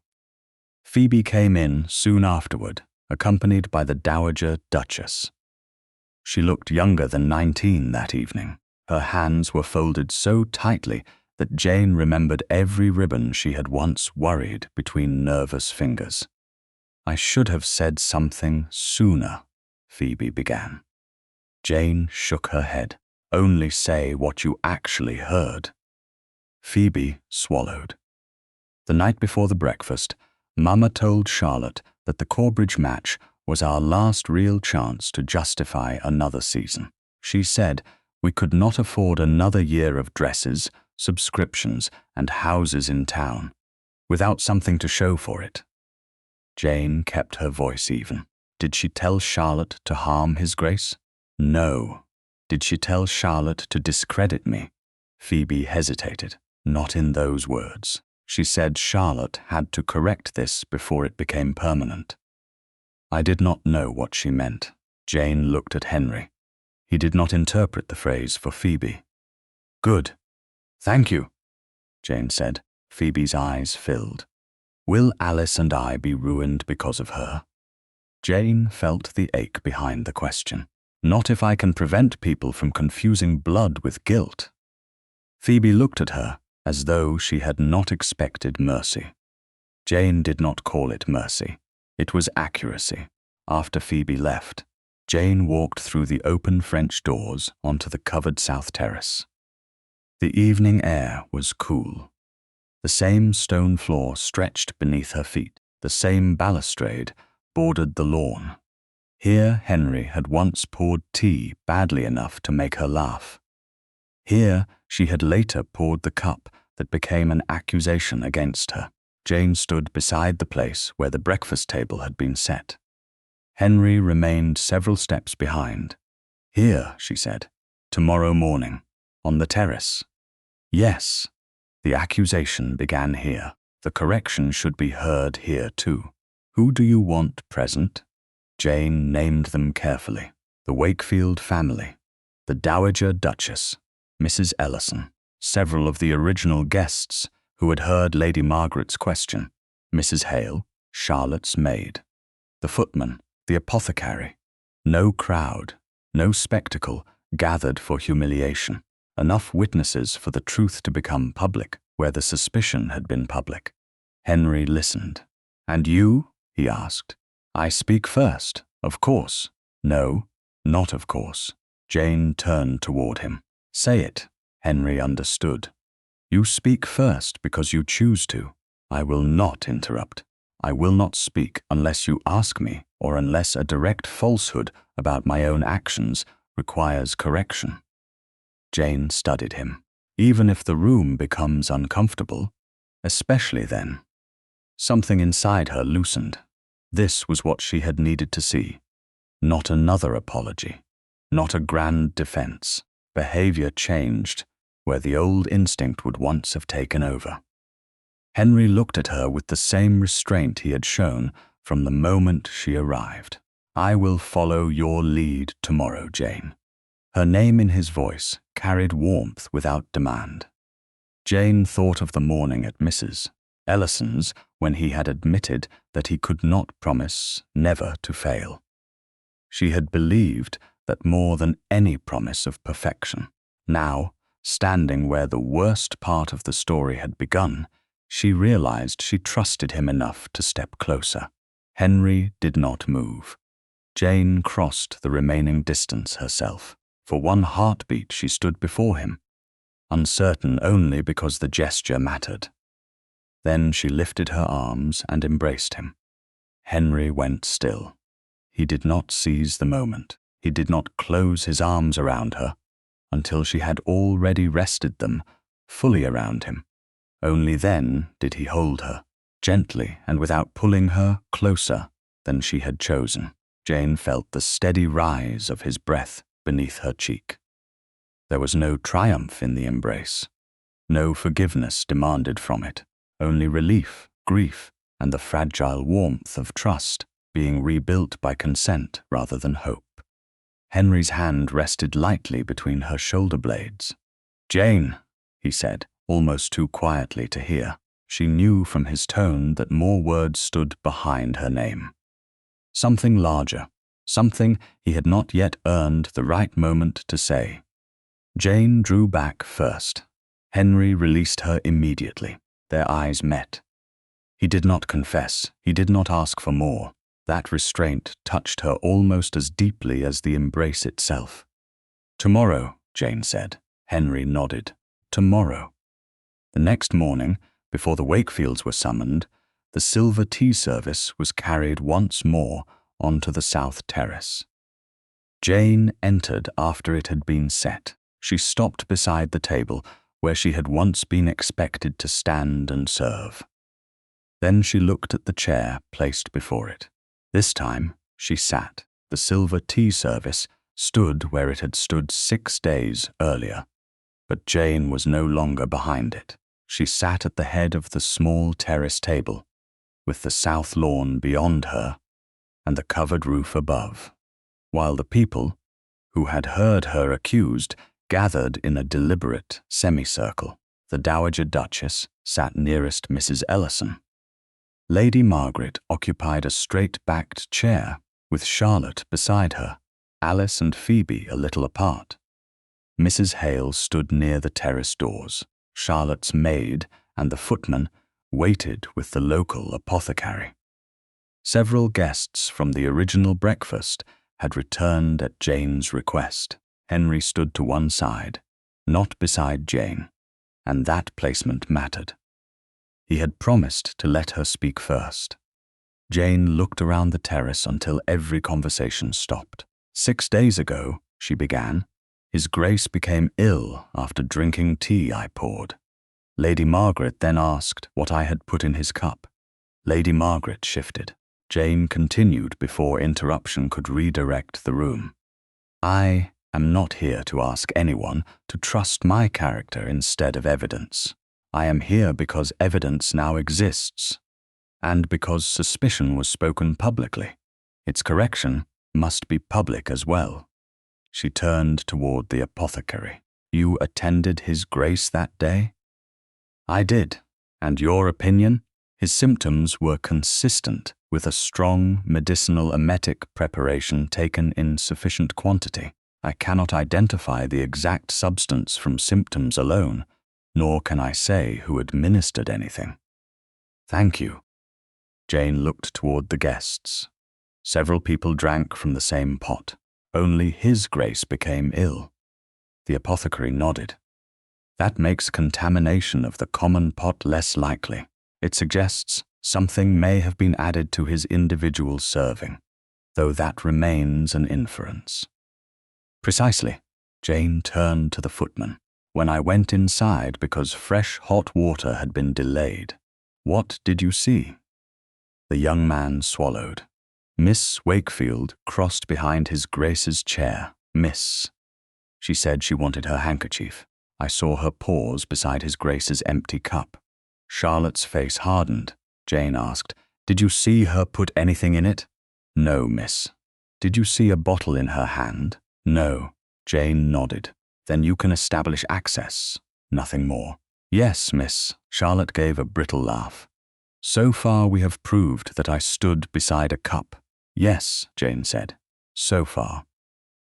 Phoebe came in soon afterward, accompanied by the Dowager Duchess. She looked younger than 19 that evening. Her hands were folded so tightly that Jane remembered every ribbon she had once worried between nervous fingers. I should have said something sooner, Phoebe began. Jane shook her head. Only say what you actually heard. Phoebe swallowed. The night before the breakfast, Mama told Charlotte that the Corbridge match was our last real chance to justify another season. She said we could not afford another year of dresses, subscriptions, and houses in town, without something to show for it. Jane kept her voice even. Did she tell Charlotte to harm his grace? No. Did she tell Charlotte to discredit me? Phoebe hesitated. Not in those words. She said Charlotte had to correct this before it became permanent. I did not know what she meant. Jane looked at Henry. He did not interpret the phrase for Phoebe. Good. Thank you, Jane said. Phoebe's eyes filled. Will Alice and I be ruined because of her? Jane felt the ache behind the question. Not if I can prevent people from confusing blood with guilt. Phoebe looked at her as though she had not expected mercy. Jane did not call it mercy. It was accuracy. After Phoebe left, Jane walked through the open French doors onto the covered south terrace. The evening air was cool. The same stone floor stretched beneath her feet. The same balustrade bordered the lawn. Here Henry had once poured tea badly enough to make her laugh. Here she had later poured the cup that became an accusation against her. Jane stood beside the place where the breakfast table had been set. Henry remained several steps behind. Here, she said, tomorrow morning, on the terrace. Yes, the accusation began here. The correction should be heard here too. Who do you want present? Jane named them carefully. The Wakefield family, the Dowager Duchess, Mrs. Ellison, several of the original guests who had heard Lady Margaret's question, Mrs. Hale, Charlotte's maid, the footman, the apothecary. No crowd, no spectacle gathered for humiliation. Enough witnesses for the truth to become public where the suspicion had been public. Henry listened. And you? He asked. I speak first, of course. No, not of course. Jane turned toward him. Say it. Henry understood. You speak first because you choose to. I will not interrupt. I will not speak unless you ask me or unless a direct falsehood about my own actions requires correction. Jane studied him. Even if the room becomes uncomfortable, especially then. Something inside her loosened. This was what she had needed to see. Not another apology. Not a grand defense. Behavior changed where the old instinct would once have taken over. Henry looked at her with the same restraint he had shown from the moment she arrived. I will follow your lead tomorrow, Jane. Her name in his voice carried warmth without demand. Jane thought of the morning at Mrs. Ellison's when he had admitted that he could not promise never to fail. She had believed that more than any promise of perfection. Now, standing where the worst part of the story had begun, she realized she trusted him enough to step closer. Henry did not move. Jane crossed the remaining distance herself. For one heartbeat she stood before him, uncertain only because the gesture mattered. Then she lifted her arms and embraced him. Henry went still. He did not seize the moment. He did not close his arms around her until she had already rested them fully around him. Only then did he hold her, gently and without pulling her closer than she had chosen. Jane felt the steady rise of his breath beneath her cheek. There was no triumph in the embrace, no forgiveness demanded from it, only relief, grief, and the fragile warmth of trust being rebuilt by consent rather than hope. Henry's hand rested lightly between her shoulder blades. "Jane," he said, almost too quietly to hear. She knew from his tone that more words stood behind her name. Something larger, something he had not yet earned the right moment to say. Jane drew back first. Henry released her immediately. Their eyes met. He did not confess. He did not ask for more. That restraint touched her almost as deeply as the embrace itself. "Tomorrow," Jane said. Henry nodded. "Tomorrow." The next morning, before the Wakefields were summoned, the silver tea service was carried once more onto the south terrace. Jane entered after it had been set. She stopped beside the table where she had once been expected to stand and serve. Then she looked at the chair placed before it. This time she sat. The silver tea service stood where it had stood 6 days earlier, but Jane was no longer behind it. She sat at the head of the small terrace table, with the south lawn beyond her and the covered roof above, while the people, who had heard her accused, gathered in a deliberate semicircle. The Dowager Duchess sat nearest Mrs. Ellison. Lady Margaret occupied a straight-backed chair, with Charlotte beside her, Alice and Phoebe a little apart. Mrs. Hale stood near the terrace doors. Charlotte's maid and the footman waited with the local apothecary. Several guests from the original breakfast had returned at Jane's request. Henry stood to one side, not beside Jane, and that placement mattered. He had promised to let her speak first. Jane looked around the terrace until every conversation stopped. 6 days ago, she began, His Grace became ill after drinking tea I poured. Lady Margaret then asked what I had put in his cup. Lady Margaret shifted. Jane continued before interruption could redirect the room. I am not here to ask anyone to trust my character instead of evidence. I am here because evidence now exists, and because suspicion was spoken publicly. Its correction must be public as well. She turned toward the apothecary. You attended His Grace that day? I did. And your opinion? His symptoms were consistent with a strong medicinal emetic preparation taken in sufficient quantity. I cannot identify the exact substance from symptoms alone, nor can I say who administered anything. Thank you. Jane looked toward the guests. Several people drank from the same pot. Only His Grace became ill. The apothecary nodded. That makes contamination of the common pot less likely. It suggests something may have been added to his individual serving, though that remains an inference. Precisely. Jane turned to the footman. When I went inside because fresh hot water had been delayed, what did you see? The young man swallowed. Miss Wakefield crossed behind His Grace's chair. Miss. She said she wanted her handkerchief. I saw her pause beside His Grace's empty cup. Charlotte's face hardened. Jane asked, Did you see her put anything in it? No, miss. Did you see a bottle in her hand? No. Jane nodded. Then you can establish access. Nothing more. Yes, miss. Charlotte gave a brittle laugh. So far we have proved that I stood beside a cup. Yes, Jane said. So far.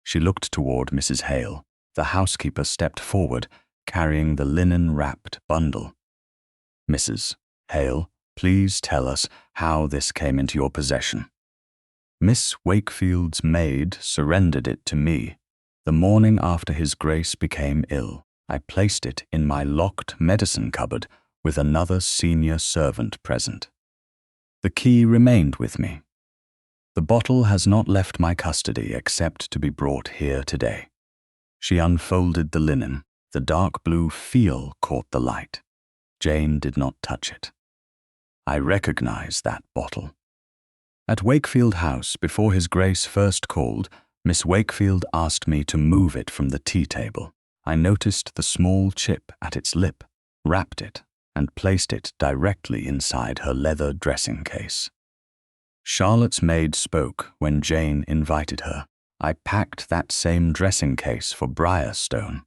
She looked toward Mrs. Hale. The housekeeper stepped forward, carrying the linen-wrapped bundle. Mrs. Hale, please tell us how this came into your possession. Miss Wakefield's maid surrendered it to me. The morning after His Grace became ill, I placed it in my locked medicine cupboard with another senior servant present. The key remained with me. The bottle has not left my custody except to be brought here today. She unfolded the linen. The dark blue phial caught the light. Jane did not touch it. I recognize that bottle. At Wakefield House, before His Grace first called, Miss Wakefield asked me to move it from the tea table. I noticed the small chip at its lip, wrapped it, and placed it directly inside her leather dressing case. Charlotte's maid spoke when Jane invited her. I packed that same dressing case for Briarstone.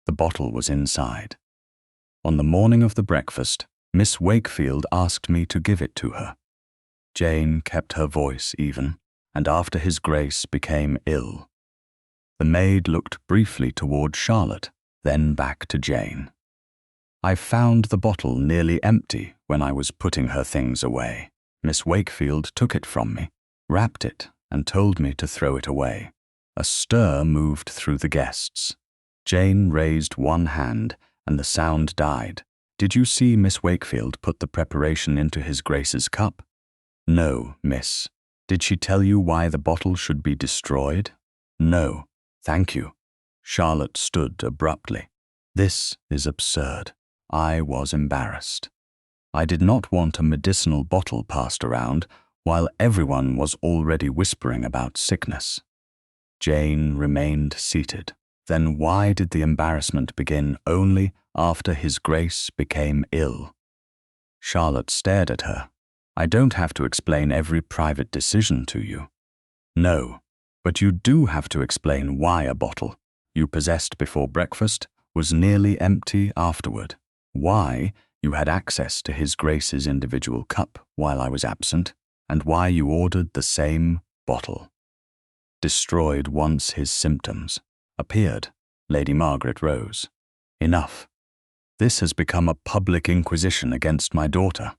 The bottle was inside. On the morning of the breakfast, Miss Wakefield asked me to give it to her. Jane kept her voice even, and after His Grace became ill. The maid looked briefly toward Charlotte, then back to Jane. I found the bottle nearly empty when I was putting her things away. Miss Wakefield took it from me, wrapped it, and told me to throw it away. A stir moved through the guests. Jane raised one hand, and the sound died. Did you see Miss Wakefield put the preparation into His Grace's cup? No, miss. Did she tell you why the bottle should be destroyed? No, thank you. Charlotte stood abruptly. This is absurd. I was embarrassed. I did not want a medicinal bottle passed around while everyone was already whispering about sickness. Jane remained seated. Then why did the embarrassment begin only after His Grace became ill? Charlotte stared at her. I don't have to explain every private decision to you. No, but you do have to explain why a bottle you possessed before breakfast was nearly empty afterward. Why you had access to His Grace's individual cup while I was absent, and why you ordered the same bottle. Destroyed once his symptoms appeared. Lady Margaret rose. Enough. This has become a public inquisition against my daughter.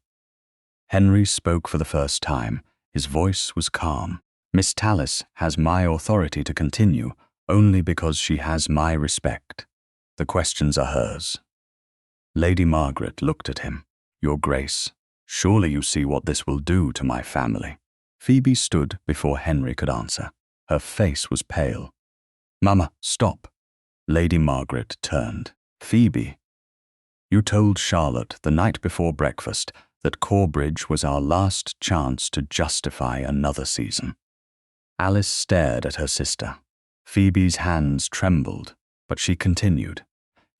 Henry spoke for the first time. His voice was calm. Miss Tallis has my authority to continue only because she has my respect. The questions are hers. Lady Margaret looked at him. Your Grace, surely you see what this will do to my family. Phoebe stood before Henry could answer. Her face was pale. Mama, stop. Lady Margaret turned. Phoebe, you told Charlotte the night before breakfast that Corbridge was our last chance to justify another season. Alice stared at her sister. Phoebe's hands trembled, but she continued.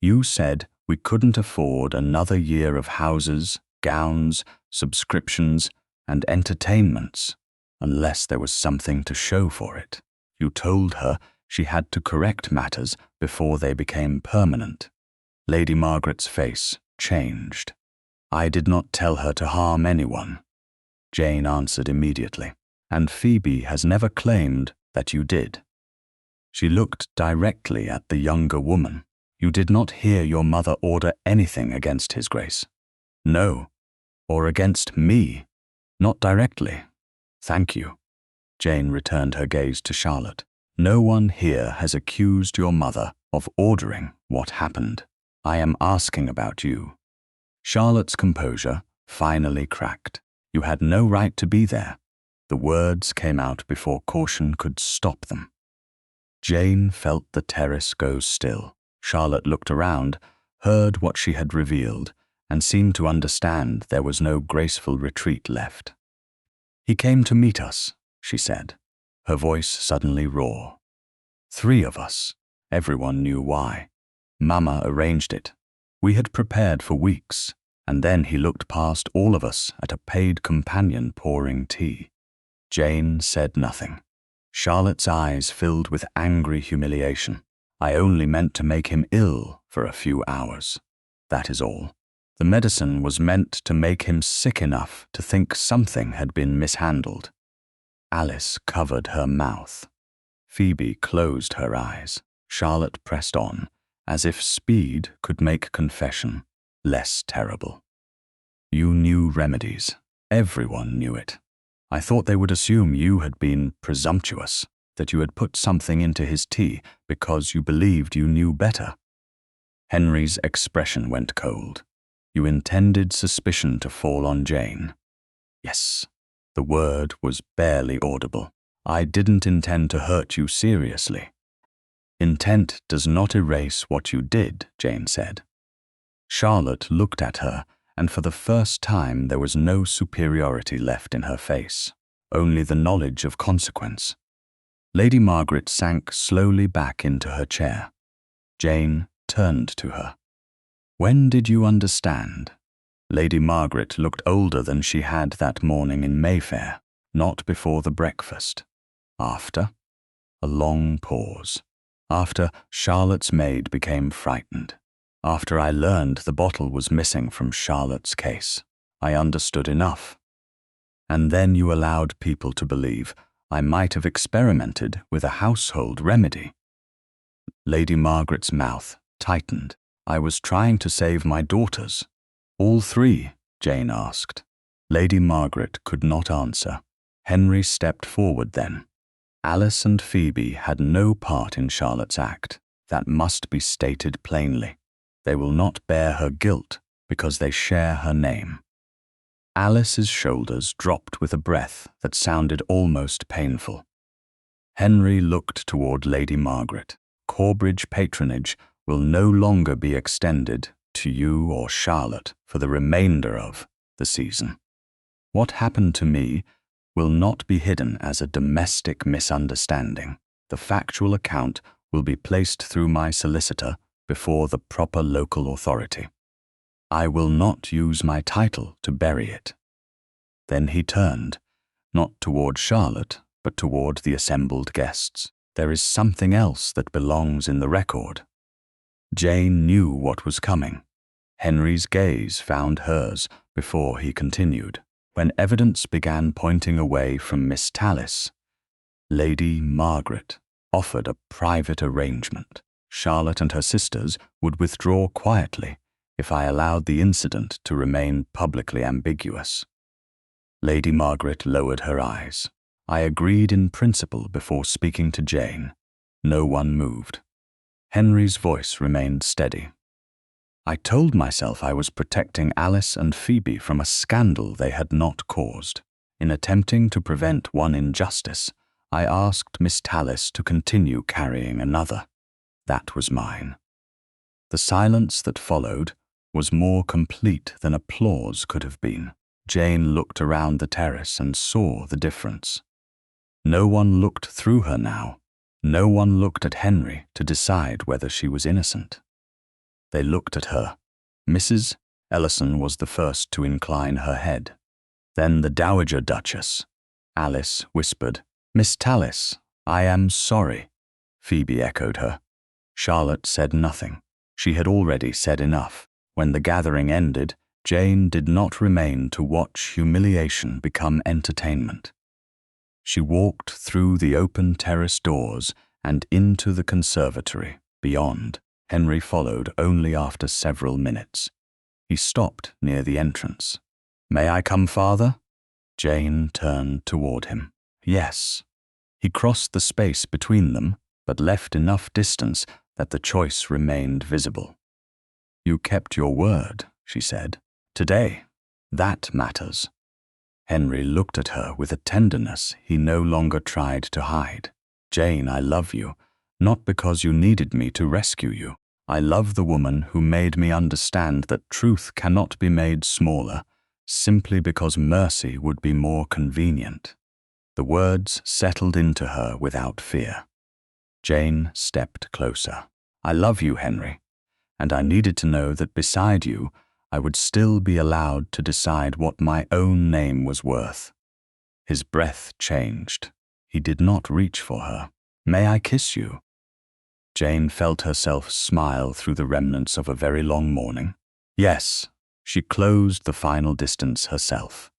You said we couldn't afford another year of houses, gowns, subscriptions, and entertainments unless there was something to show for it. You told her she had to correct matters before they became permanent. Lady Margaret's face changed. I did not tell her to harm anyone. Jane answered immediately, and Phoebe has never claimed that you did. She looked directly at the younger woman. You did not hear your mother order anything against His Grace. No, or against me. Not directly. Thank you. Jane returned her gaze to Charlotte. No one here has accused your mother of ordering what happened. I am asking about you. Charlotte's composure finally cracked. You had no right to be there. The words came out before caution could stop them. Jane felt the terrace go still. Charlotte looked around, heard what she had revealed, and seemed to understand there was no graceful retreat left. He came to meet us, she said, her voice suddenly raw. 3 of us. Everyone knew why. Mama arranged it. We had prepared for weeks, and then he looked past all of us at a paid companion pouring tea. Jane said nothing. Charlotte's eyes filled with angry humiliation. I only meant to make him ill for a few hours. That is all. The medicine was meant to make him sick enough to think something had been mishandled. Alice covered her mouth. Phoebe closed her eyes. Charlotte pressed on, as if speed could make confession less terrible. You knew remedies. Everyone knew it. I thought they would assume you had been presumptuous, that you had put something into his tea because you believed you knew better. Henry's expression went cold. You intended suspicion to fall on Jane. Yes, the word was barely audible. I didn't intend to hurt you seriously. Intent does not erase what you did, Jane said. Charlotte looked at her, and for the first time there was no superiority left in her face, only the knowledge of consequence. Lady Margaret sank slowly back into her chair. Jane turned to her. When did you understand? Lady Margaret looked older than she had that morning in Mayfair, not before the breakfast. After? A long pause. After Charlotte's maid became frightened. After I learned the bottle was missing from Charlotte's case. I understood enough. And then you allowed people to believe I might have experimented with a household remedy. Lady Margaret's mouth tightened. I was trying to save my daughters. All three? Jane asked. Lady Margaret could not answer. Henry stepped forward then. Alice and Phoebe had no part in Charlotte's act. That must be stated plainly. They will not bear her guilt because they share her name. Alice's shoulders dropped with a breath that sounded almost painful. Henry looked toward Lady Margaret. Corbridge patronage will no longer be extended to you or Charlotte for the remainder of the season. What happened to me will not be hidden as a domestic misunderstanding. The factual account will be placed through my solicitor before the proper local authority. I will not use my title to bury it. Then he turned, not toward Charlotte, but toward the assembled guests. There is something else that belongs in the record. Jane knew what was coming. Henry's gaze found hers before he continued. When evidence began pointing away from Miss Tallis, Lady Margaret offered a private arrangement. Charlotte and her sisters would withdraw quietly if I allowed the incident to remain publicly ambiguous. Lady Margaret lowered her eyes. I agreed in principle before speaking to Jane. No one moved. Henry's voice remained steady. I told myself I was protecting Alice and Phoebe from a scandal they had not caused. In attempting to prevent one injustice, I asked Miss Tallis to continue carrying another. That was mine. The silence that followed was more complete than applause could have been. Jane looked around the terrace and saw the difference. No one looked through her now. No one looked at Henry to decide whether she was innocent. They looked at her. Mrs. Ellison was the first to incline her head. Then the Dowager Duchess. Alice whispered, Miss Tallis, I am sorry. Phoebe echoed her. Charlotte said nothing. She had already said enough. When the gathering ended, Jane did not remain to watch humiliation become entertainment. She walked through the open terrace doors and into the conservatory beyond. Henry followed only after several minutes. He stopped near the entrance. May I come farther? Jane turned toward him. Yes. He crossed the space between them, but left enough distance that the choice remained visible. You kept your word, she said. Today, that matters. Henry looked at her with a tenderness he no longer tried to hide. Jane, I love you, not because you needed me to rescue you. I love the woman who made me understand that truth cannot be made smaller simply because mercy would be more convenient. The words settled into her without fear. Jane stepped closer. I love you, Henry, and I needed to know that beside you, I would still be allowed to decide what my own name was worth. His breath changed. He did not reach for her. May I kiss you? Jane felt herself smile through the remnants of a very long morning. Yes, she closed the final distance herself.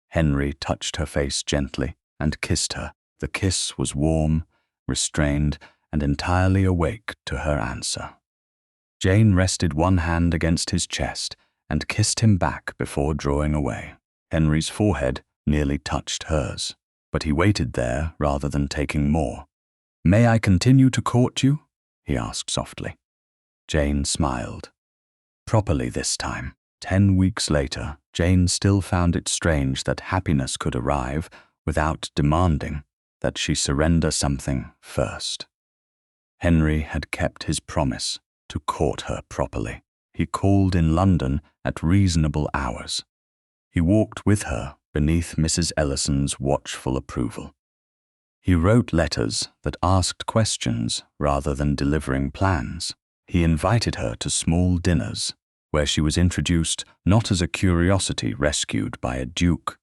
Henry touched her face gently and kissed her. The kiss was warm, restrained, and entirely awake to her answer. Jane rested one hand against his chest and kissed him back before drawing away. Henry's forehead nearly touched hers, but he waited there rather than taking more. May I continue to court you? He asked softly. Jane smiled. Properly this time. 10 weeks later, Jane still found it strange that happiness could arrive without demanding that she surrender something first. Henry had kept his promise to court her properly. He called in London at reasonable hours. He walked with her beneath Mrs. Ellison's watchful approval. He wrote letters that asked questions rather than delivering plans. He invited her to small dinners, where she was introduced not as a curiosity rescued by a duke,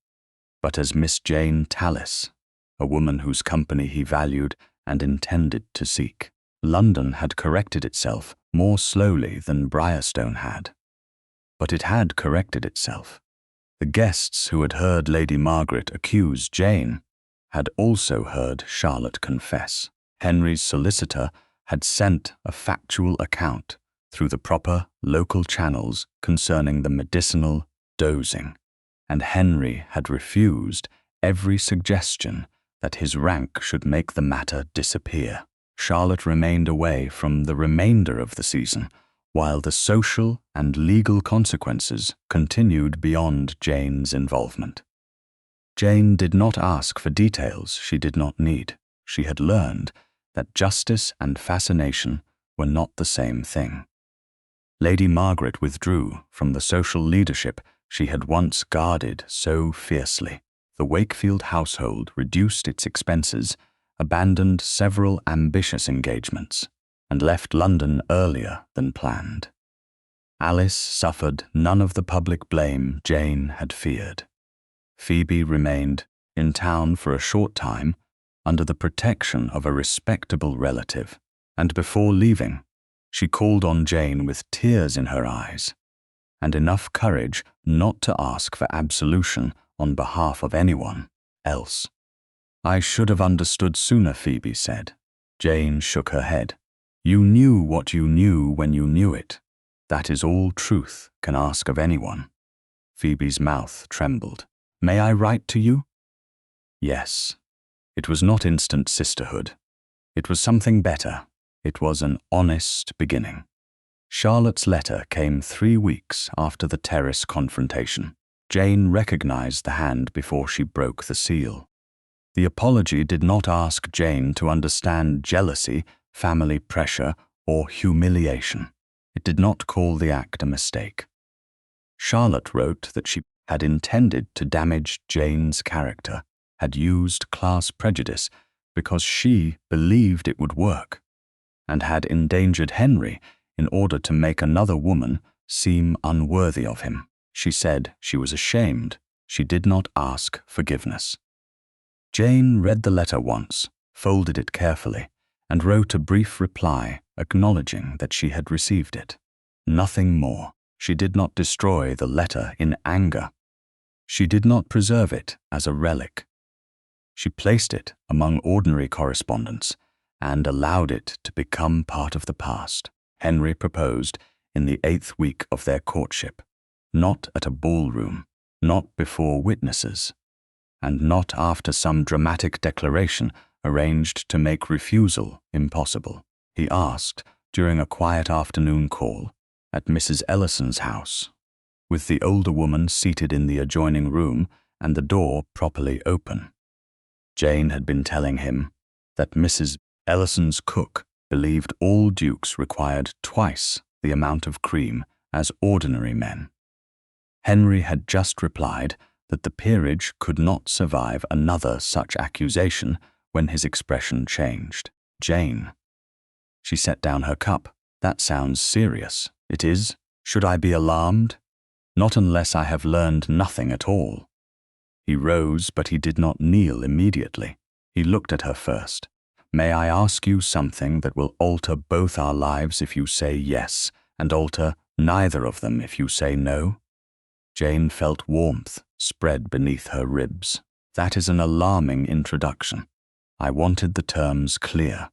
but as Miss Jane Tallis, a woman whose company he valued and intended to seek. London had corrected itself more slowly than Briarstone had. But it had corrected itself. The guests who had heard Lady Margaret accuse Jane had also heard Charlotte confess. Henry's solicitor had sent a factual account through the proper local channels concerning the medicinal dosing, and Henry had refused every suggestion that his rank should make the matter disappear. Charlotte remained away from the remainder of the season, while the social and legal consequences continued beyond Jane's involvement. Jane did not ask for details she did not need. She had learned that justice and fascination were not the same thing. Lady Margaret withdrew from the social leadership she had once guarded so fiercely. The Wakefield household reduced its expenses, abandoned several ambitious engagements, and left London earlier than planned. Alice suffered none of the public blame Jane had feared. Phoebe remained in town for a short time under the protection of a respectable relative, and before leaving, she called on Jane with tears in her eyes and enough courage not to ask for absolution on behalf of anyone else. "I should have understood sooner," Phoebe said. Jane shook her head. "You knew what you knew when you knew it. That is all truth can ask of anyone." Phoebe's mouth trembled. "May I write to you?" Yes. It was not instant sisterhood. It was something better. It was an honest beginning. Charlotte's letter came 3 weeks after the terrace confrontation. Jane recognized the hand before she broke the seal. The apology did not ask Jane to understand jealousy, family pressure, or humiliation. It did not call the act a mistake. Charlotte wrote that she had intended to damage Jane's character, had used class prejudice because she believed it would work, and had endangered Henry in order to make another woman seem unworthy of him. She said she was ashamed. She did not ask forgiveness. Jane read the letter once, folded it carefully, and wrote a brief reply acknowledging that she had received it. Nothing more. She did not destroy the letter in anger. She did not preserve it as a relic. She placed it among ordinary correspondence and allowed it to become part of the past. Henry proposed in the 8th week of their courtship, not at a ballroom, not before witnesses, and not after some dramatic declaration arranged to make refusal impossible. He asked during a quiet afternoon call at Mrs. Ellison's house, with the older woman seated in the adjoining room and the door properly open. Jane had been telling him that Mrs. Ellison's cook believed all dukes required twice the amount of cream as ordinary men. Henry had just replied that the peerage could not survive another such accusation when his expression changed. "Jane." She set down her cup. "That sounds serious." "It is. Should I be alarmed?" "Not unless I have learned nothing at all." He rose, but he did not kneel immediately. He looked at her first. "May I ask you something that will alter both our lives if you say yes, and alter neither of them if you say no?" Jane felt warmth spread beneath her ribs. "That is an alarming introduction. I wanted the terms clear."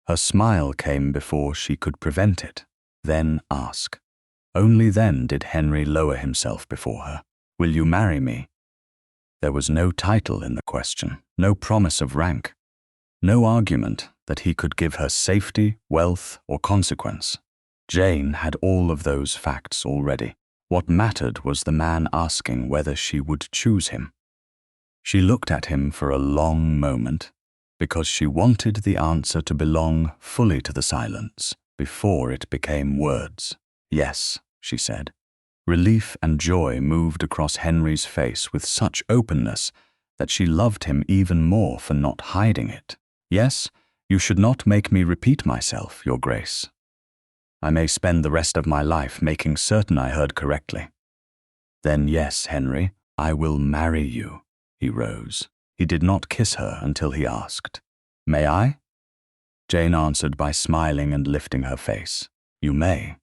Her smile came before she could prevent it. "Then ask." Only then did Henry lower himself before her. "Will you marry me?" There was no title in the question, no promise of rank, no argument that he could give her safety, wealth, or consequence. Jane had all of those facts already. What mattered was the man asking whether she would choose him. She looked at him for a long moment, because she wanted the answer to belong fully to the silence before it became words. "Yes," she said. Relief and joy moved across Henry's face with such openness that she loved him even more for not hiding it. "Yes, you should not make me repeat myself, Your Grace." I may spend the rest of my life making certain I heard correctly. Then yes, Henry, I will marry you. He rose. He did not kiss her until he asked, "May I?" Jane answered by smiling and lifting her face. "You may."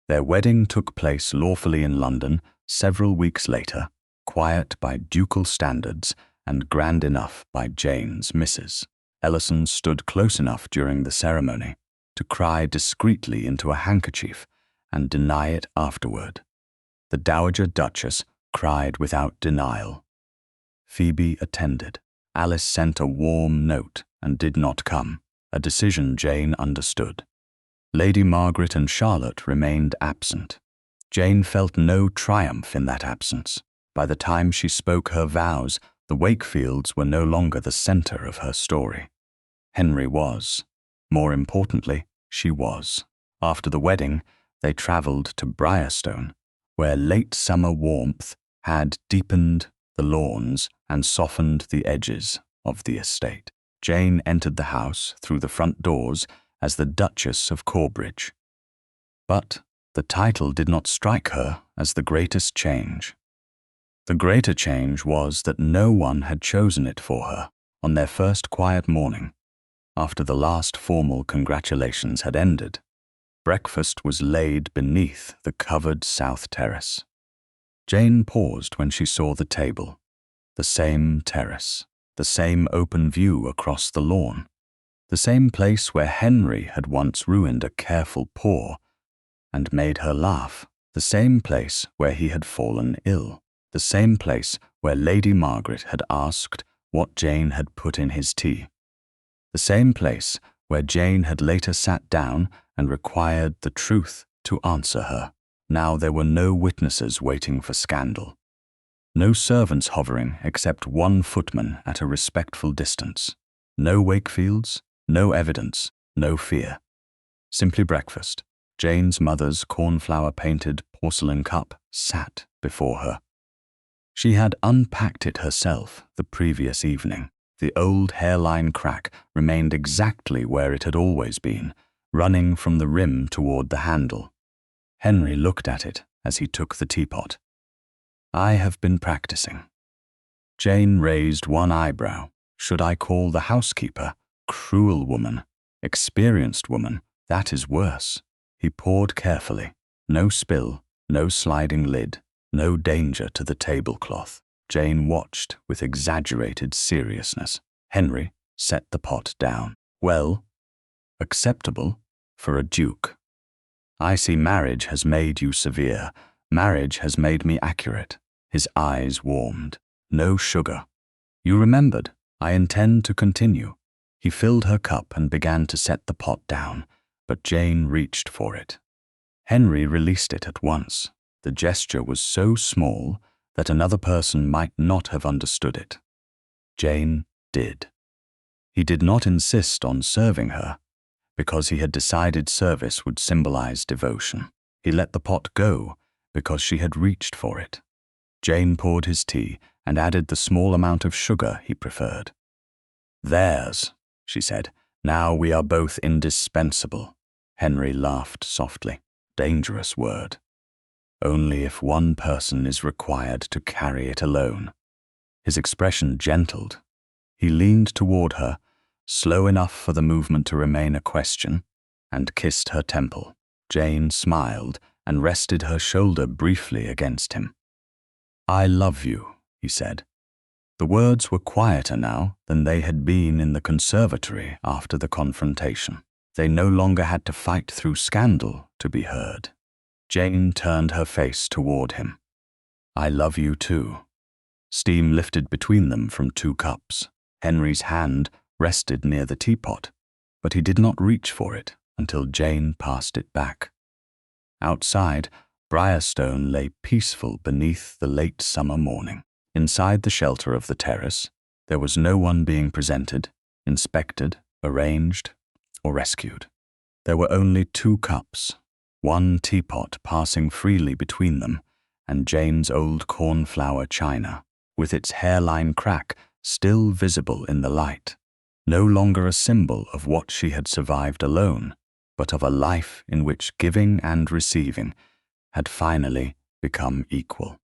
Their wedding took place lawfully in London several weeks later, quiet by ducal standards and grand enough by Jane's missus. Ellison stood close enough during the ceremony to cry discreetly into a handkerchief and deny it afterward. The Dowager Duchess cried without denial. Phoebe attended. Alice sent a warm note and did not come, a decision Jane understood. Lady Margaret and Charlotte remained absent. Jane felt no triumph in that absence. By the time she spoke her vows, the Wakefields were no longer the center of her story. Henry was. More importantly, she was. After the wedding, they traveled to Briarstone, where late summer warmth had deepened the lawns and softened the edges of the estate. Jane entered the house through the front doors as the Duchess of Corbridge. But the title did not strike her as the greatest change. The greater change was that no one had chosen it for her on their first quiet morning, after the last formal congratulations had ended. Breakfast was laid beneath the covered south terrace. Jane paused when she saw the table. The same terrace, the same open view across the lawn, the same place where Henry had once ruined a careful pour and made her laugh, the same place where he had fallen ill, the same place where Lady Margaret had asked what Jane had put in his tea, the same place where Jane had later sat down and required the truth to answer her. Now there were no witnesses waiting for scandal, no servants hovering except one footman at a respectful distance, no Wakefields, no evidence, no fear. Simply breakfast. Jane's mother's cornflower-painted porcelain cup sat before her. She had unpacked it herself the previous evening. The old hairline crack remained exactly where it had always been, running from the rim toward the handle. Henry looked at it as he took the teapot. "I have been practicing." Jane raised one eyebrow. "Should I call the housekeeper? Cruel woman. Experienced woman. That is worse." He poured carefully. No spill, no sliding lid, no danger to the tablecloth. Jane watched with exaggerated seriousness. Henry set the pot down. "Well, acceptable for a duke. I see marriage has made you severe. Marriage has made me accurate." His eyes warmed. "No sugar. You remembered. I intend to continue." He filled her cup and began to set the pot down, but Jane reached for it. Henry released it at once. The gesture was so small that another person might not have understood it. Jane did. He did not insist on serving her, because he had decided service would symbolize devotion. He let the pot go because she had reached for it. Jane poured his tea and added the small amount of sugar he preferred. "Theirs," she said. "Now we are both indispensable." Henry laughed softly. Dangerous word. Only if one person is required to carry it alone. His expression gentled. He leaned toward her, slow enough for the movement to remain a question, and kissed her temple. Jane smiled and rested her shoulder briefly against him. "I love you," he said. The words were quieter now than they had been in the conservatory after the confrontation. They no longer had to fight through scandal to be heard. Jane turned her face toward him. "I love you too." Steam lifted between them from 2 cups. Henry's hand rested near the teapot, but he did not reach for it until Jane passed it back. Outside, Briarstone lay peaceful beneath the late summer morning. Inside the shelter of the terrace, there was no one being presented, inspected, arranged, or rescued. There were only 2 cups, one teapot passing freely between them, and Jane's old cornflower china, with its hairline crack still visible in the light, no longer a symbol of what she had survived alone, but of a life in which giving and receiving had finally become equal.